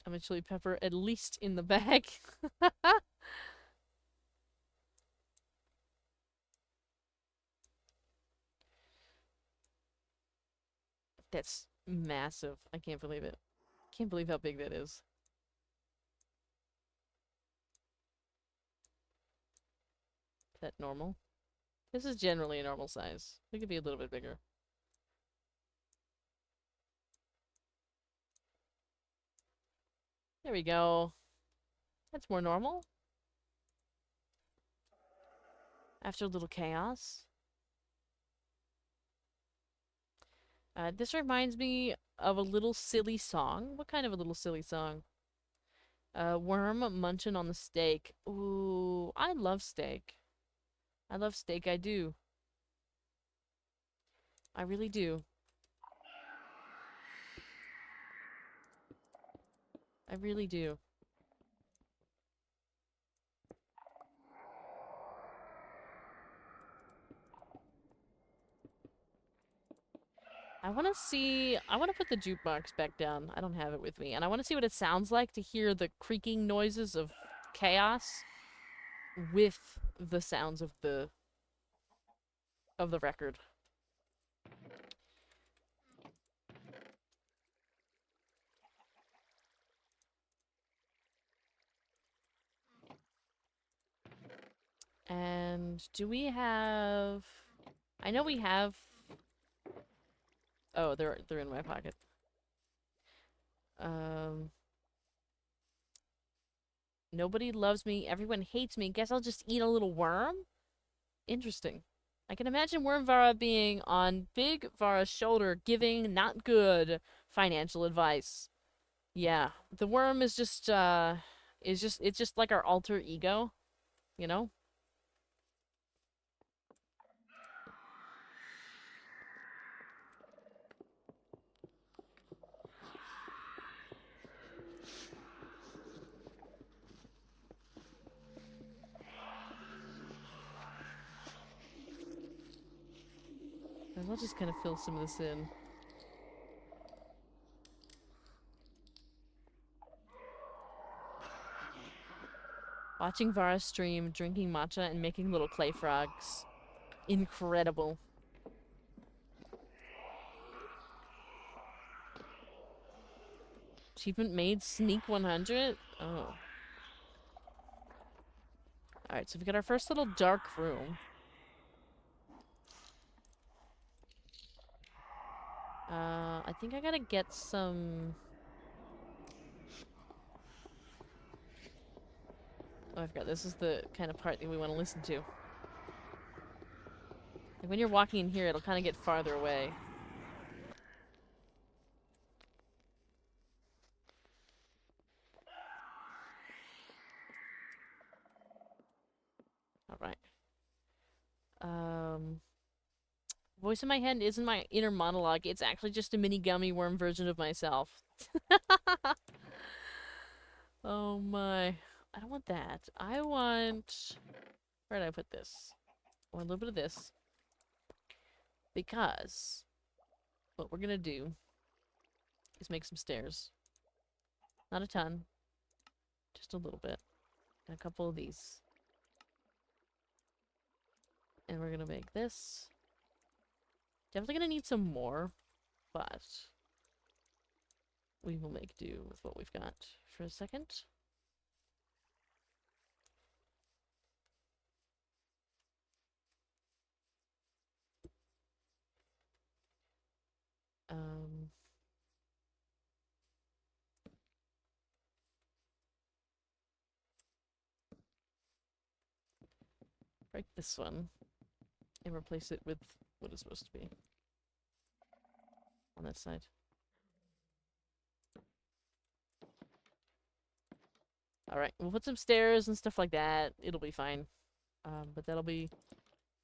I'm a chili pepper at least in the bag. That's massive. I can't believe it. Can't believe how big that is. Is that normal? This is generally a normal size. It could be a little bit bigger. There we go. That's more normal. After a little chaos. This reminds me of a little silly song. What kind of a little silly song? Worm munching on the steak. Ooh, I love steak. I love steak, I do. I really do. I really do. I want to put the jukebox back down. I don't have it with me. And I want to see what it sounds like to hear the creaking noises of chaos with the sounds of the record. And do we have... I know we have... Oh, they're in my pocket. Nobody loves me. Everyone hates me. Guess I'll just eat a little worm? Interesting. I can imagine Worm Vara being on Big Vara's shoulder giving not good financial advice. Yeah. The worm is just, it's just like our alter ego, you know? And I'll just kind of fill some of this in. Watching Vara stream, drinking matcha, and making little clay frogs. Incredible. Achievement made, sneak 100? Oh. Alright, so we got our first little dark room. I think I gotta get some... Oh, I forgot. This is the kind of part that we want to listen to. Like when you're walking in here, it'll kind of get farther away. Alright. Voice in my head isn't my inner monologue. It's actually just a mini gummy worm version of myself. Oh my. I don't want that. I want... Where did I put this? I want a little bit of this. Because what we're gonna do is make some stairs. Not a ton. Just a little bit. And a couple of these. And we're gonna make this. Definitely gonna need some more, but we will make do with what we've got for a second. Break this one and replace it with what it's supposed to be on that side. Alright, we'll put some stairs and stuff like that. It'll be fine. But that'll be...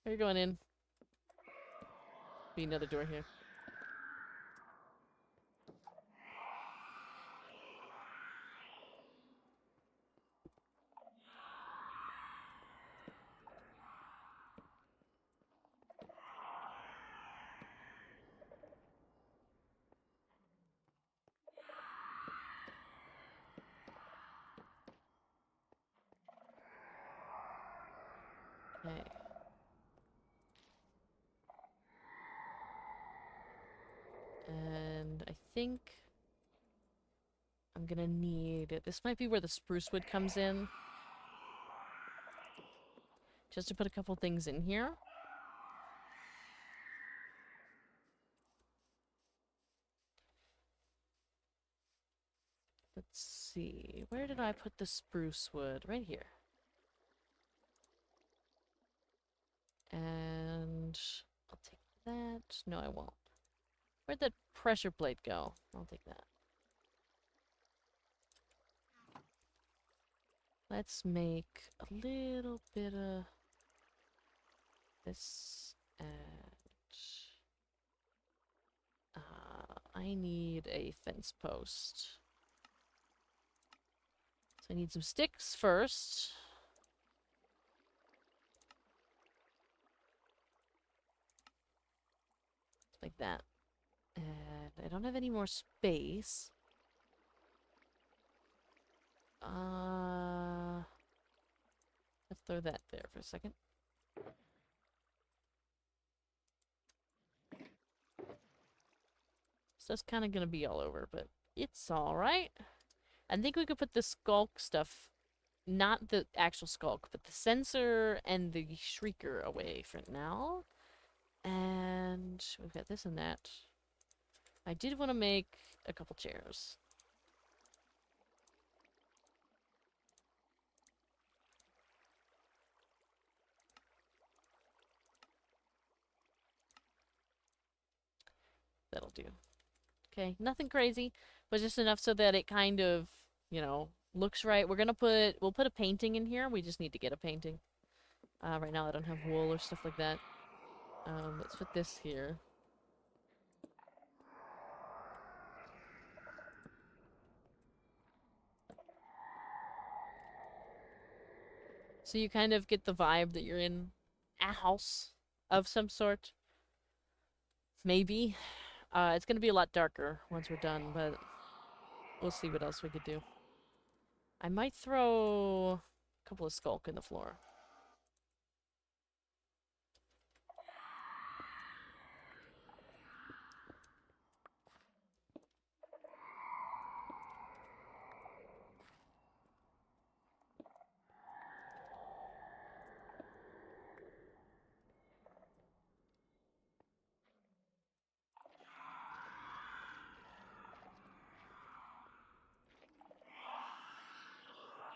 You're going in. Be another door here. Okay. And I think I'm gonna need it. This might be where the spruce wood comes in. Just to put a couple things in here. Let's see. Where did I put the spruce wood? Right here. And I'll take that. No, I won't. Where'd that pressure plate go? I'll take that. Let's make a little bit of this, and I need a fence post. So I need some sticks first. Like that. And I don't have any more space. Let's throw that there for a second. So that's kind of gonna be all over, but it's alright. I think we could put the skulk stuff, not the actual skulk, but the sensor and the shrieker away for now. And we've got this and that. I did want to make a couple chairs. That'll do. Okay, nothing crazy, but just enough so that it kind of, you know, looks right. We'll put a painting in here. We just need to get a painting. Right now I don't have wool or stuff like that. Let's put this here. So you kind of get the vibe that you're in a house of some sort. Maybe. It's gonna be a lot darker once we're done, but we'll see what else we could do. I might throw a couple of skulk in the floor.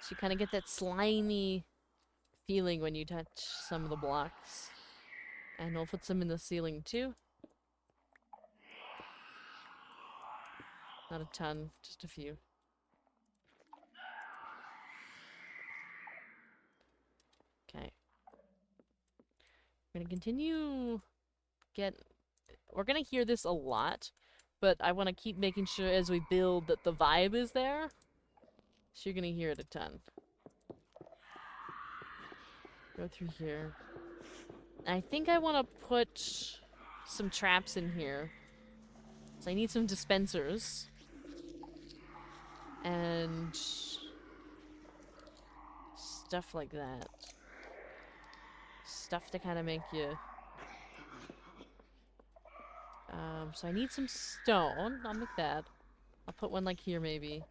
So you kind of get that slimy feeling when you touch some of the blocks. And we'll put some in the ceiling too. Not a ton, just a few. Okay. We're gonna continue we're gonna hear this a lot, but I want to keep making sure as we build that the vibe is there. So you're gonna hear it a ton. Go through here. I think I want to put some traps in here. So I need some dispensers. And stuff like that. Stuff to kind of make you... so I need some stone. I'll make that. I'll put one like here maybe.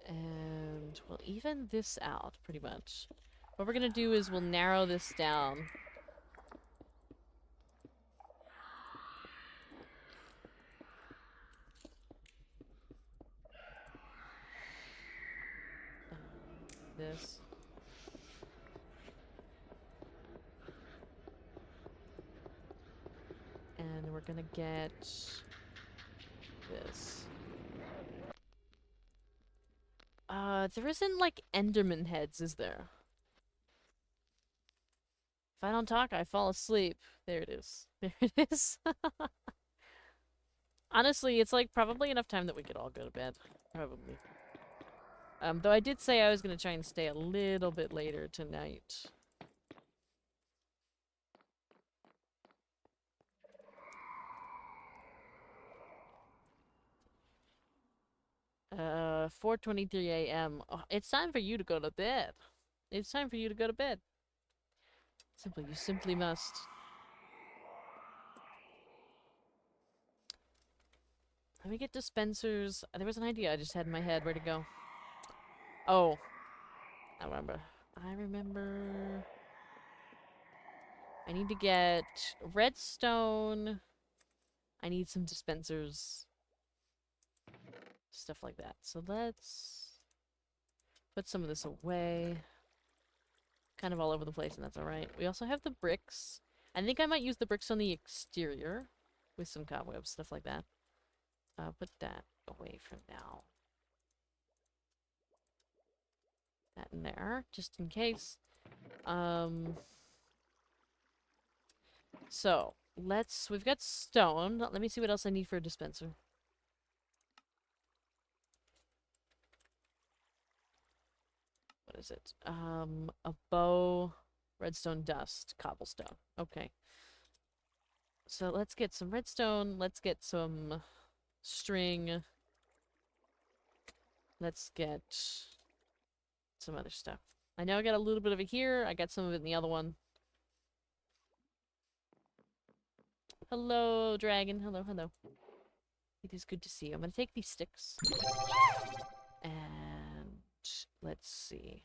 And we'll even this out, pretty much. What we're gonna do is we'll narrow this down. This. And we're gonna get this. There isn't like Enderman heads, is there? If I don't talk, I fall asleep. There it is. There it is. Honestly, it's like probably enough time that we could all go to bed. Probably. Though I did say I was gonna try and stay a little bit later tonight. 4:23 a.m. Oh, it's time for you to go to bed. It's time for you to go to bed. You simply must. Let me get dispensers. There was an idea I just had in my head. Where'd it go? Oh. I remember. I need to get redstone. I need some dispensers. Stuff like that. So let's put some of this away. Kind of all over the place, and that's alright. We also have the bricks. I think I might use the bricks on the exterior with some cobwebs, stuff like that. Put that away for now. That in there, just in case. So, we've got stone. Let me see what else I need for a dispenser. What is it? A bow, redstone dust, cobblestone. Okay. So let's get some redstone, let's get some string. Let's get some other stuff. I know I got a little bit of it here. I got some of it in the other one. Hello, dragon. Hello, hello. It is good to see you. I'm gonna take these sticks. And let's see.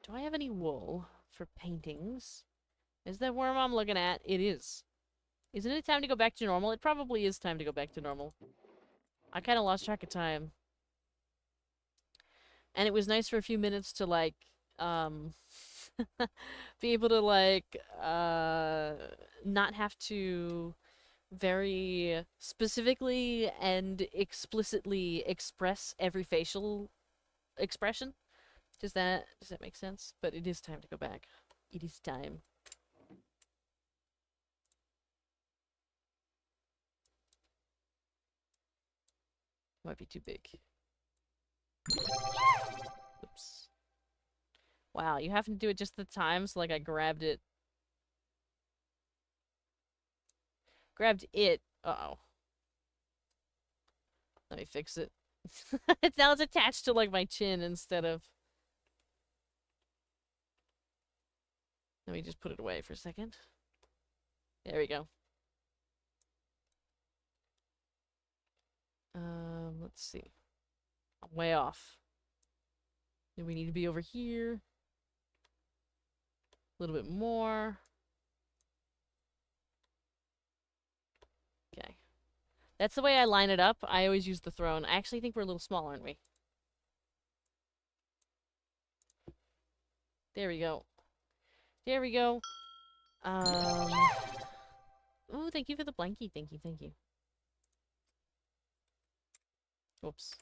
Do I have any wool for paintings? Is that worm I'm looking at? It is. Isn't it time to go back to normal? It probably is time to go back to normal. I kind of lost track of time. And it was nice for a few minutes to, like, be able to, like, not have to very specifically and explicitly express every facial expression. Does that make sense? But it is time to go back. It is time. Might be too big. Oops. Wow, you have to do it just the time, so like I grabbed it. Grabbed it. Uh-oh. Let me fix it. Now it's attached to like my chin instead of... Let me just put it away for a second. There we go. Let's see. I'm way off. Then we need to be over here. A little bit more. Okay. That's the way I line it up. I always use the throne. I actually think we're a little small, aren't we? There we go. There we go. Oh, thank you for the blankie. Thank you, thank you. Whoops.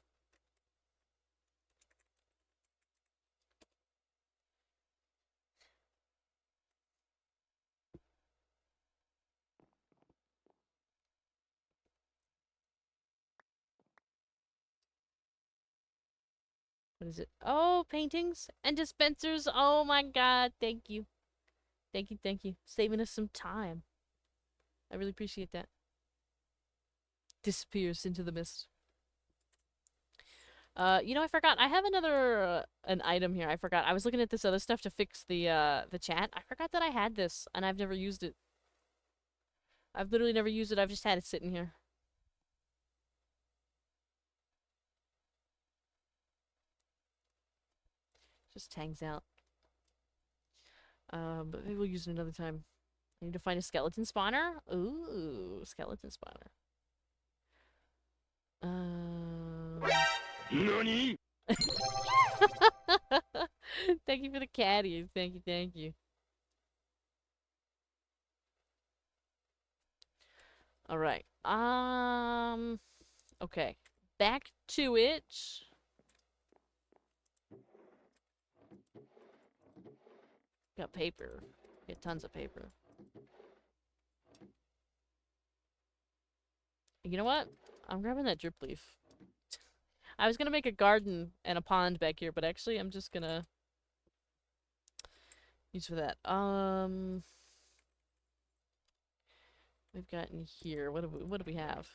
What is it? Oh, paintings and dispensers. Oh my god, thank you. Thank you, thank you. Saving us some time. I really appreciate that. Disappears into the mist. You know, I forgot. I have another, an item here. I forgot. I was looking at this other stuff to fix the chat. I forgot that I had this, and I've never used it. I've literally never used it. I've just had it sitting here. Just hangs out. But maybe we'll use it another time. I need to find a skeleton spawner. Ooh, skeleton spawner. NANI? Thank you for the caddies. Thank you, thank you. Alright. Okay. Back to it. Got paper. Get tons of paper. You know what? I'm grabbing that drip leaf. I was gonna make a garden and a pond back here, but actually I'm just gonna use for that. We've got in here. What do we have?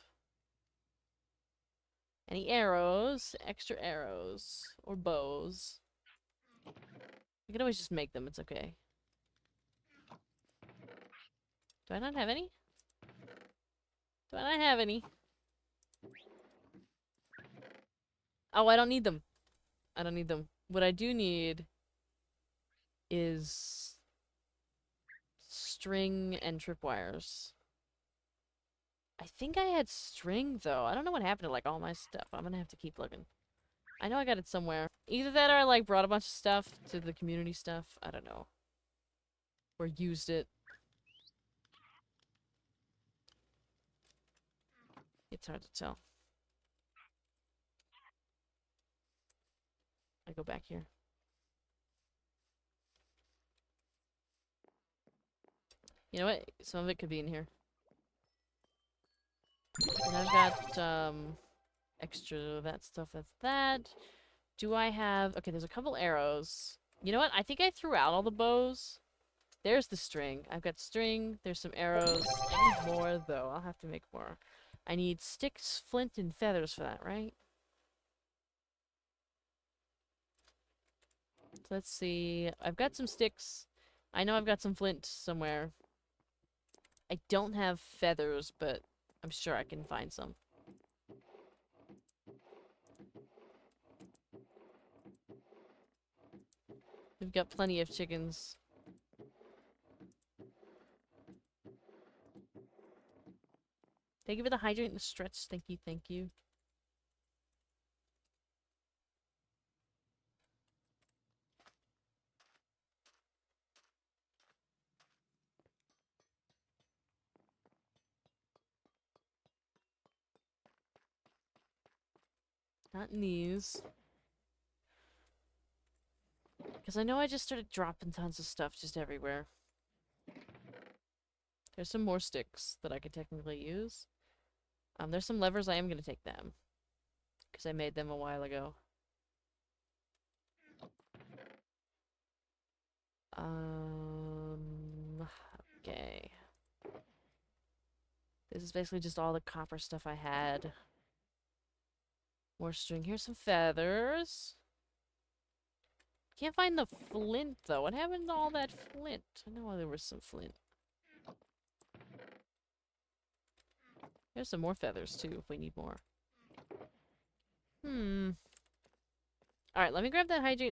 Any arrows? Extra arrows or bows? You can always just make them. It's okay. Do I not have any? Do I not have any? Oh, I don't need them. I don't need them. What I do need is string and tripwires. I think I had string, though. I don't know what happened to, like, all my stuff. I'm gonna have to keep looking. I know I got it somewhere. Either that or I, like, brought a bunch of stuff to the community stuff. I don't know. Or used it. It's hard to tell. I go back here. You know what? Some of it could be in here. And I've got, extra of that stuff. That's that. Do I have... Okay, there's a couple arrows. You know what? I think I threw out all the bows. There's the string. I've got string. There's some arrows. I need more, though. I'll have to make more. I need sticks, flint, and feathers for that, right? So let's see. I've got some sticks. I know I've got some flint somewhere. I don't have feathers, but I'm sure I can find some. We've got plenty of chickens. Thank you for the hydrate and the stretch. Thank you, thank you. Not in these. Because I know I just started dropping tons of stuff just everywhere. There's some more sticks that I could technically use. There's some levers. I am going to take them. Because I made them a while ago. Okay. This is basically just all the copper stuff I had. More string. Here's some feathers. Can't find the flint, though. What happened to all that flint? I know there was some flint. There's some more feathers, too, if we need more. Alright, let me grab that hydrate.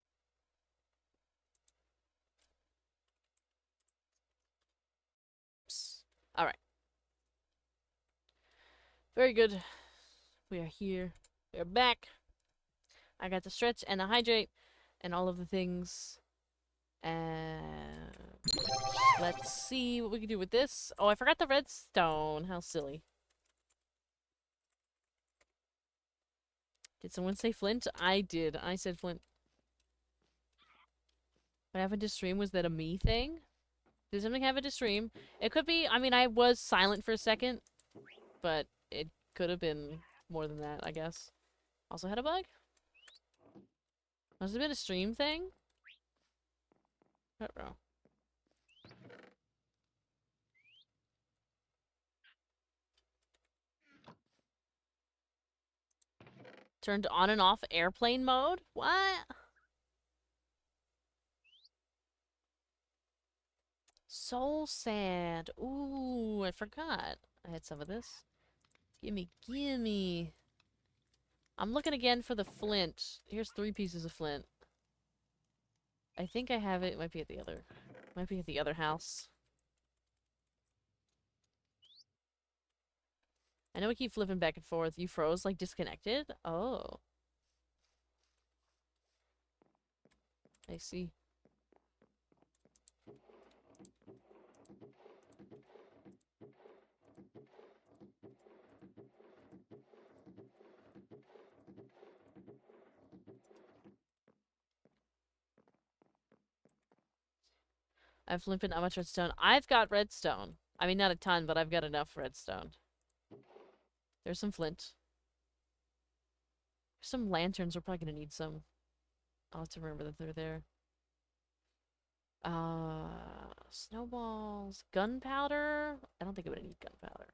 Alright. Very good. We are here. We are back. I got the stretch and the hydrate and all of the things. And let's see what we can do with this. Oh, I forgot the redstone. How silly. Did someone say flint? I did. I said flint. What happened to stream? Was that a me thing? Did something happen to stream? It could be. I mean, I was silent for a second. But it could have been more than that, I guess. Also had a bug? Must have been a stream thing? Uh-oh. Turned on and off airplane mode? What? Soul sand. Ooh, I forgot. I had some of this. Gimme, gimme. I'm looking again for the flint. Here's 3 pieces of flint. I think I have it. It might be at the other house. I know we keep flipping back and forth. You froze, like, disconnected? Oh. I see. I've limped not much redstone. I've got redstone. I mean, not a ton, but I've got enough redstone. There's some flint. Some lanterns. We're probably gonna need some. I'll have to remember that they're there. Snowballs. Gunpowder? I don't think I'm gonna need gunpowder.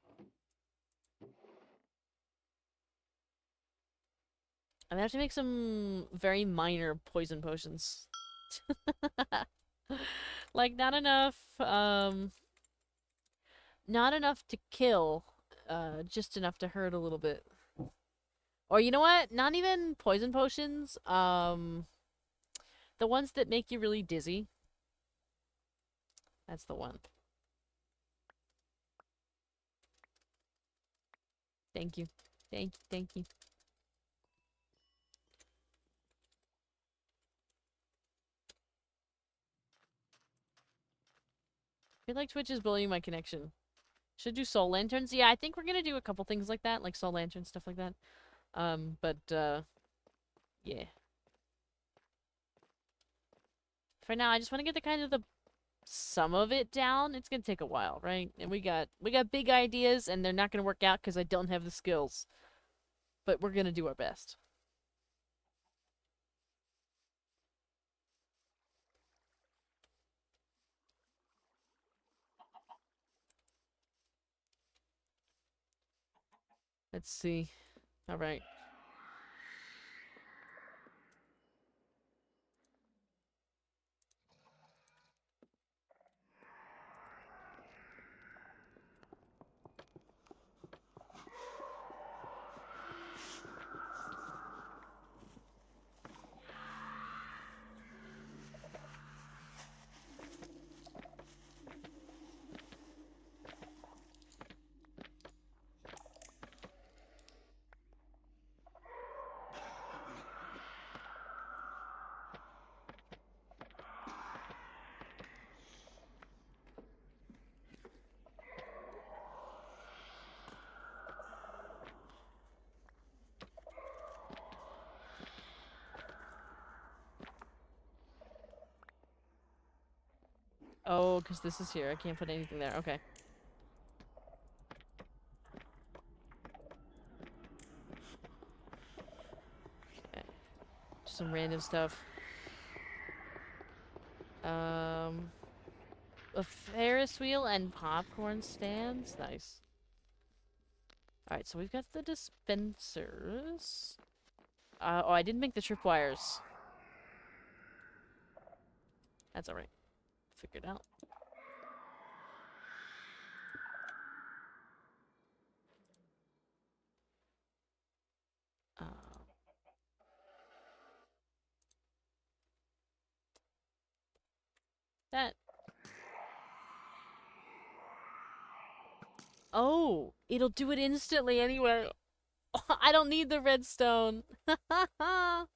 I'm gonna have to make some very minor poison potions. Like, not enough, not enough to kill, just enough to hurt a little bit. Or you know what? Not even poison potions, the ones that make you really dizzy. That's the one. Thank you. Thank you, thank you. I feel like Twitch is bullying my connection. Should do soul lanterns. Yeah, I think we're gonna do a couple things like that, like soul lanterns, stuff like that. Yeah. For now, I just want to get the kind of the some of it down. It's gonna take a while, right? And we got big ideas, and they're not gonna work out because I don't have the skills. But we're gonna do our best. Let's see. All right. Oh, because this is here. I can't put anything there. Okay. Okay. Just some random stuff. A Ferris wheel and popcorn stands. Nice. Alright, so we've got the dispensers. Oh, I didn't make the tripwires. That's alright. Figured out. That. Oh, it'll do it instantly anyway. I don't need the redstone. Oh,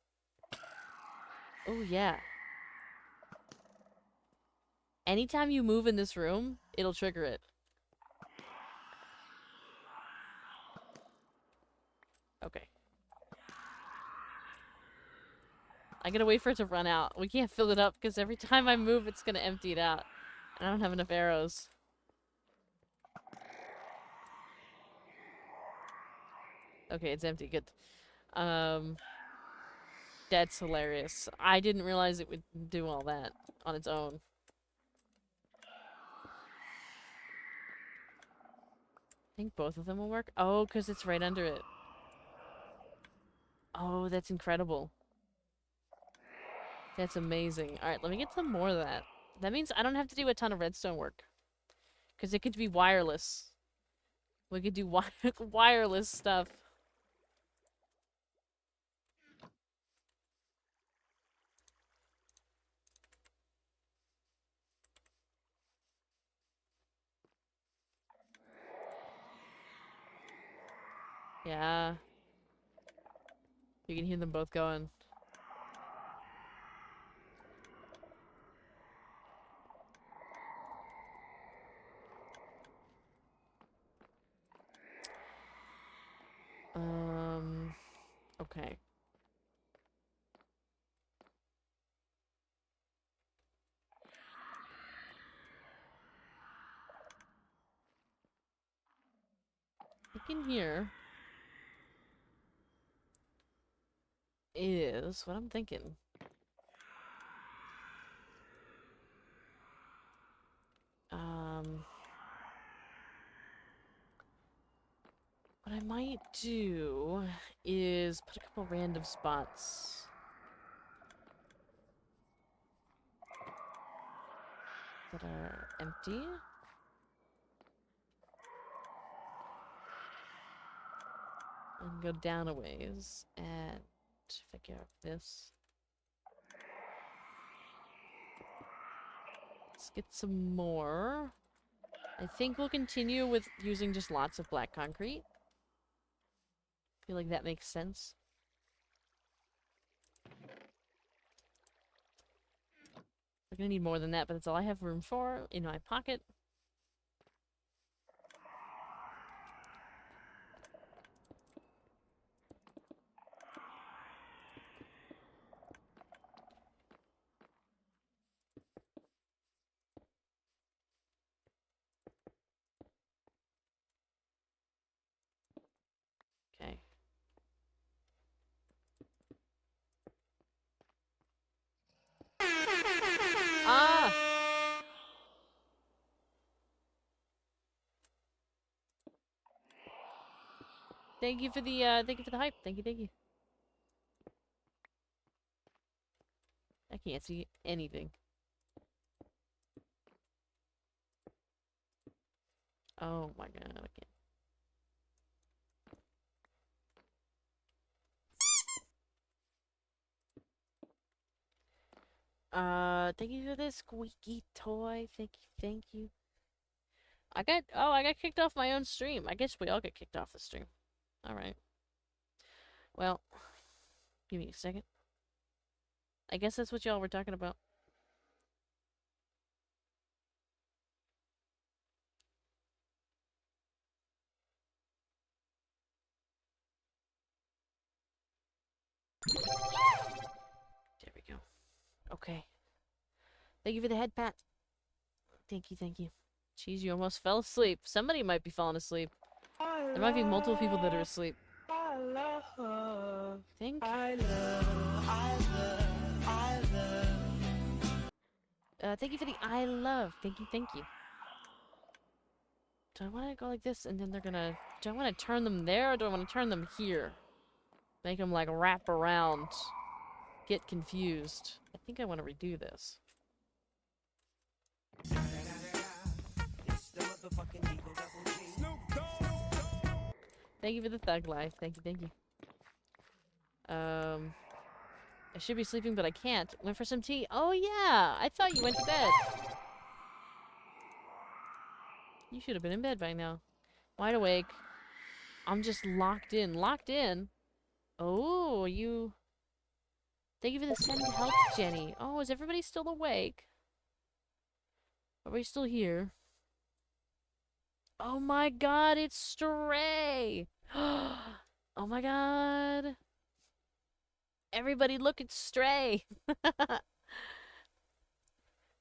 yeah. Anytime you move in this room, it'll trigger it. Okay. I gotta wait for it to run out. We can't fill it up because every time I move, it's gonna empty it out. And I don't have enough arrows. Okay, it's empty. Good. That's hilarious. I didn't realize it would do all that on its own. I think both of them will work. Oh, because it's right under it. Oh, that's incredible. That's amazing. Alright, let me get some more of that. That means I don't have to do a ton of redstone work. Because it could be wireless. We could do wireless stuff. Yeah. You can hear them both going. Okay. think in here is what I'm thinking. What I might do is put a couple random spots. That are empty. And go down a ways and figure out this. Let's get some more. I think we'll continue with using just lots of black concrete. Feel like that makes sense. We're gonna need more than that, but that's all I have room for in my pocket. Okay. Ah! Thank you for the hype. Thank you, thank you. I can't see anything. Oh my god, I can't. Thank you for this squeaky toy. Thank you, thank you. I got kicked off my own stream. I guess we all get kicked off the stream. Alright. Well, give me a second. I guess that's what y'all were talking about. There we go. Okay. Thank you for the head pat. Thank you, thank you. Jeez, you almost fell asleep. Somebody might be falling asleep. There might be multiple people that are asleep. Think. Thank you for the I love. Thank you, thank you. Do I want to go like this and then they're gonna... Do I want to turn them there or do I want to turn them here? Make them like wrap around. Get confused. I think I want to redo this. Thank you for the thug life. Thank you, thank you. I should be sleeping, but I can't. Went for some tea. Oh yeah! I thought you went to bed. You should have been in bed by now. Wide awake. I'm just locked in. Locked in? Oh, you... Thank you for the send help, Jenny. Oh, is everybody still awake? Are we still here? Oh my god, it's Stray! Oh my god! Everybody look at Stray!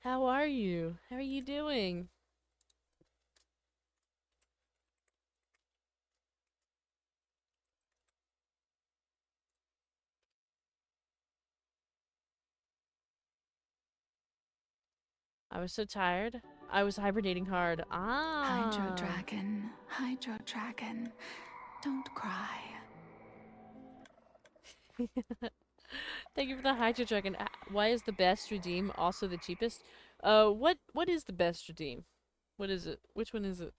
How are you? How are you doing? I was so tired. I was hibernating hard. Ah. Hydro Dragon, don't cry. Thank you for the Hydro Dragon. Why is the best redeem also the cheapest? What is the best redeem? What is it? Which one is it?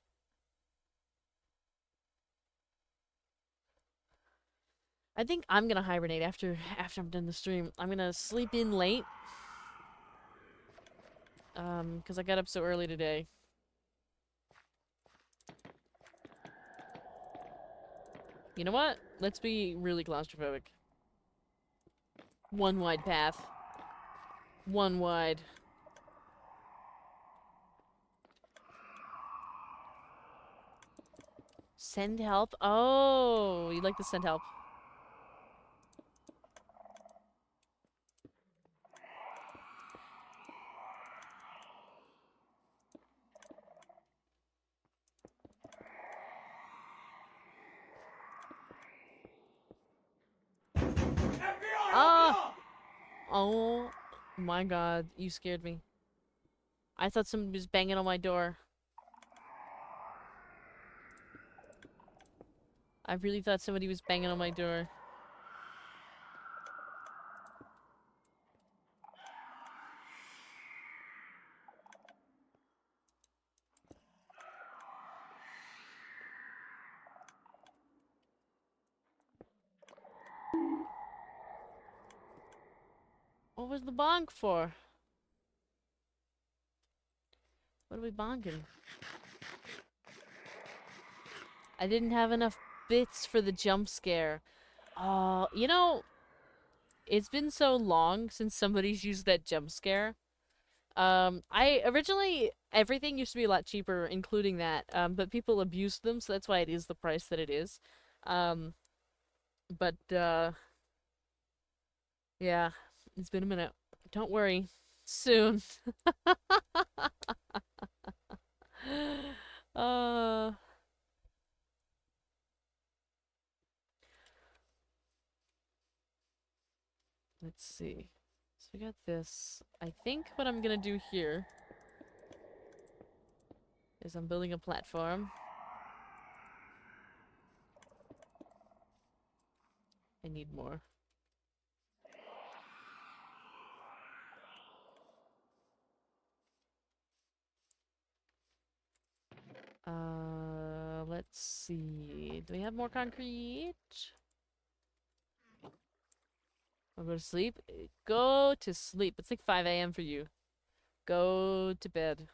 I think I'm gonna hibernate after I'm done the stream. I'm gonna sleep in late. Because I got up so early today. You know what? Let's be really claustrophobic. One wide path. One wide. Send help? Oh, you like the send help. Oh my god, you scared me. I thought somebody was banging on my door. I really thought somebody was banging on my door. What was the bonk for? What are we bonking? I didn't have enough bits for the jump scare. Oh, you know, it's been so long since somebody's used that jump scare. I originally, everything used to be a lot cheaper, including that, but people abused them, so that's why it is the price that it is. Um, but, yeah, it's been a minute. Don't worry. Soon. uh... Let's see. So we got this. I think what I'm gonna do here is I'm building a platform. I need more. Let's see. Do we have more concrete? I'll go to sleep. Go to sleep. It's like 5 a.m. for you. Go to bed.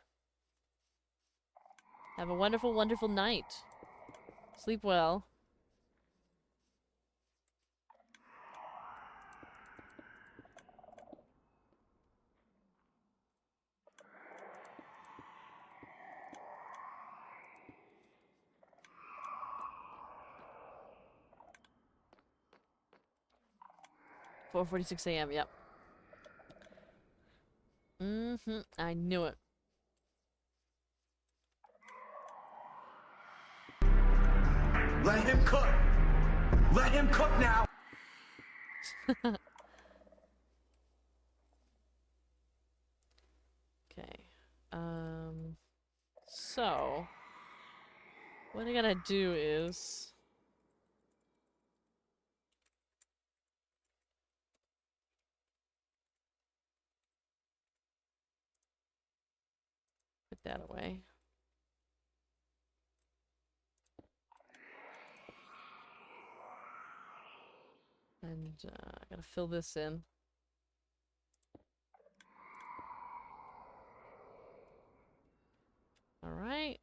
Have a wonderful, wonderful night. Sleep well. "4:46 a.m." Yep. I knew it. Let him cook. Let him cook now. Okay. So what I gotta do is put that away. And I gotta fill this in. All right.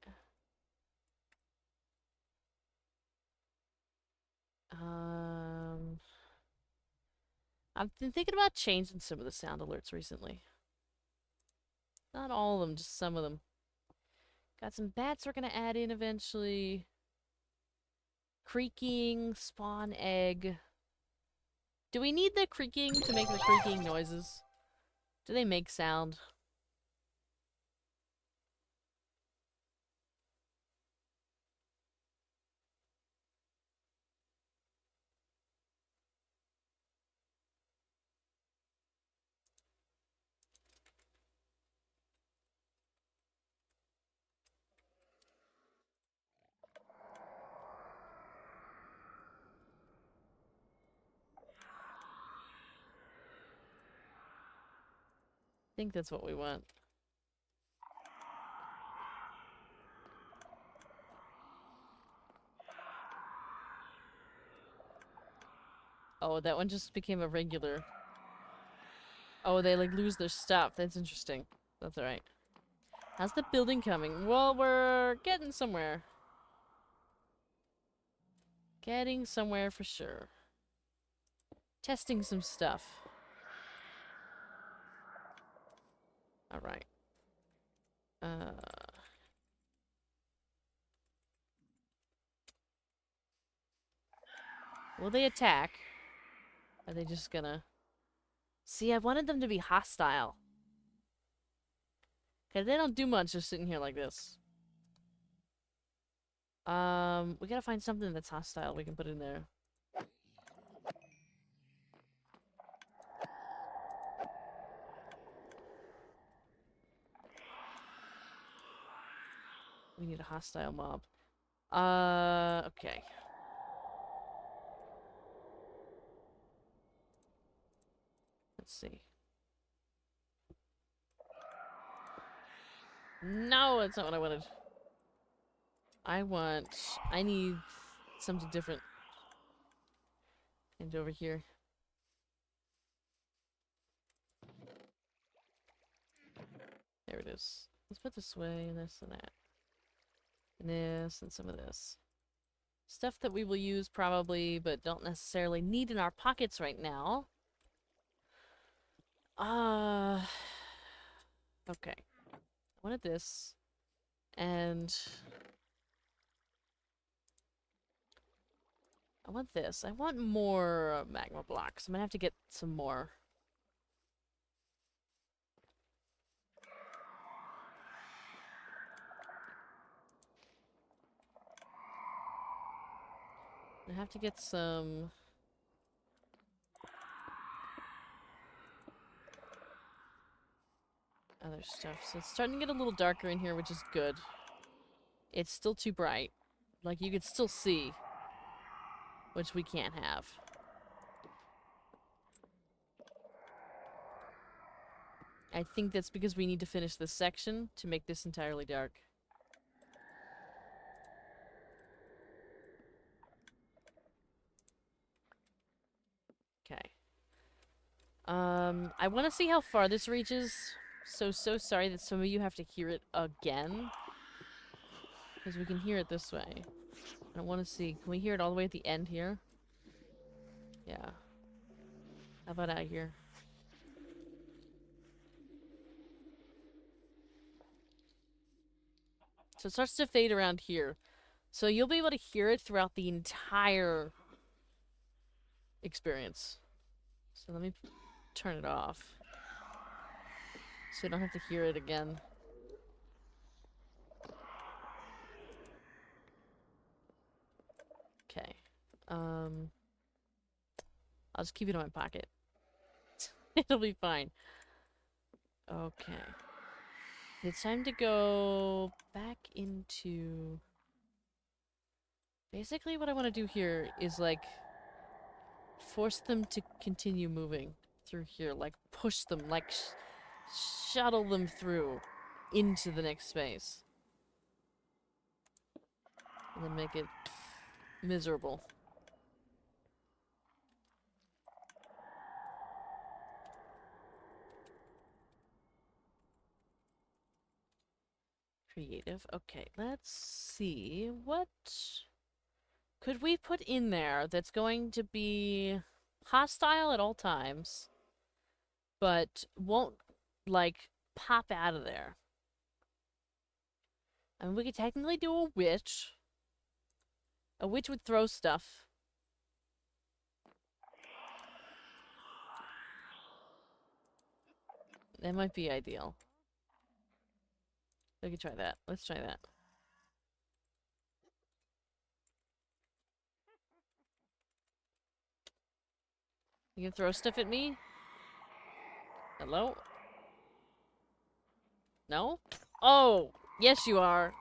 I've been thinking about changing some of the sound alerts recently. Not all of them, just some of them. Got some bats we're gonna add in eventually. Creaking, spawn egg. Do we need the creaking to make the creaking noises? Do they make sound? I think that's what we want. Oh, that one just became a regular. Oh, they like lose their stuff. That's interesting. That's alright. How's the building coming? Well, we're getting somewhere. Getting somewhere for sure. Testing some stuff. Alright. Will they attack? Are they just gonna... See, I wanted them to be hostile. Because they don't do much just sitting here like this. We gotta find something that's hostile we can put in there. We need a hostile mob. Okay. Let's see. No, that's not what I wanted. I need something different. And over here. There it is. Let's put this away, and this and that. And this, and some of this. Stuff that we will use probably, but don't necessarily need in our pockets right now. Okay. I wanted this. And I want this. I want more magma blocks. I'm gonna have to get some more. I have to get some other stuff. So it's starting to get a little darker in here, which is good. It's still too bright. Like, you could still see, which we can't have. I think that's because we need to finish this section to make this entirely dark. Okay. I want to see how far this reaches. So sorry that some of you have to hear it again. Because we can hear it this way. I want to see. Can we hear it all the way at the end here? Yeah. How about out here? So it starts to fade around here. So you'll be able to hear it throughout the entire experience. So let me turn it off. So you don't have to hear it again. Okay. I'll just keep it in my pocket. It'll be fine. Okay. It's time to go back into... Basically what I want to do here is, like, force them to continue moving through here. Like, push them, like, shuttle them through into the next space. And then make it miserable. Creative. Okay, let's see. What could we put in there that's going to be hostile at all times, but won't, like, pop out of there? I mean, we could technically do a witch. A witch would throw stuff. That might be ideal. We could try that. Let's try that. You can throw stuff at me? Hello? No? Oh! Yes, you are!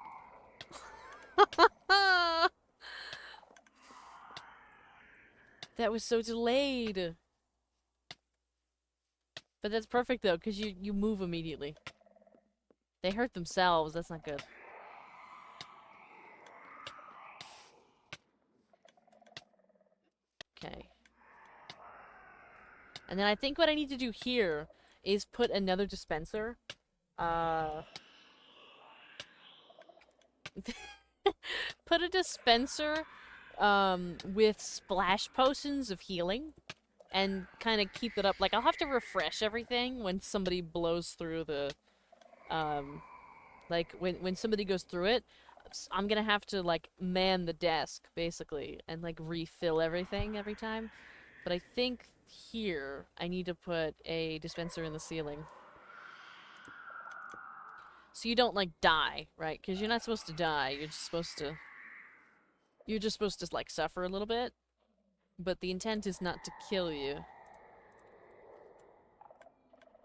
That was so delayed! But that's perfect, though, because you move immediately. They hurt themselves. That's not good. Okay. And then I think what I need to do here is put another dispenser. Put a dispenser with splash potions of healing and kind of keep it up. Like, I'll have to refresh everything when somebody blows through the like when somebody goes through it. I'm gonna have to, like, man the desk basically and, like, refill everything every time. But I think here I need to put a dispenser in the ceiling. So you don't, like, die, right? Because you're not supposed to die. You're just supposed to... You're just supposed to, like, suffer a little bit. But the intent is not to kill you.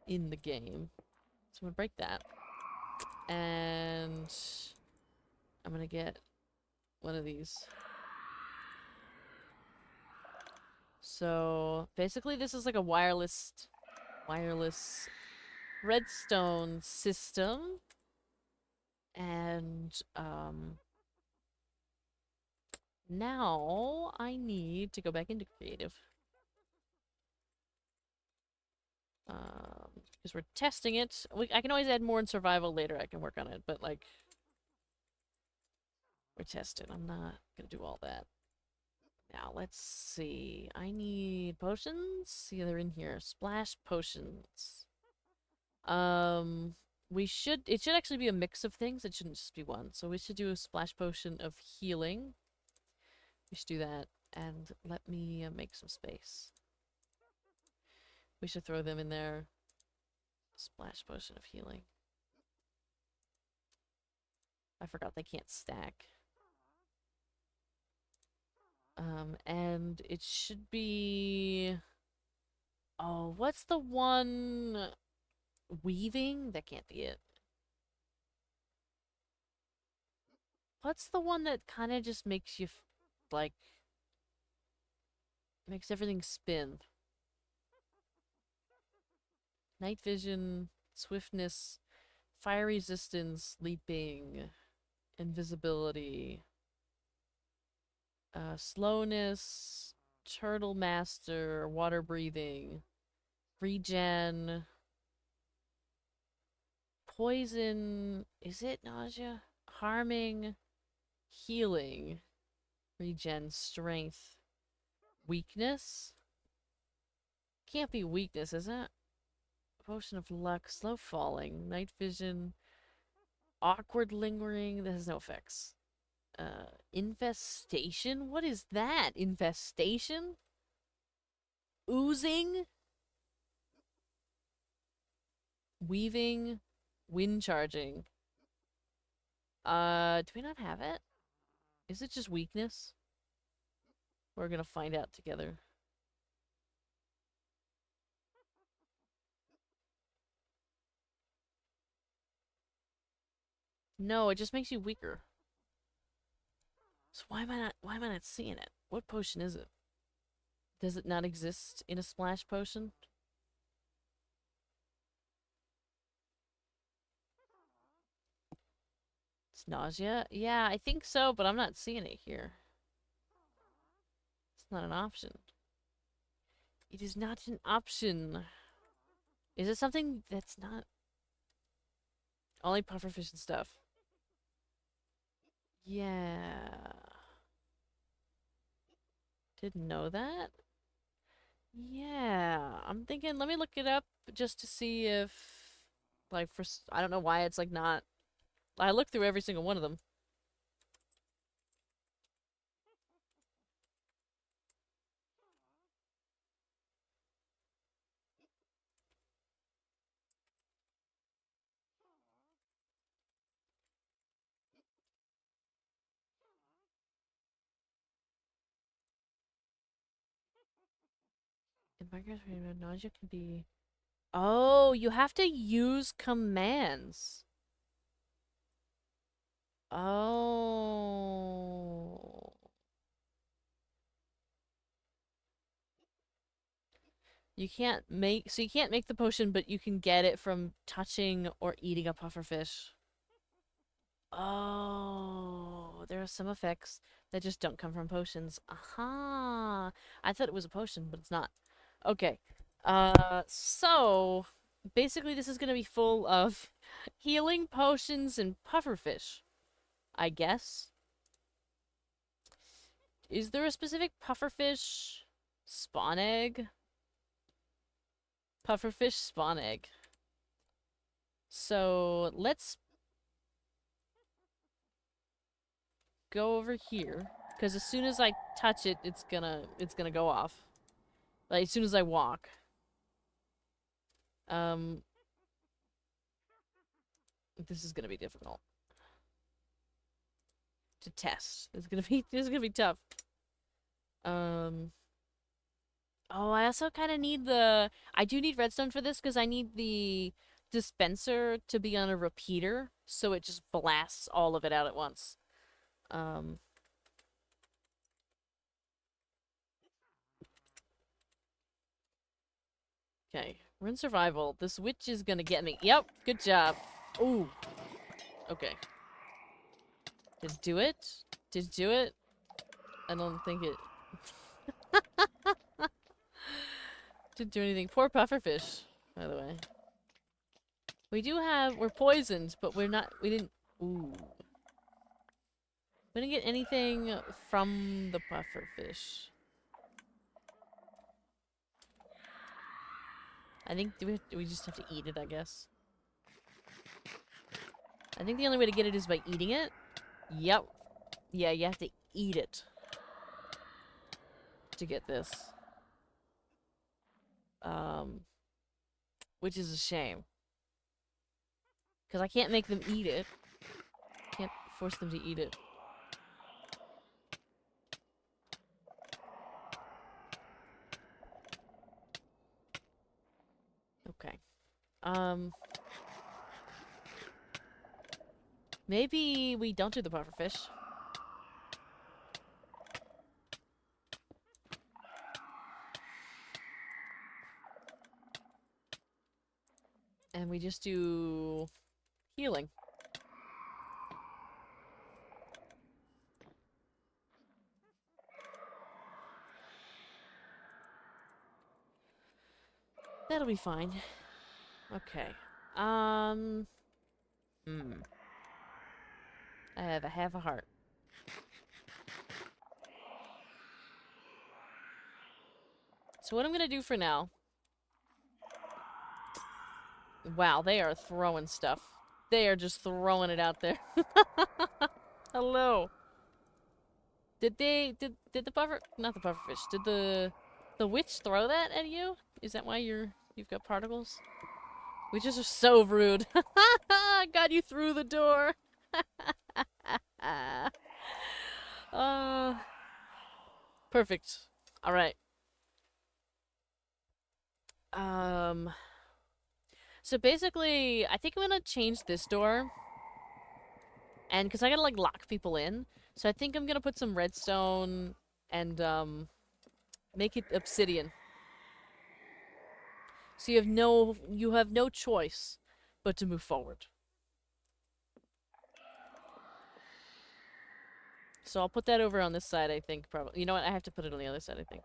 In the game. So I'm gonna break that. And... I'm gonna get one of these. So basically this is like a wireless redstone system. And now I need to go back into creative. Because we're testing it. I can always add more in survival later. I can work on it, but like we're testing. I'm not gonna do all that. Now let's see. I need potions. See, they're in here. Splash potions. It should actually be a mix of things. It shouldn't just be one. So we should do a splash potion of healing. We should do that. And let me make some space. We should throw them in there. Splash potion of healing. I forgot they can't stack. And it should be... Oh, what's the one... Weaving? That can't be it. What's the one that kind of just makes you, like... Makes everything spin? Night vision, swiftness, fire resistance, leaping, invisibility, slowness, turtle master, water breathing, regen, poison, is it nausea? Harming, healing, regen, strength, weakness? Can't be weakness, is it? Potion of luck, slow falling, night vision, awkward lingering, that has no effects. Infestation? What is that? Infestation? Oozing? Weaving? Wind charging? Do we not have it? Is it just weakness? We're gonna find out together. No, it just makes you weaker. So why am I not seeing it? What potion is it? Does it not exist in a splash potion? It's nausea? Yeah, I think so, but I'm not seeing it here. It's not an option. It is not an option. Is it something that's not... Only pufferfish and stuff. Yeah. Didn't know that. Yeah. I'm thinking, let me look it up just to see if, like, I don't know why it's, like, not... I looked through every single one of them. In Minecraft, nausea can be... Oh, you have to use commands. Oh. You can't make... So you can't make the potion, but you can get it from touching or eating a pufferfish. Oh. There are some effects that just don't come from potions. Aha. I thought it was a potion, but it's not. Okay. So... Basically, this is gonna be full of healing potions and pufferfish. I guess. Is there a specific pufferfish spawn egg? Pufferfish spawn egg. So let's go over here, because as soon as I touch it, it's gonna go off. Like as soon as I walk. This is gonna be difficult to test. This is gonna be tough. Oh, I also kind of need I do need redstone for this because I need the dispenser to be on a repeater, so it just blasts all of it out at once. Um. Okay, we're in survival. This witch is gonna get me. Yep, good job. Ooh. Okay. Did it do it? Did it do it? I don't think it didn't do anything. Poor pufferfish, by the way. We're poisoned, but we didn't, ooh. We didn't get anything from the pufferfish. I think, do we just have to eat it, I guess? I think the only way to get it is by eating it. Yep. Yeah, you have to eat it to get this. Which is a shame. Because I can't make them eat it. Can't force them to eat it. Okay. Maybe we don't do the pufferfish. And we just do healing. That'll be fine. Okay. I have a half a heart. So what I'm gonna do for now... Wow, they are throwing stuff. They are just throwing it out there. Hello. Did the puffer... Not the pufferfish. Did the witch throw that at you? Is that why you've got particles? Witches are so rude. Got you through the door. Perfect. All right. So basically, I think I'm gonna change this door. And because I gotta, like, lock people in. So I think I'm gonna put some redstone and, make it obsidian. So you have no choice but to move forward. So I'll put that over on this side, I think, probably. You know what? I have to put it on the other side, I think.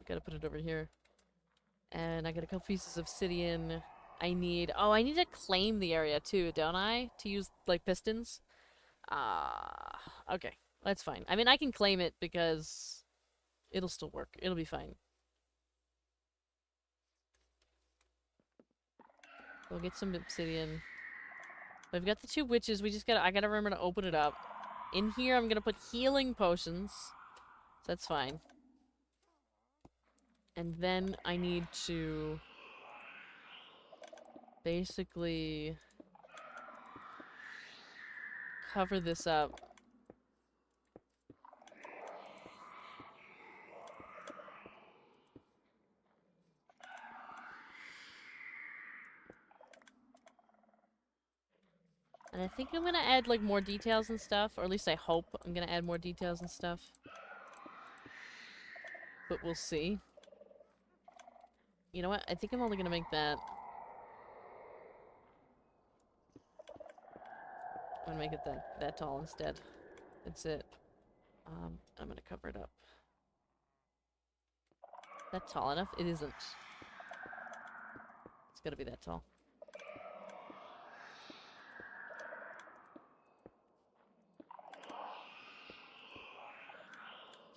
Gotta put it over here. And I got a couple pieces of obsidian. I need to claim the area too, don't I? To use, like, pistons? Okay. That's fine. I mean, I can claim it because it'll still work. It'll be fine. We'll get some obsidian. We've got the two witches. I gotta remember to open it up. In here, I'm gonna put healing potions. So that's fine. And then I need to basically cover this up. And I think I'm gonna add, like, more details and stuff. Or at least I hope I'm gonna add more details and stuff. But we'll see. You know what? I think I'm only gonna make that. I'm gonna make it that tall instead. That's it. I'm gonna cover it up. That tall enough? It isn't. It's gotta be that tall.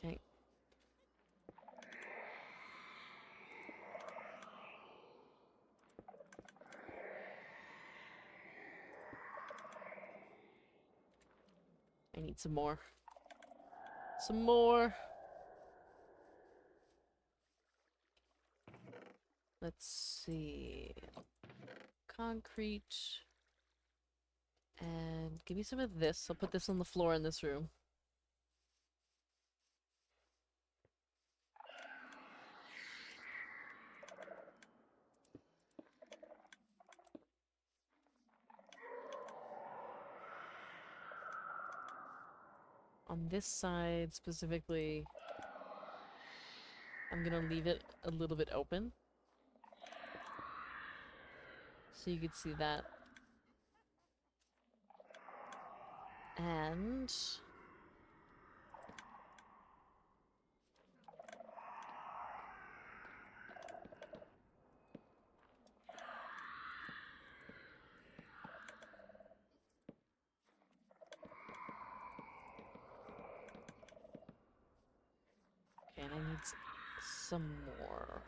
Okay. I need some more. Some more. Let's see. Concrete. And give me some of this. I'll put this on the floor in this room. on this side specifically, I'm gonna leave it a little bit open. So you could see that. And okay, and I need some more.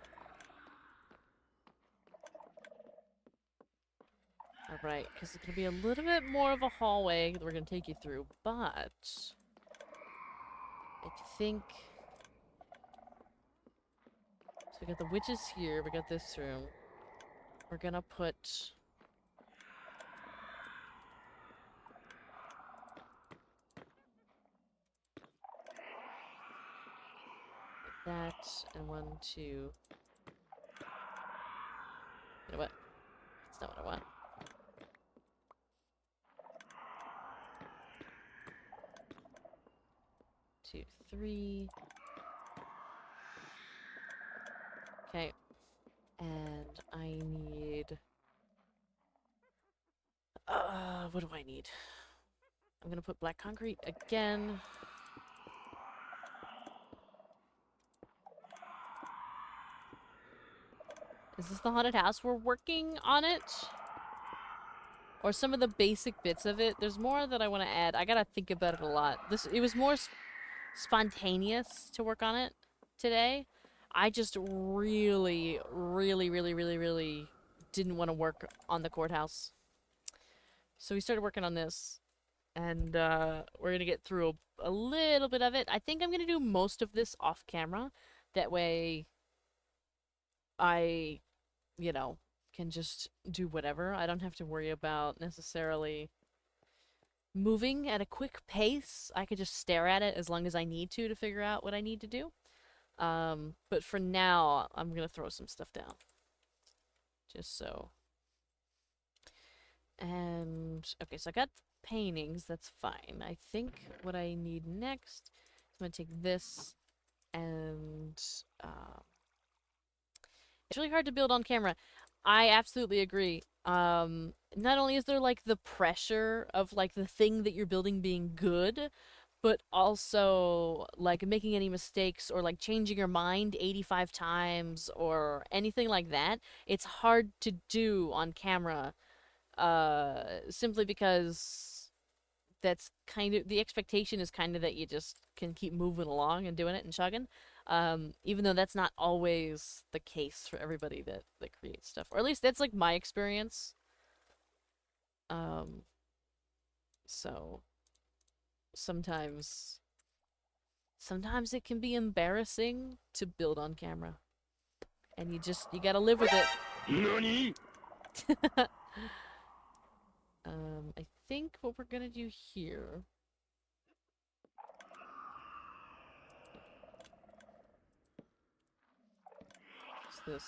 Alright, because it's going to be a little bit more of a hallway that we're going to take you through, but I think... So we got the witches here, we got this room. We're going to put... that, and 1, 2... You know what? That's not what I want. 2, 3. Okay. And I need... what do I need? I'm gonna put black concrete again. Is this the haunted house? We're working on it. Or some of the basic bits of it. There's more that I want to add. I gotta think about it a lot. It was more spontaneous to work on it today. I just really didn't want to work on the courthouse. So we started working on this. And we're gonna get through a little bit of it. I think I'm gonna do most of this off camera. That way I, you know, can just do whatever. I don't have to worry about necessarily moving at a quick pace. I could just stare at it as long as I need to figure out what I need to do. But for now, I'm gonna throw some stuff down. Just so. And, okay, so I got paintings, that's fine. I think what I need next is I'm gonna take this and, it's really hard to build on camera. I absolutely agree. Not only is there like the pressure of like the thing that you're building being good, but also like making any mistakes or like changing your mind 85 times or anything like that. It's hard to do on camera, simply because that's kind of the expectation is kind of that you just can keep moving along and doing it and chugging. Even though that's not always the case for everybody that creates stuff. Or at least that's like my experience. So sometimes it can be embarrassing to build on camera. And you gotta live with it. NANI? I think what we're gonna do here is this.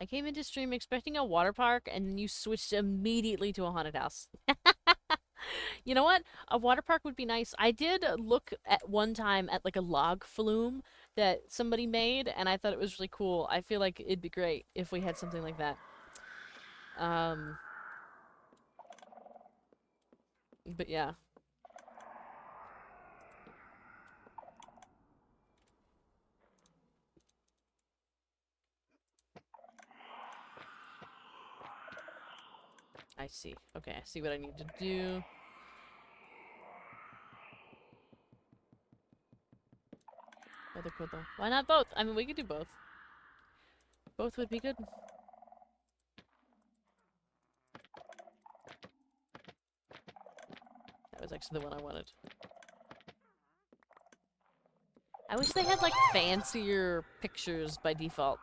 I came into stream expecting a water park, and then you switched immediately to a haunted house. You know what? A water park would be nice. I did look at one time at like a log flume that somebody made, and I thought it was really cool. I feel like it'd be great if we had something like that. But yeah. I see. Okay, I see what I need to do. Other cool though. Why not both? I mean, we could do both. Both would be good. That was actually the one I wanted. I wish they had like fancier pictures by default.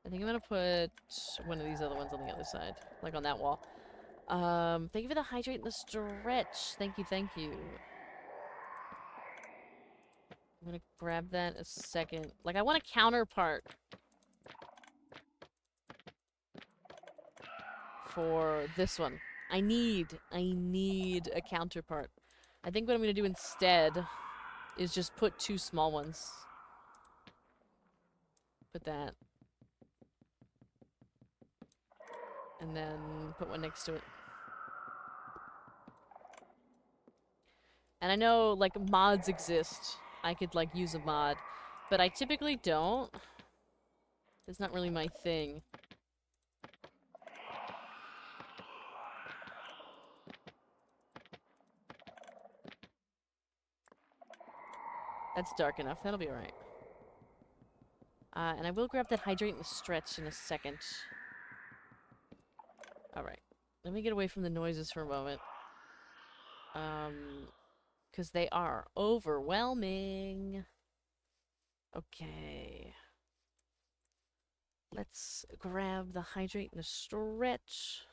I think I'm gonna put one of these other ones on the other side, like on that wall. Thank you for the hydrate and the stretch. Thank you, thank you. I'm gonna grab that a second. Like, I want a counterpart for this one. I need a counterpart. I think what I'm gonna do instead is just put two small ones. Put that. And then put one next to it. And I know, like, mods exist. I could, like, use a mod. But I typically don't. It's not really my thing. That's dark enough. That'll be alright. And I will grab that hydrate and the stretch in a second. Alright. Let me get away from the noises for a moment. Because they are overwhelming. Okay. Let's grab the hydrate and the stretch.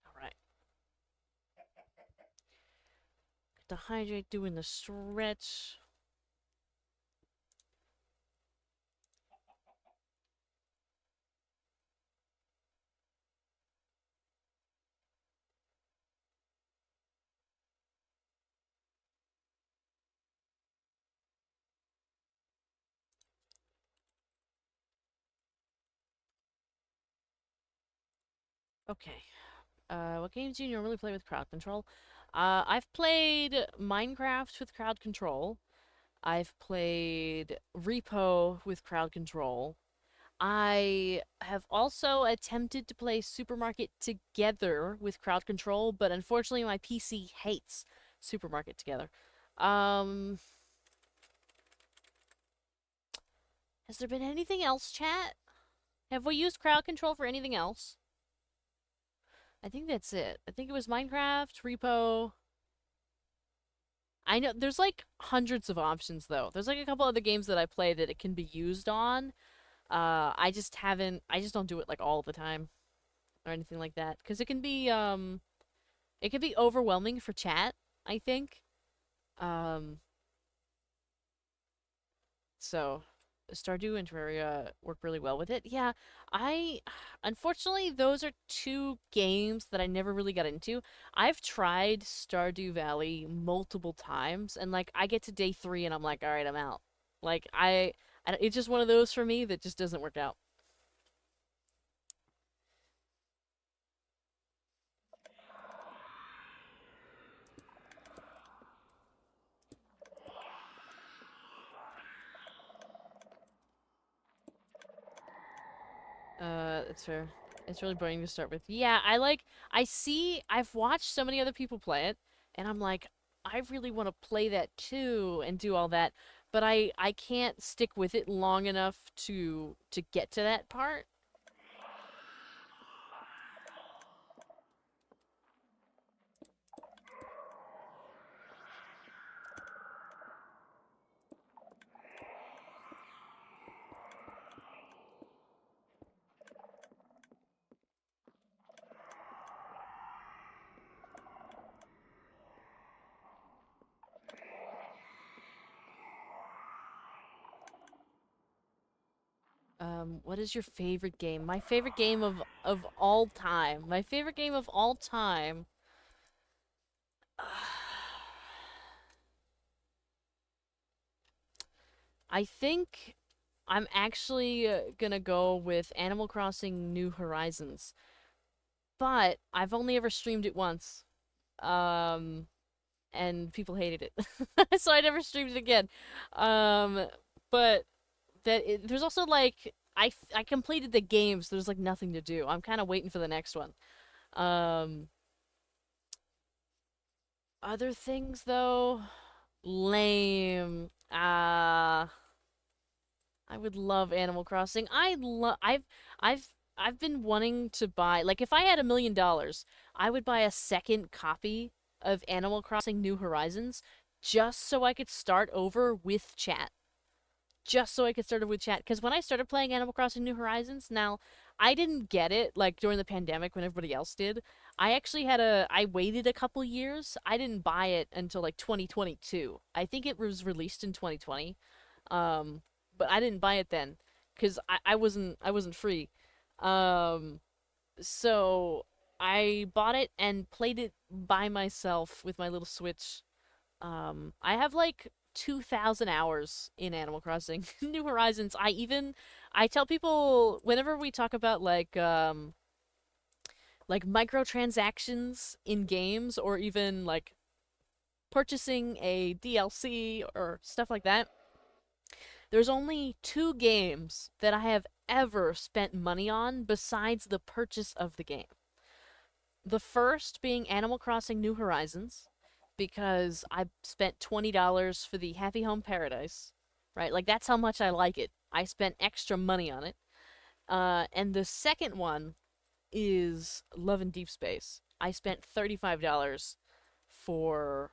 Alright. The hydrate doing the stretch. Okay. What games do you normally play with crowd control? I've played Minecraft with crowd control. I've played Repo with crowd control. I have also attempted to play Supermarket Together with crowd control, but unfortunately my PC hates Supermarket Together. Has there been anything else, chat? Have we used crowd control for anything else? I think that's it. I think it was Minecraft, Repo. I know there's like hundreds of options though. There's like a couple other games that I play that it can be used on. I just don't do it like all the time or anything like that because it can be overwhelming for chat, I think. So Stardew and Terraria work really well with it. Yeah, unfortunately those are two games that I never really got into. I've tried Stardew Valley multiple times and like I get to day 3 and I'm like, all right, I'm out. Like it's just one of those for me that just doesn't work out. It's fair. It's really boring to start with. Yeah, I've watched so many other people play it, and I'm like, I really want to play that too and do all that, but I can't stick with it long enough to get to that part. What is your favorite game? My favorite game of all time. My favorite game of all time. I think I'm actually gonna go with Animal Crossing New Horizons. But I've only ever streamed it once. And people hated it. So I never streamed it again. But there's also like I completed the game, so there's like nothing to do. I'm kind of waiting for the next one. Other things though, Lame. I would love Animal Crossing. I've I've been wanting to buy, like, if I had $1 million, I would buy a second copy of Animal Crossing New Horizons just so I could start over with chat. Just so I could start over with chat. Because when I started playing Animal Crossing New Horizons, now, I didn't get it, like, during the pandemic when everybody else did. I waited a couple years. I didn't buy it until, like, 2022. I think it was released in 2020. Um, but I didn't buy it then because I wasn't free. Um, so I bought it and played it by myself with my little Switch. I have like 2,000 hours in Animal Crossing New Horizons. I tell people whenever we talk about like microtransactions in games or even like purchasing a DLC or stuff like that. There's only 2 games that I have ever spent money on besides the purchase of the game. The first being Animal Crossing New Horizons, because I spent $20 for the Happy Home Paradise, right? Like, that's how much I like it. I spent extra money on it. And the second one is Love and Deep Space. I spent $35 for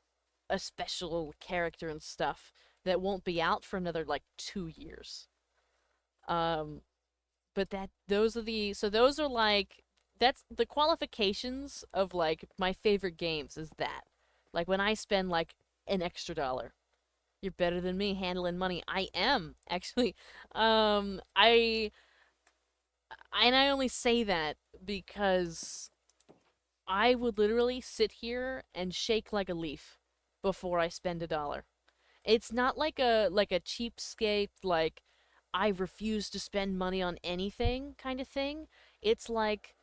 a special character and stuff that won't be out for another like 2 years. Um, but those are like that's the qualifications of like my favorite games is that. Like when I spend like an extra dollar. You're better than me handling money. I am, actually. I only say that because I would literally sit here and shake like a leaf before I spend a dollar. It's not like a cheapskate, like I refuse to spend money on anything kind of thing. It's like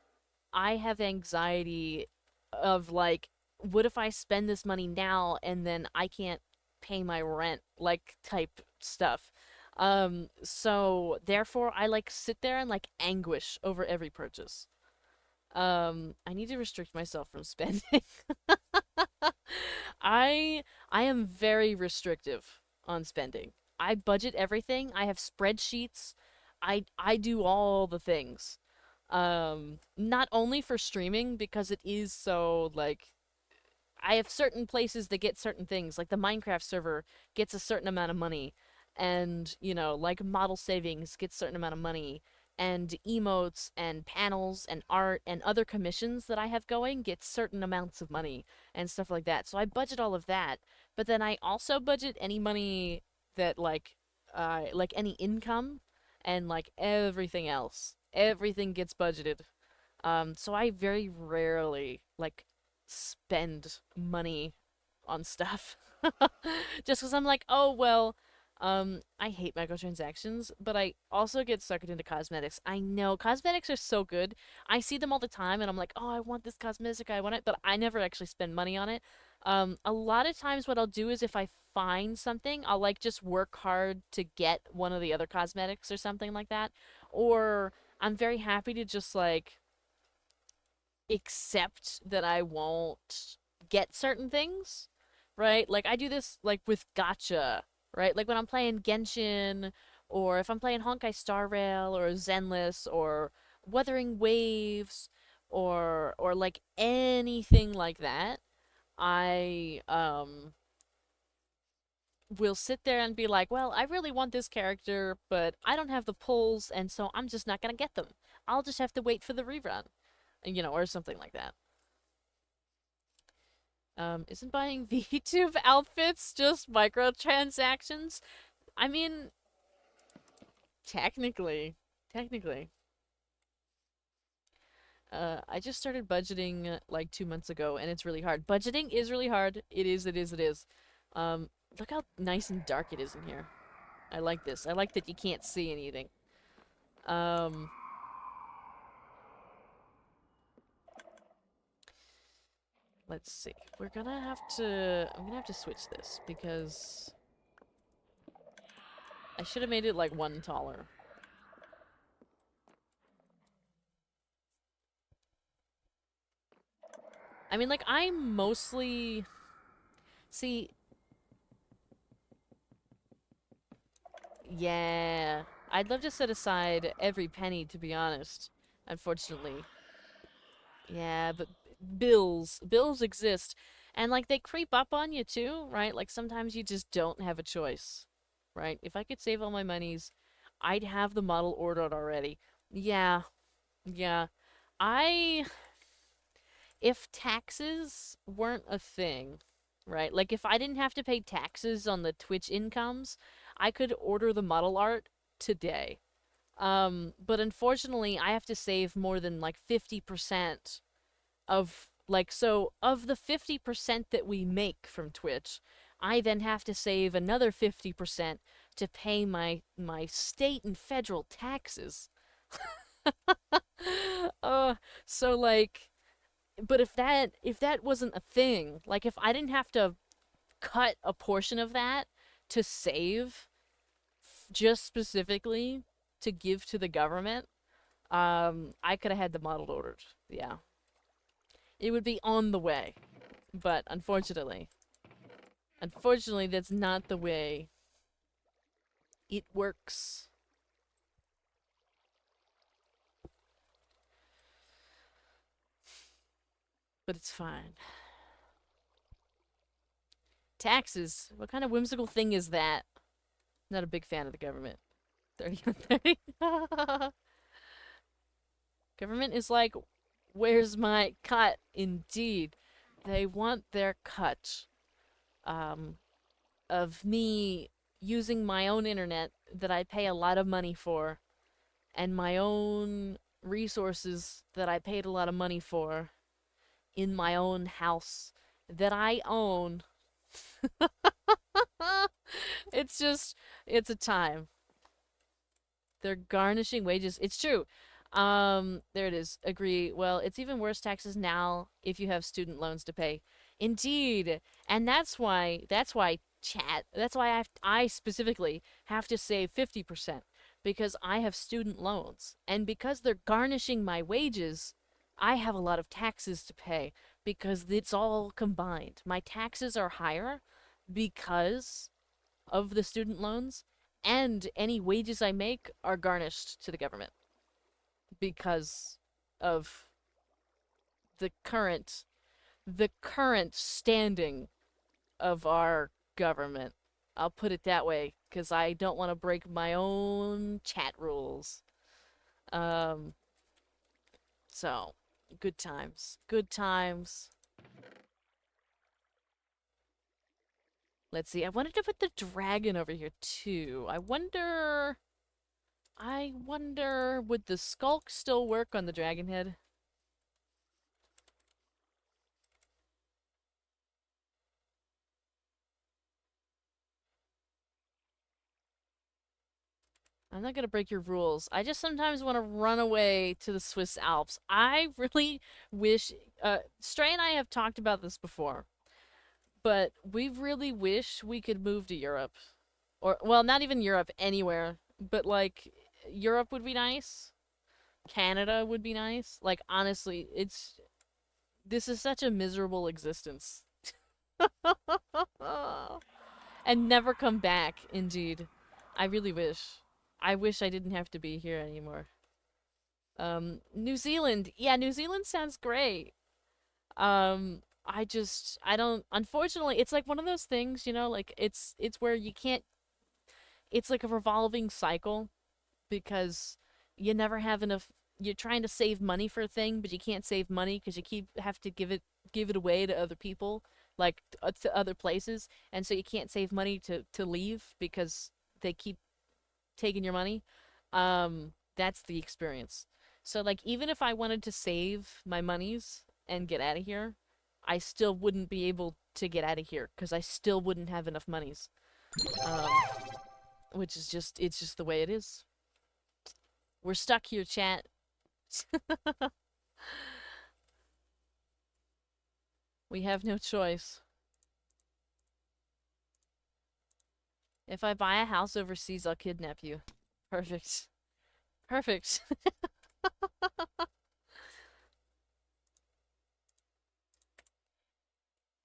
I have anxiety of like, what if I spend this money now and then I can't pay my rent, like type stuff. So therefore I like sit there and like anguish over every purchase. I need to restrict myself from spending. I am very restrictive on spending. I budget everything. I have spreadsheets. I do all the things. Not only for streaming because it is so like I have certain places that get certain things, like the Minecraft server gets a certain amount of money, and like model savings gets a certain amount of money, and emotes and panels and art and other commissions that I have going get certain amounts of money and stuff like that. So I budget all of that, but then I also budget any money that like any income and like everything else. Everything gets budgeted. So I very rarely like spend money on stuff. Just because I'm like, oh, well, I hate microtransactions, but I also get suckered into cosmetics. I know, cosmetics are so good. I see them all the time, and I'm like, oh, I want this cosmetic, I want it, but I never actually spend money on it. A lot of times what I'll do is if I find something, I'll like just work hard to get one of the other cosmetics or something like that. Or I'm very happy to just like accept that I won't get certain things, right? Like I do this like with gacha, right? Like when I'm playing Genshin or if I'm playing Honkai Star Rail or Zenless or Wuthering Waves or like anything like that, I will sit there and be like, well, I really want this character, but I don't have the pulls, and so I'm just not gonna get them. I'll just have to wait for the rerun, or something like that. Isn't buying VTube outfits just microtransactions? I mean, technically. I just started budgeting like 2 months ago, and it's really hard. Budgeting is really hard. It is. Look how nice and dark it is in here. I like this. I like that you can't see anything. Um, let's see. I'm gonna have to switch this because I should have made it like one taller. I mean, like, I'm mostly... See, Yeah. I'd love to set aside every penny, to be honest. Unfortunately. Yeah, but bills exist. And like they creep up on you too, right? Like sometimes you just don't have a choice, right? If I could save all my monies, I'd have the model ordered already. Yeah, yeah. I if taxes weren't a thing, right? Like if I didn't have to pay taxes on the Twitch incomes, I could order the model art today. But unfortunately, I have to save more than like 50% of like so of the 50% that we make from Twitch, I then have to save another 50% to pay my state and federal taxes. uh so like but if that wasn't a thing, like if I didn't have to cut a portion of that to save just specifically to give to the government, I could have had the model ordered. Yeah. It would be on the way. But unfortunately, that's not the way it works. But it's fine. Taxes. What kind of whimsical thing is that? Not a big fan of the government. 30 on 30. Government is like, where's my cut? Indeed. They want their cut. Of me using my own internet that I pay a lot of money for, and my own resources that I paid a lot of money for in my own house that I own. It's a time. They're garnishing wages. It's true. There it is. Agree. Well, it's even worse taxes now if you have student loans to pay. Indeed. And that's why I specifically have to save 50% because I have student loans. And because they're garnishing my wages, I have a lot of taxes to pay because it's all combined. My taxes are higher because of the student loans, and any wages I make are garnished to the government because of the current standing of our government. I'll put it that way because I don't want to break my own chat rules. Um, so good times, good times. Let's see. I wanted to put the dragon over here too. I wonder, would the skulk still work on the dragon head? I'm not gonna break your rules. I just sometimes want to run away to the Swiss Alps. I really wish, Stray and I have talked about this before, but we really wish we could move to Europe. Or, well, not even Europe, anywhere. But, like, Europe would be nice. Canada would be nice. Like, honestly, this is such a miserable existence. And never come back, indeed. I really wish. I wish I didn't have to be here anymore. New Zealand. Yeah, New Zealand sounds great. I don't, unfortunately, it's like one of those things, like it's where you can't, it's like a revolving cycle because you never have enough, you're trying to save money for a thing, but you can't save money because have to give it away to other people, like to other places, and so you can't save money to leave because they keep taking your money. That's the experience. So like even if I wanted to save my monies and get out of here, I still wouldn't be able to get out of here because I still wouldn't have enough monies. Um, which is it's just the way it is. We're stuck here, chat. We have no choice. If I buy a house overseas, I'll kidnap you. Perfect. Perfect.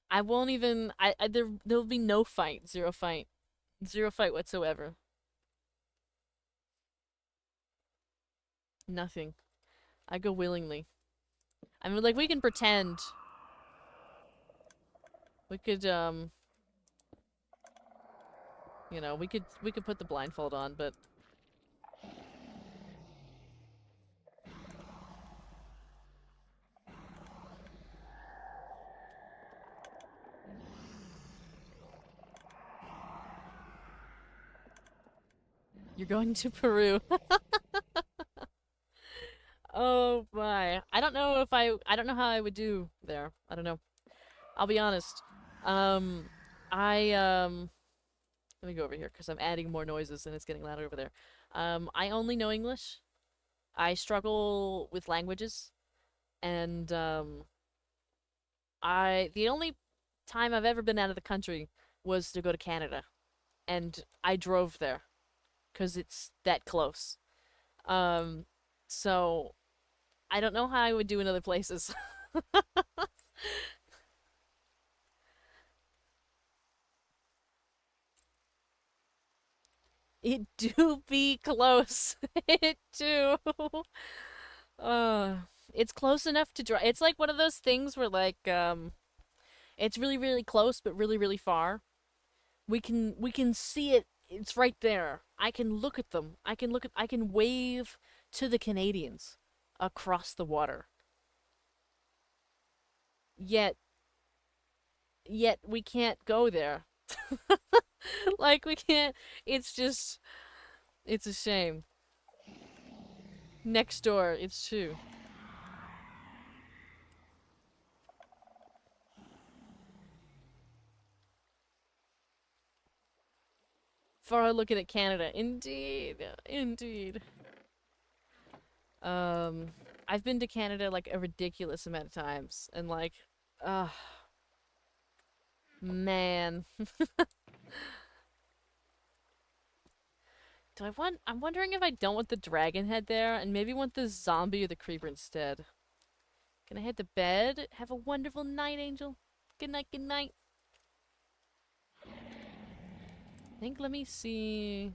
I won't even, there'll be no fight. Zero fight. Zero fight whatsoever. Nothing. I go willingly. I mean, like, we can pretend. We could, you know, we could put the blindfold on, but you're going to Peru. Oh my. I don't know if I don't know how I would do there. I don't know. I'll be honest. Um, let me go over here because I'm adding more noises and it's getting louder over there. I only know English. I struggle with languages, and the only time I've ever been out of the country was to go to Canada, and I drove there because it's that close. Um, so I don't know how I would do in other places. It do be close. It do. Uh, it's close enough to drive. It's like one of those things where like it's really really close but really really far. We can see it. It's right there. I can look at them. I can wave to the Canadians across the water. Yet yet we can't go there. Like we can't. It's just it's a shame. Next door, it's true. For looking at Canada. Indeed. Indeed. Um, I've been to Canada like a ridiculous amount of times, and like, man. I'm wondering if I don't want the dragon head there, and maybe want the zombie or the creeper instead. Can I head to bed? Have a wonderful night, Angel. Good night, good night. I think, let me see.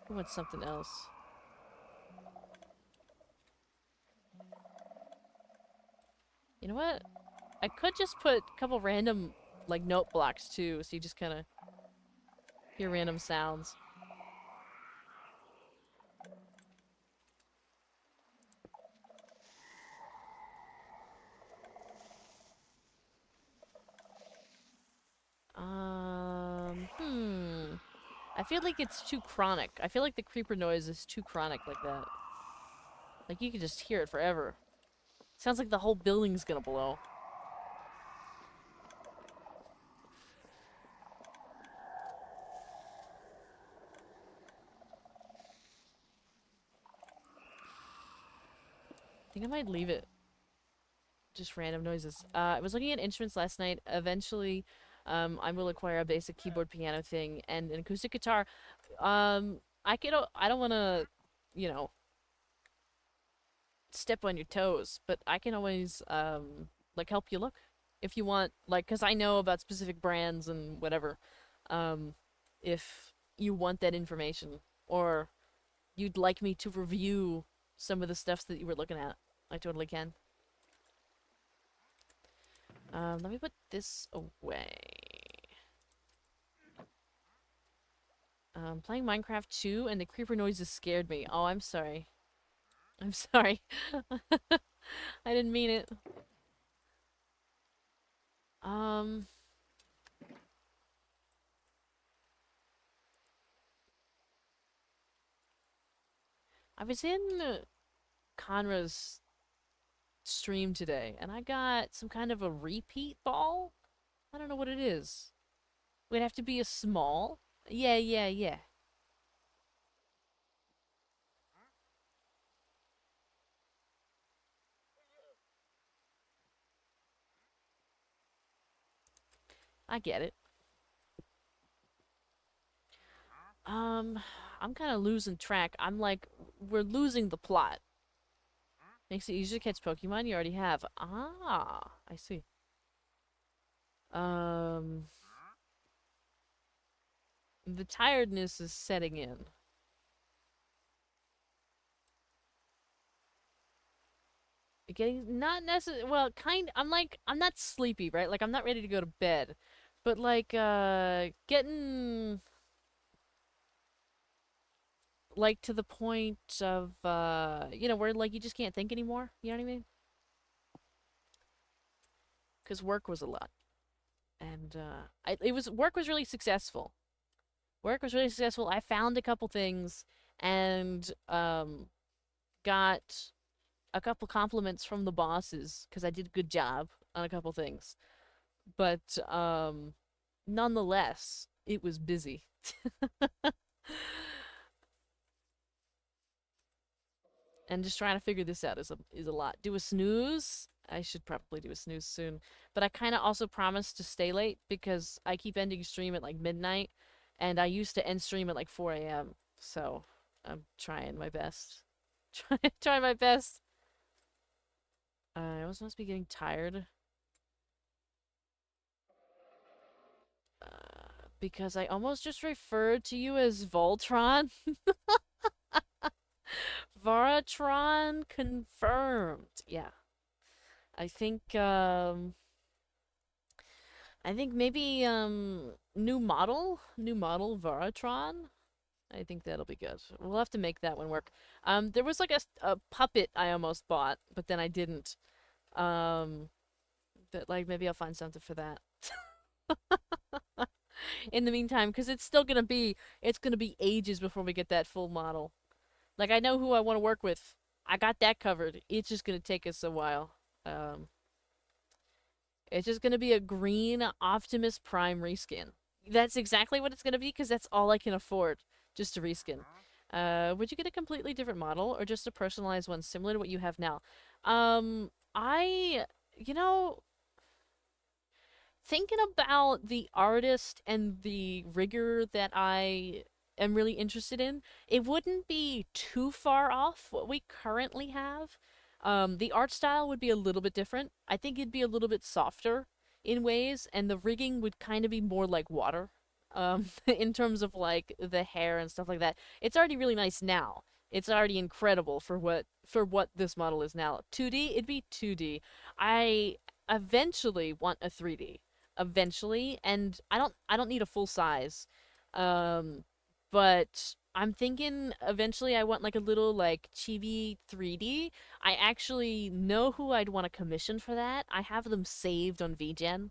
I want something else. You know what? I could just put a couple random, like, note blocks, too, so you just kind of hear random sounds. I feel like it's too chronic. I feel like the creeper noise is too chronic like that. Like, you could just hear it forever. Sounds like the whole building's gonna blow. I think I might leave it. Just random noises. I was looking at instruments last night. Eventually, I will acquire a basic keyboard piano thing and an acoustic guitar. I don't want to, you know, step on your toes, but I can always, like, help you look if you want, like, because I know about specific brands and whatever. If you want that information, or you'd like me to review some of the stuffs that you were looking at, I totally can. Let me put this away. Playing Minecraft 2 and the creeper noises scared me. Oh, I'm sorry. I'm sorry. I didn't mean it. I was in Conra's stream today, and I got some kind of a repeat ball. I don't know what it is. Would have to be a small. Yeah, yeah, yeah. I get it. I'm kind of losing track. I'm like, we're losing the plot. Makes it easier to catch Pokemon you already have. Ah, I see. The tiredness is setting in. Getting not necessarily well, I'm not sleepy, right? Like I'm not ready to go to bed. But like getting like to the point of where like you just can't think anymore, you know what I mean? Cuz work was a lot. And work was really successful. Work was really successful. I found a couple things and got a couple compliments from the bosses because I did a good job on a couple things. But nonetheless, it was busy. And just trying to figure this out is a lot. Do a snooze? I should probably do a snooze soon. But I kind of also promised to stay late because I keep ending stream at like midnight, and I used to end stream at like 4 a.m. So I'm trying my best. Try my best. I also must be getting tired. Because I almost just referred to you as Voltron. Varatron confirmed. Yeah. I think maybe new model Varatron. I think that'll be good. We'll have to make that one work. There was like a puppet I almost bought, but then I didn't. But like maybe I'll find something for that. In the meantime, because it's gonna be ages before we get that full model. Like I know who I want to work with. I got that covered. It's just gonna take us a while. It's just gonna be a green Optimus Prime reskin. That's exactly what it's gonna be because that's all I can afford, just to reskin. Would you get a completely different model or just a personalized one similar to what you have now? You know, thinking about the artist and the rigger that I am really interested in, it wouldn't be too far off what we currently have. The art style would be a little bit different. I think it'd be a little bit softer in ways, and the rigging would kind of be more like water. In terms of like the hair and stuff like that. It's already really nice now. It's already incredible for what this model is now. 2D, it'd be 2D. I eventually want a 3D. Eventually, and I don't need a full size. But I'm thinking eventually I want like a little like chibi 3D. I actually know who I'd want to commission for that. I have them saved on VGen.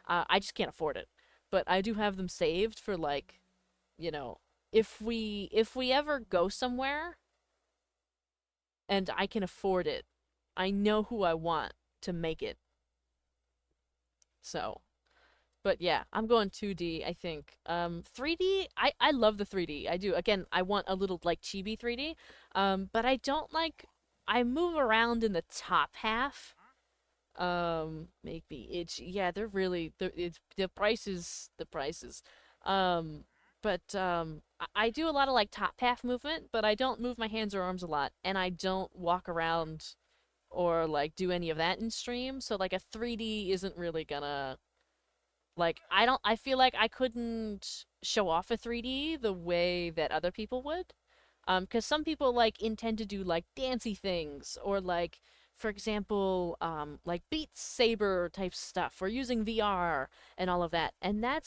I just can't afford it. But I do have them saved for like, if we ever go somewhere and I can afford it, I know who I want to make it. So, but yeah, I'm going 2D, I think. 3D, I love the 3D. I do. Again, I want a little like chibi 3D. But I don't like, I move around in the top half. Make me itch. Yeah, they're really, the prices. I do a lot of like top half movement, but I don't move my hands or arms a lot, and I don't walk around or like do any of that in stream. So like a 3D isn't really gonna like I feel like I couldn't show off a 3D the way that other people would. 'Cause some people like intend to do like dancey things or like for example, like Beat Saber type stuff or using VR and all of that. And that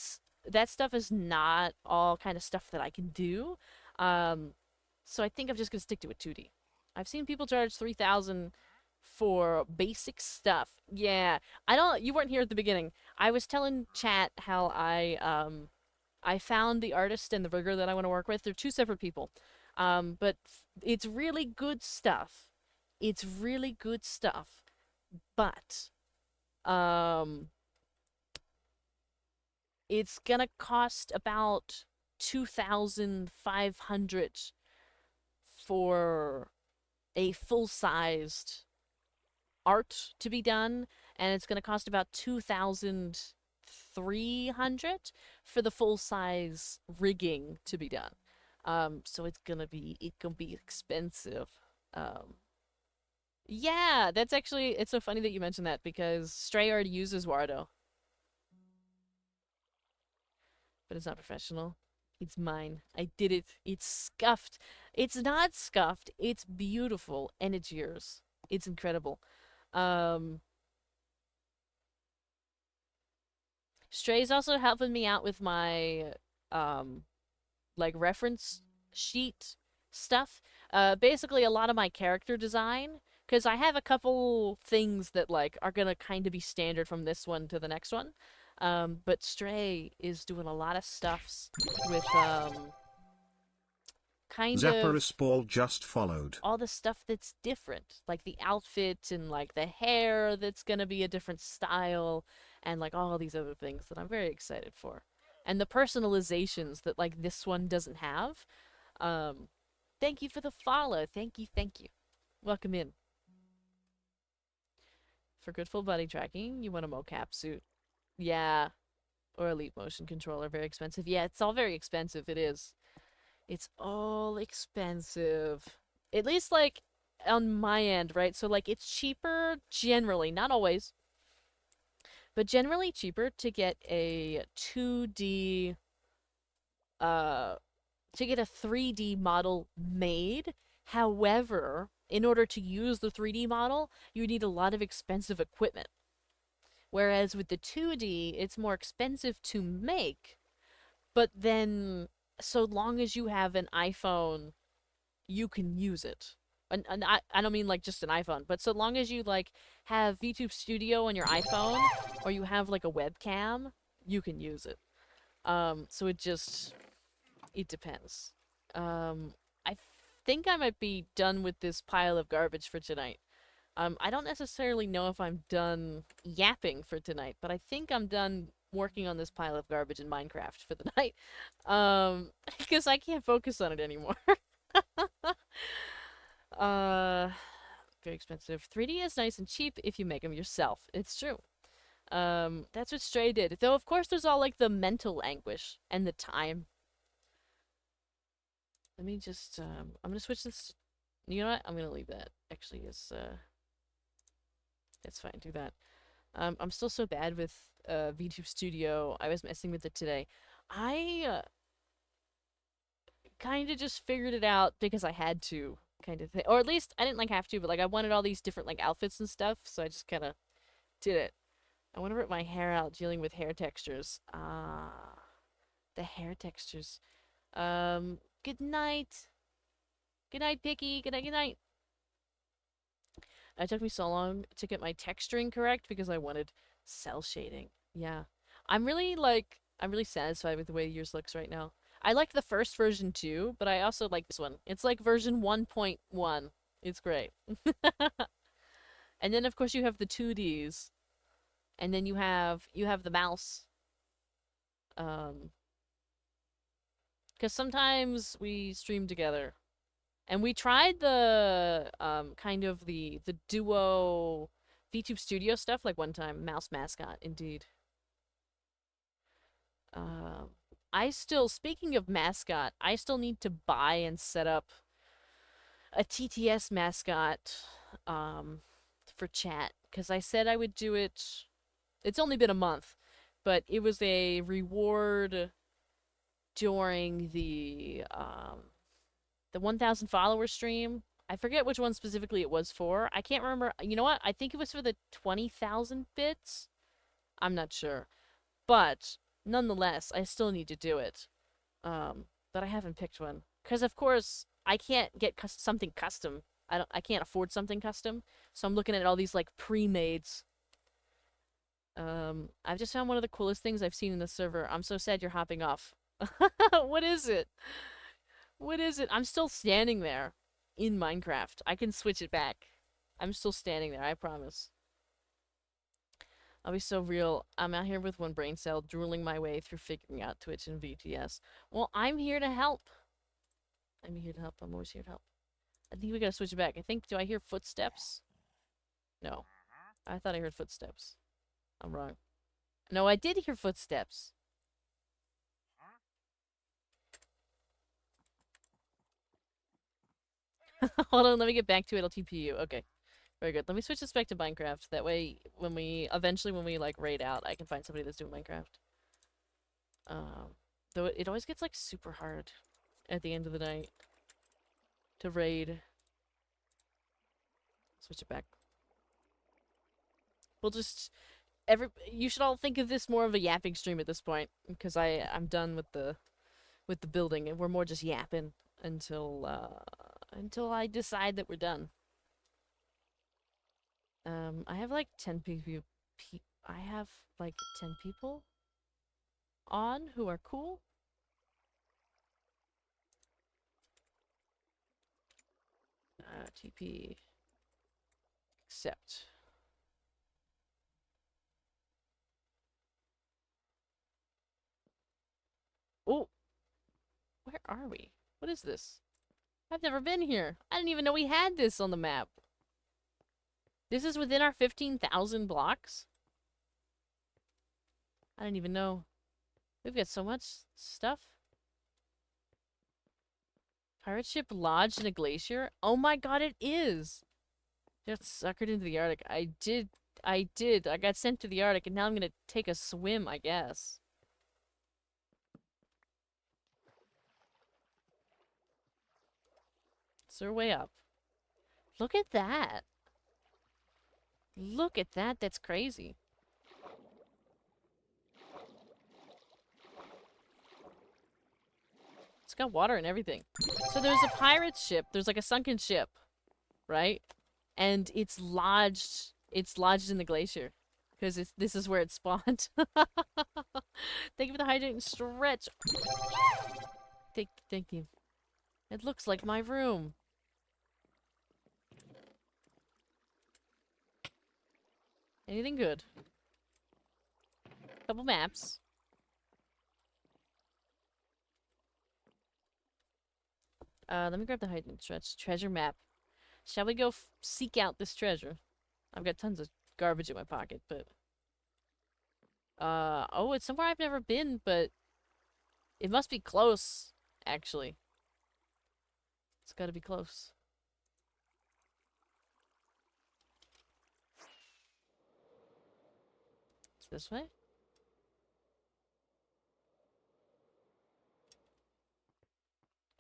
stuff is not all kind of stuff that I can do. So I think I'm just gonna stick to a 2D. I've seen people charge 3,000 for basic stuff. Yeah, you weren't here at the beginning. I was telling chat how I found the artist and the rigger that I want to work with. They're two separate people. But it's really good stuff. It's really good stuff. But it's gonna cost about 2,500 for a full-sized art to be done, and it's gonna cost about 2,300 for the full-size rigging to be done. So it's gonna be expensive. Yeah, that's actually, it's so funny that you mentioned that because Stray already uses Wardo. But it's not professional. It's mine. I did it. It's scuffed. It's not scuffed. It's beautiful and it's yours. It's incredible. Um, Stray's also helping me out with my like reference sheet stuff. Basically a lot of my character design, because I have a couple things that like are gonna kind of be standard from this one to the next one. But Stray is doing a lot of stuffs with kind of Zapparus Ball just followed. all the stuff that's different, like the outfit and like the hair that's gonna be a different style, and like all these other things that I'm very excited for, and the personalizations that like this one doesn't have. Thank you for the follow. Thank you, thank you. Welcome in. For good full body tracking, you want a mocap suit. Yeah, or Elite Motion Controller. Very expensive. Yeah, it's all very expensive. It is. It's all expensive. At least, like, on my end, right? So, like, it's cheaper generally, not always, but generally cheaper to get a 2D, to get a 3D model made. However, in order to use the 3D model, you need a lot of expensive equipment. Whereas with the 2D, it's more expensive to make, but then so long as you have an iPhone, you can use it. And I don't mean like just an iPhone, but so long as you like have VTube Studio on your iPhone or you have like a webcam, you can use it. So it depends. I think I might be done with this pile of garbage for tonight. I don't necessarily know if I'm done yapping for tonight, but I think I'm done working on this pile of garbage in Minecraft for the night. Because I can't focus on it anymore. Very expensive. 3D is nice and cheap if you make them yourself. It's true. That's what Stray did. Though, of course, there's all, like, the mental anguish and the time. Let me just, I'm gonna switch this. You know what? I'm gonna leave that. Actually, it's fine. Do that. I'm still so bad with VTube Studio. I was messing with it today. I kind of just figured it out because I had to, kind of thing. Or at least I didn't like have to, but like I wanted all these different like outfits and stuff, so I just kind of did it. I want to rip my hair out dealing with hair textures. The hair textures. Good night. Good night, Picky. Good night. Good night. It took me so long to get my texturing correct because I wanted cell shading. Yeah. I'm really satisfied with the way yours looks right now. I liked the first version too, but I also like this one. It's like version 1.1. It's great. And then of course you have the 2Ds. And then you have the mouse. Because sometimes we stream together. And we tried the kind of the duo VTube Studio stuff like one time. Mouse mascot, indeed. Speaking of mascot, I still need to buy and set up a TTS mascot for chat. Because I said I would do it. It's only been a month, but it was a reward during the 1,000 follower stream. I forget which one specifically it was for. I can't remember. You know what? I think it was for the 20,000 bits. I'm not sure. But nonetheless, I still need to do it. But I haven't picked one. Because of course, I can't get something custom. I can't afford something custom. So I'm looking at all these like pre-mades. I've just found one of the coolest things I've seen in the server. I'm so sad you're hopping off. What is it? What is it? I'm still standing there in Minecraft. I can switch it back. I'm still standing there, I promise. I'll be so real. I'm out here with one brain cell, drooling my way through figuring out Twitch and VTS. Well, I'm here to help. I'm here to help. I'm always here to help. I think we gotta switch it back. Do I hear footsteps? No. I thought I heard footsteps. I'm wrong. No, I did hear footsteps. Hold on, let me get back to it. I'll TP you. Okay. Very good. Let me switch this back to Minecraft. That way, when we like raid out, I can find somebody that's doing Minecraft. Though it always gets like super hard at the end of the night to raid. Switch it back. We'll just you should all think of this more of a yapping stream at this point, because I'm done with the building, and we're more just yapping until I decide that we're done. I have like 10 people. I have like 10 people on who are cool. TP accept. Oh, where are we? What is this? I've never been here. I didn't even know we had this on the map. This is within our 15,000 blocks? I didn't even know. We've got so much stuff. Pirate ship lodged in a glacier? Oh my god, it is! Got suckered into the Arctic. I did. I got sent to the Arctic, and now I'm gonna take a swim, I guess. So we're way up. Look at that. Look at that. That's crazy. It's got water and everything. So there's a pirate ship. There's like a sunken ship, right? And it's lodged in the glacier because this is where it spawned. Thank you for the hydrate and stretch. Thank you. It looks like my room. Anything good? Couple maps. Let me grab the hide and stretch treasure map. Shall we go seek out this treasure? I've got tons of garbage in my pocket, but oh, it's somewhere I've never been, but it must be close, actually. It's gotta be close. It's this way?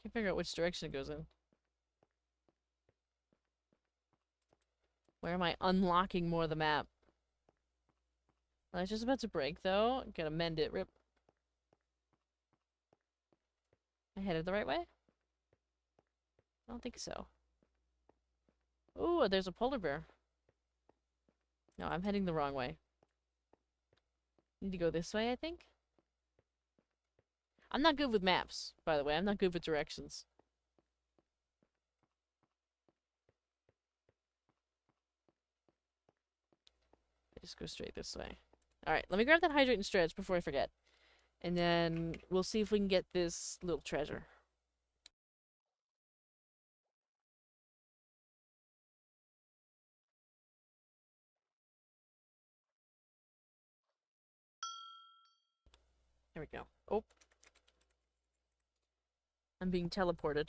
Can't figure out which direction it goes in. Where am I unlocking more of the map? I was just about to break, though. Gotta mend it. Rip. I headed the right way? I don't think so. Ooh, there's a polar bear. No, I'm heading the wrong way. Need to go this way, I think? I'm not good with maps, by the way. I'm not good with directions. I just go straight this way. Alright, let me grab that hydrate and stretch before I forget. And then we'll see if we can get this little treasure. There we go. Oh. I'm being teleported.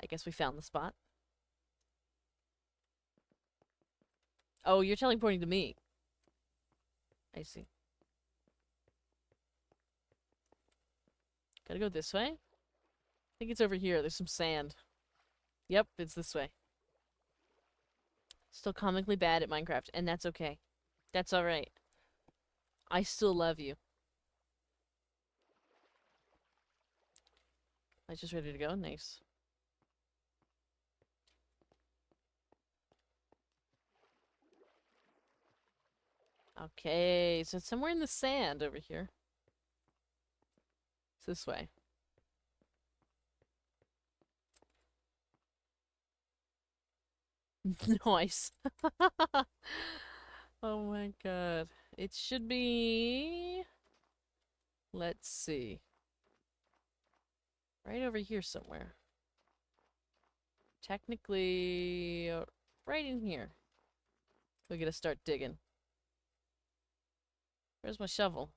I guess we found the spot. Oh, you're teleporting to me. I see. Gotta go this way? I think it's over here. There's some sand. Yep, it's this way. Still comically bad at Minecraft, and that's okay. That's alright. I still love you. I just ready to go? Nice. Okay, so it's somewhere in the sand over here. It's this way. Nice. Oh my god. It should be... Let's see. Right over here somewhere. Technically, right in here. We gotta start digging. Where's my shovel?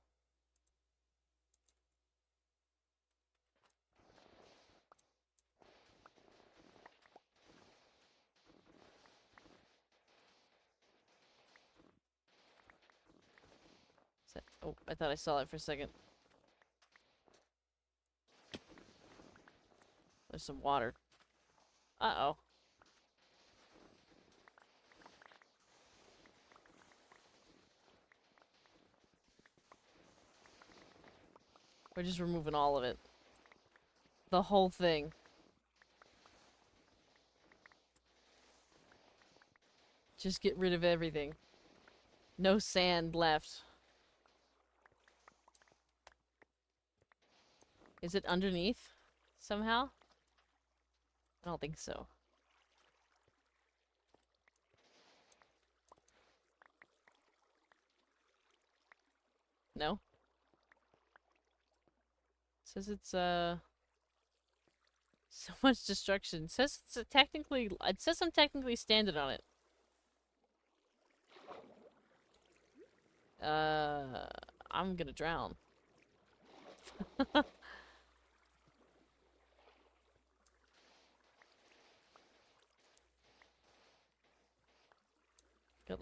Oh, I thought I saw it for a second. There's some water. Uh-oh. We're just removing all of it. The whole thing. Just get rid of everything. No sand left. Is it underneath? Somehow? I don't think so. No? Says it's, so much destruction. Says it's technically, it says I'm technically standing on it. I'm gonna drown. Got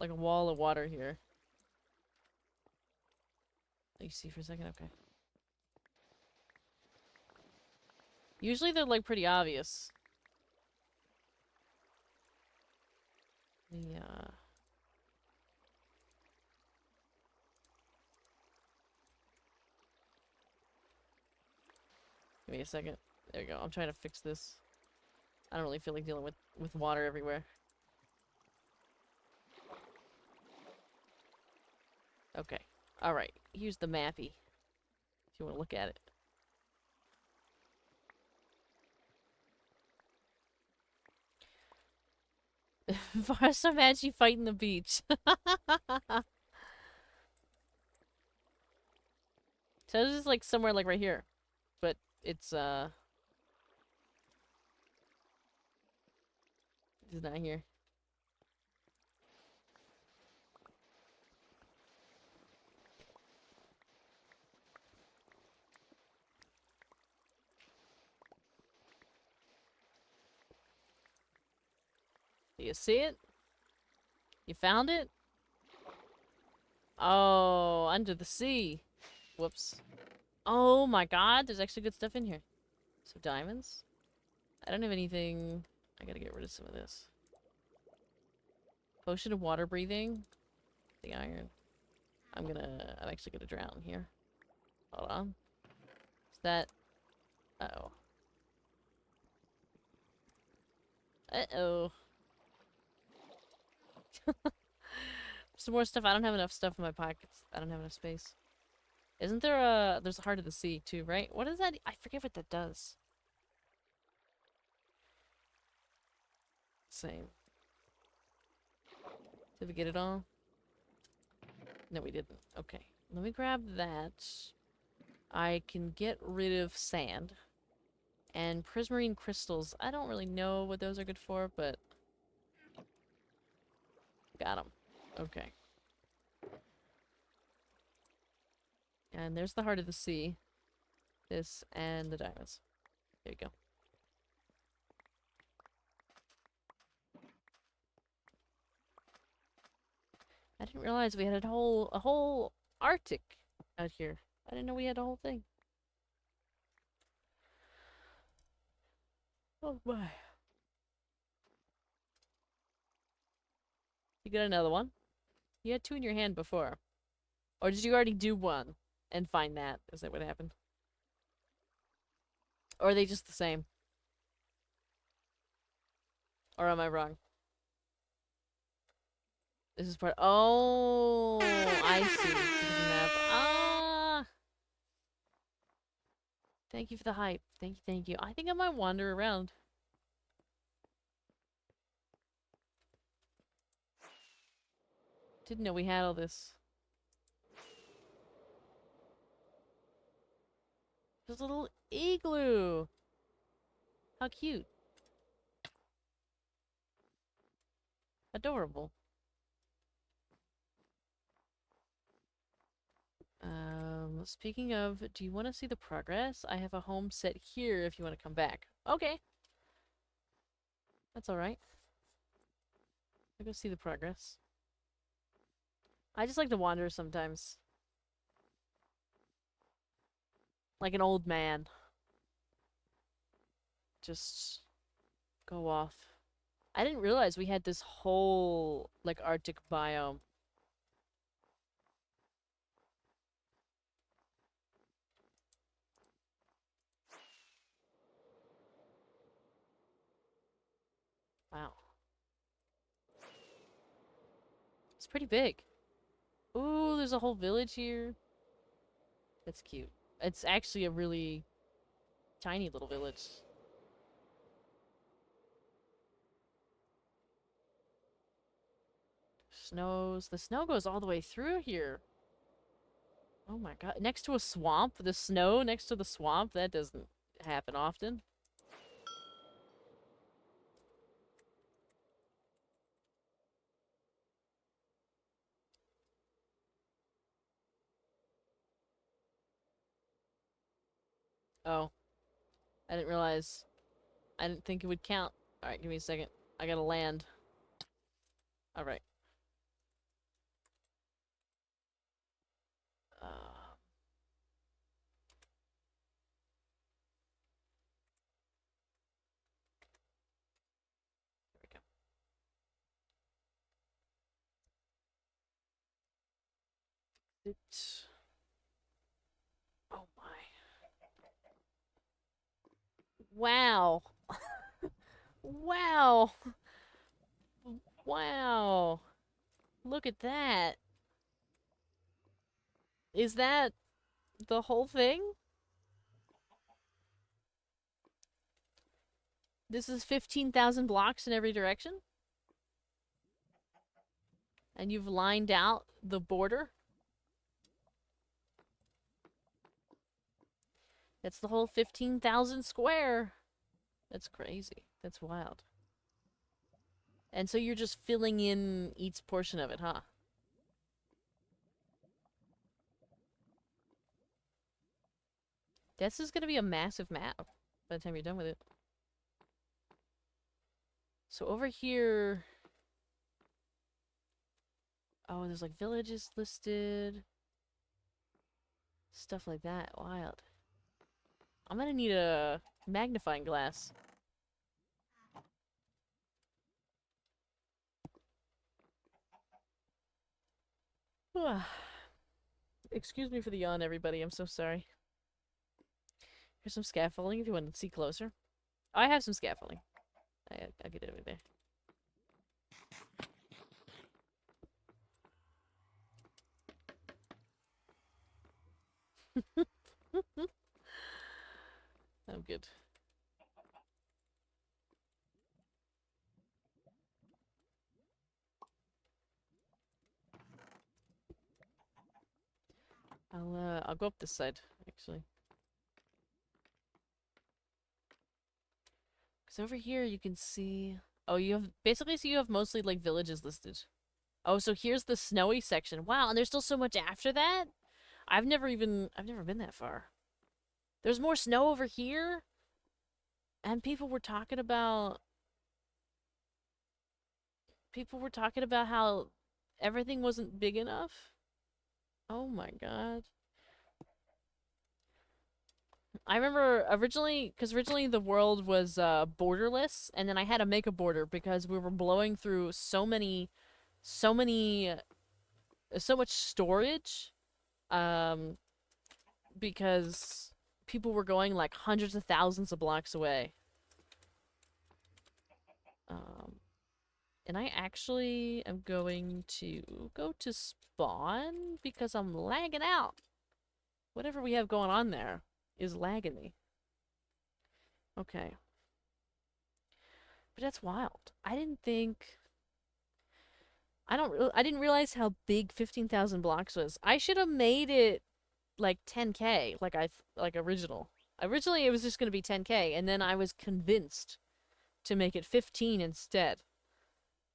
like a wall of water here. Let me see for a second, okay. Usually they're like pretty obvious. The give me a second. There we go. I'm trying to fix this. I don't really feel like dealing with water everywhere. Okay. Alright. Here's the mappy. If you want to look at it. Forest Comanche fighting the beach. So this is like somewhere like right here. But it's it's not here. Do you see it? You found it? Oh, under the sea. Whoops. Oh my god, there's actually good stuff in here. So diamonds. I don't have anything. I gotta get rid of some of this. Potion of water breathing. The iron. I'm actually gonna drown here. Hold on. Is that... Uh-oh. Uh-oh. Some more stuff. I don't have enough stuff in my pockets. I don't have enough space. Isn't there a... There's a Heart of the Sea, too, right? What is that? I forget what that does. Same. Did we get it all? No, we didn't. Okay. Let me grab that. I can get rid of sand. And prismarine crystals. I don't really know what those are good for, but... Got them. Okay. And there's the Heart of the Sea. This and the diamonds. There you go. I didn't realize we had a whole Arctic out here. I didn't know we had a whole thing. Oh my. You got another one? You had two in your hand before. Or did you already do one and find that? Is that what happened? Or are they just the same? Or am I wrong? This is part... Oh, I see. It's a different map. Ah! Thank you for the hype. Thank you, thank you. I think I might wander around. Didn't know we had all this. There's a little igloo. How cute. Adorable. Speaking of, do you want to see the progress? I have a home set here if you want to come back. Okay. That's alright. I'll go see the progress. I just like to wander sometimes. Like an old man. Just go off. I didn't realize we had this whole, like, Arctic biome. It's pretty big. Ooh, there's a whole village here. That's cute. It's actually a really tiny little village. Snows. The snow goes all the way through here. Oh my god. Next to a swamp? The snow next to the swamp? That doesn't happen often. Oh. I didn't realize. I didn't think it would count. Alright, give me a second. I gotta land. Alright. There we go. Oh my. Wow. Wow. Wow. Look at that. Is that the whole thing? This is 15,000 blocks in every direction? And you've lined out the border? That's the whole 15,000 square. That's crazy. That's wild. And so you're just filling in each portion of it, huh? This is gonna be a massive map by the time you're done with it. So over here... Oh, there's like villages listed. Stuff like that. Wild. I'm gonna need a magnifying glass. Excuse me for the yawn, everybody. I'm so sorry. Here's some scaffolding if you want to see closer. Oh, I have some scaffolding. I'll get it over there. I'm good. I'll go up this side, actually. Because over here you can see... Oh, you have... Basically, so you have mostly, like, villages listed. Oh, so here's the snowy section. Wow, and there's still so much after that? I've never been that far. There's more snow over here? And people were talking about... People were talking about how everything wasn't big enough? Oh my god. I remember originally, because originally the world was borderless, and then I had to make a border because we were blowing through so much storage, because people were going like hundreds of thousands of blocks away. And I actually am going to go to spawn because I'm lagging out. Whatever we have going on there is lagging me. Okay. But that's wild. I didn't realize how big 15,000 blocks was. I should have made it like 10K, like original. Originally it was just going to be 10K, and then I was convinced to make it 15 instead.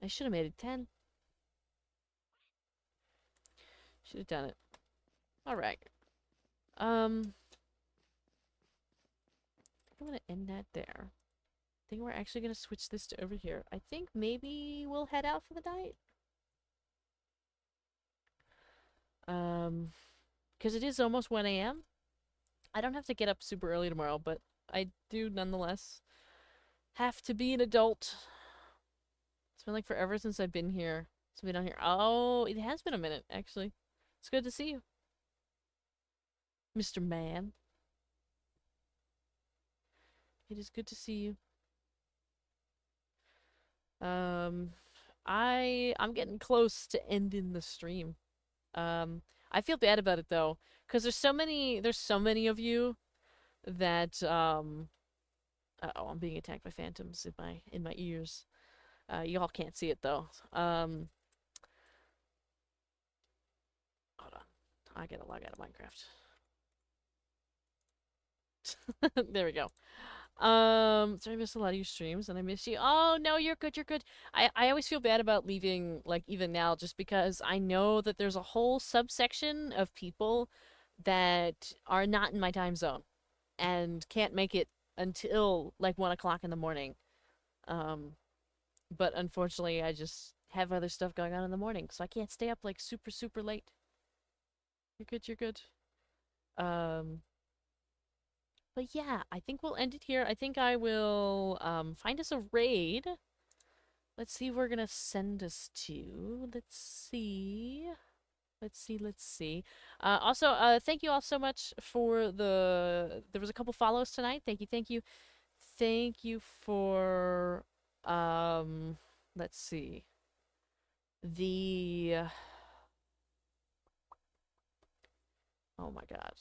I should have made it 10. Should have done it. Alright. I'm gonna end that there. I think we're actually gonna switch this to over here. I think maybe we'll head out for the night. Because it is almost 1 a.m. I don't have to get up super early tomorrow, but I do nonetheless have to be an adult. It's been like forever since I've been here. Since I've been down here. Oh, it has been a minute, actually. It's good to see you, Mr. Man. It is good to see you. I'm getting close to ending the stream. I feel bad about it though, because there's so many of you that uh-oh, I'm being attacked by phantoms in my ears. Y'all can't see it though. Hold on. I gotta log out of Minecraft. There we go. So I missed a lot of your streams and I miss you. Oh no, you're good, you're good. I always feel bad about leaving, like, even now, just because I know that there's a whole subsection of people that are not in my time zone and can't make it until like 1 o'clock in the morning. But unfortunately I just have other stuff going on in the morning, so I can't stay up like super, super late. You're good, you're good. But yeah, I think we'll end it here. I think I will find us a raid. Let's see where we're gonna send us to. Let's see. Let's see. Also, thank you all so much for there was a couple follows tonight. Thank you, thank you. Thank you for, let's see. Oh my god.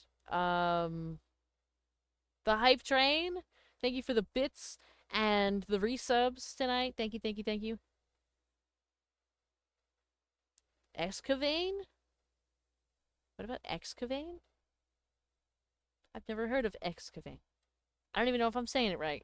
The Hype Train. Thank you for the bits and the resubs tonight. Thank you, thank you, thank you. Excavane? What about Excavane? I've never heard of Excavane. I don't even know if I'm saying it right.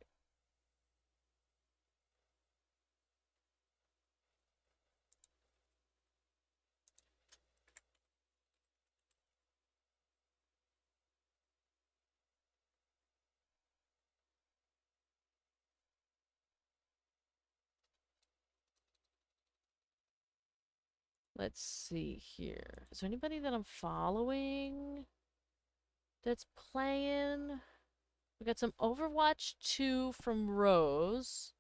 Let's see here. Is there anybody that I'm following that's playing? We got some Overwatch 2 from Rose.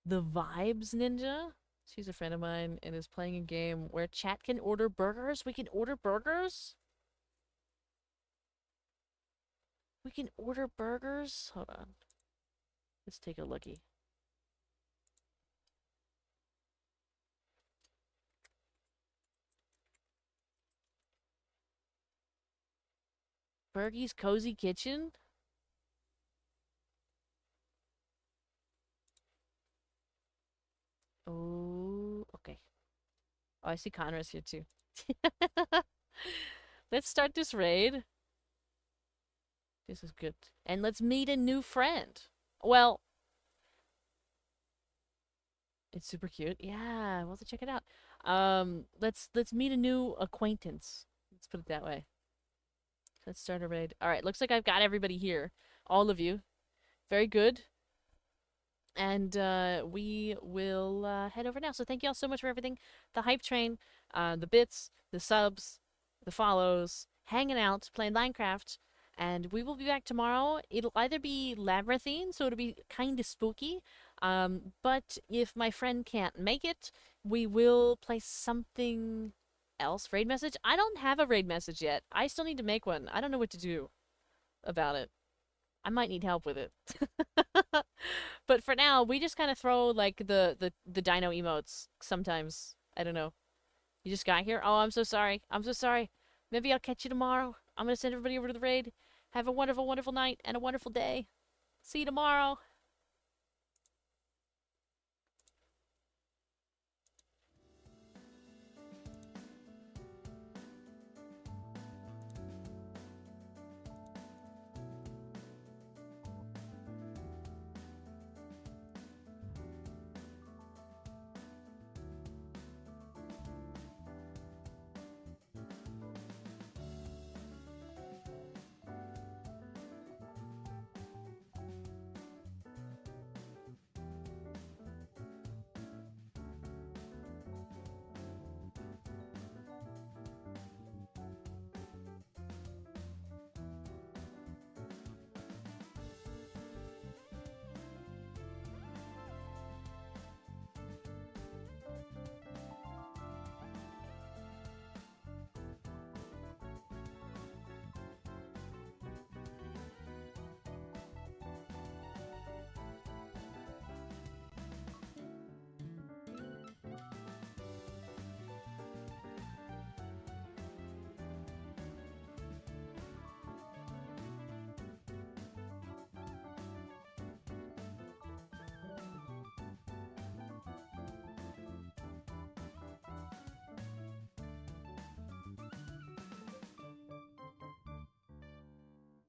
The Vibes Ninja. She's a friend of mine and is playing a game where chat can order burgers. We can order burgers? We can order burgers? Hold on. Let's take a lookie. Bergie's Cozy Kitchen? Oh, okay. Oh, I see Conrad's here too. Let's start this raid. This is good. And let's meet a new friend. Well, it's super cute. Yeah, we'll have to check it out. Let's meet a new acquaintance. Let's put it that way. Let's start a raid. All right, looks like I've got everybody here. All of you. Very good. And we will head over now. So thank you all so much for everything. The Hype Train, the bits, the subs, the follows, hanging out, playing Minecraft. And we will be back tomorrow. It'll either be Labyrinthine, so it'll be kind of spooky. But if my friend can't make it, we will play something else. Raid message? I don't have a raid message yet. I still need to make one. I don't know what to do about it. I might need help with it. But for now, we just kind of throw like the dino emotes sometimes. I don't know. You just got here? Oh, I'm so sorry. I'm so sorry. Maybe I'll catch you tomorrow. I'm gonna send everybody over to the raid. Have a wonderful, wonderful night and a wonderful day. See you tomorrow.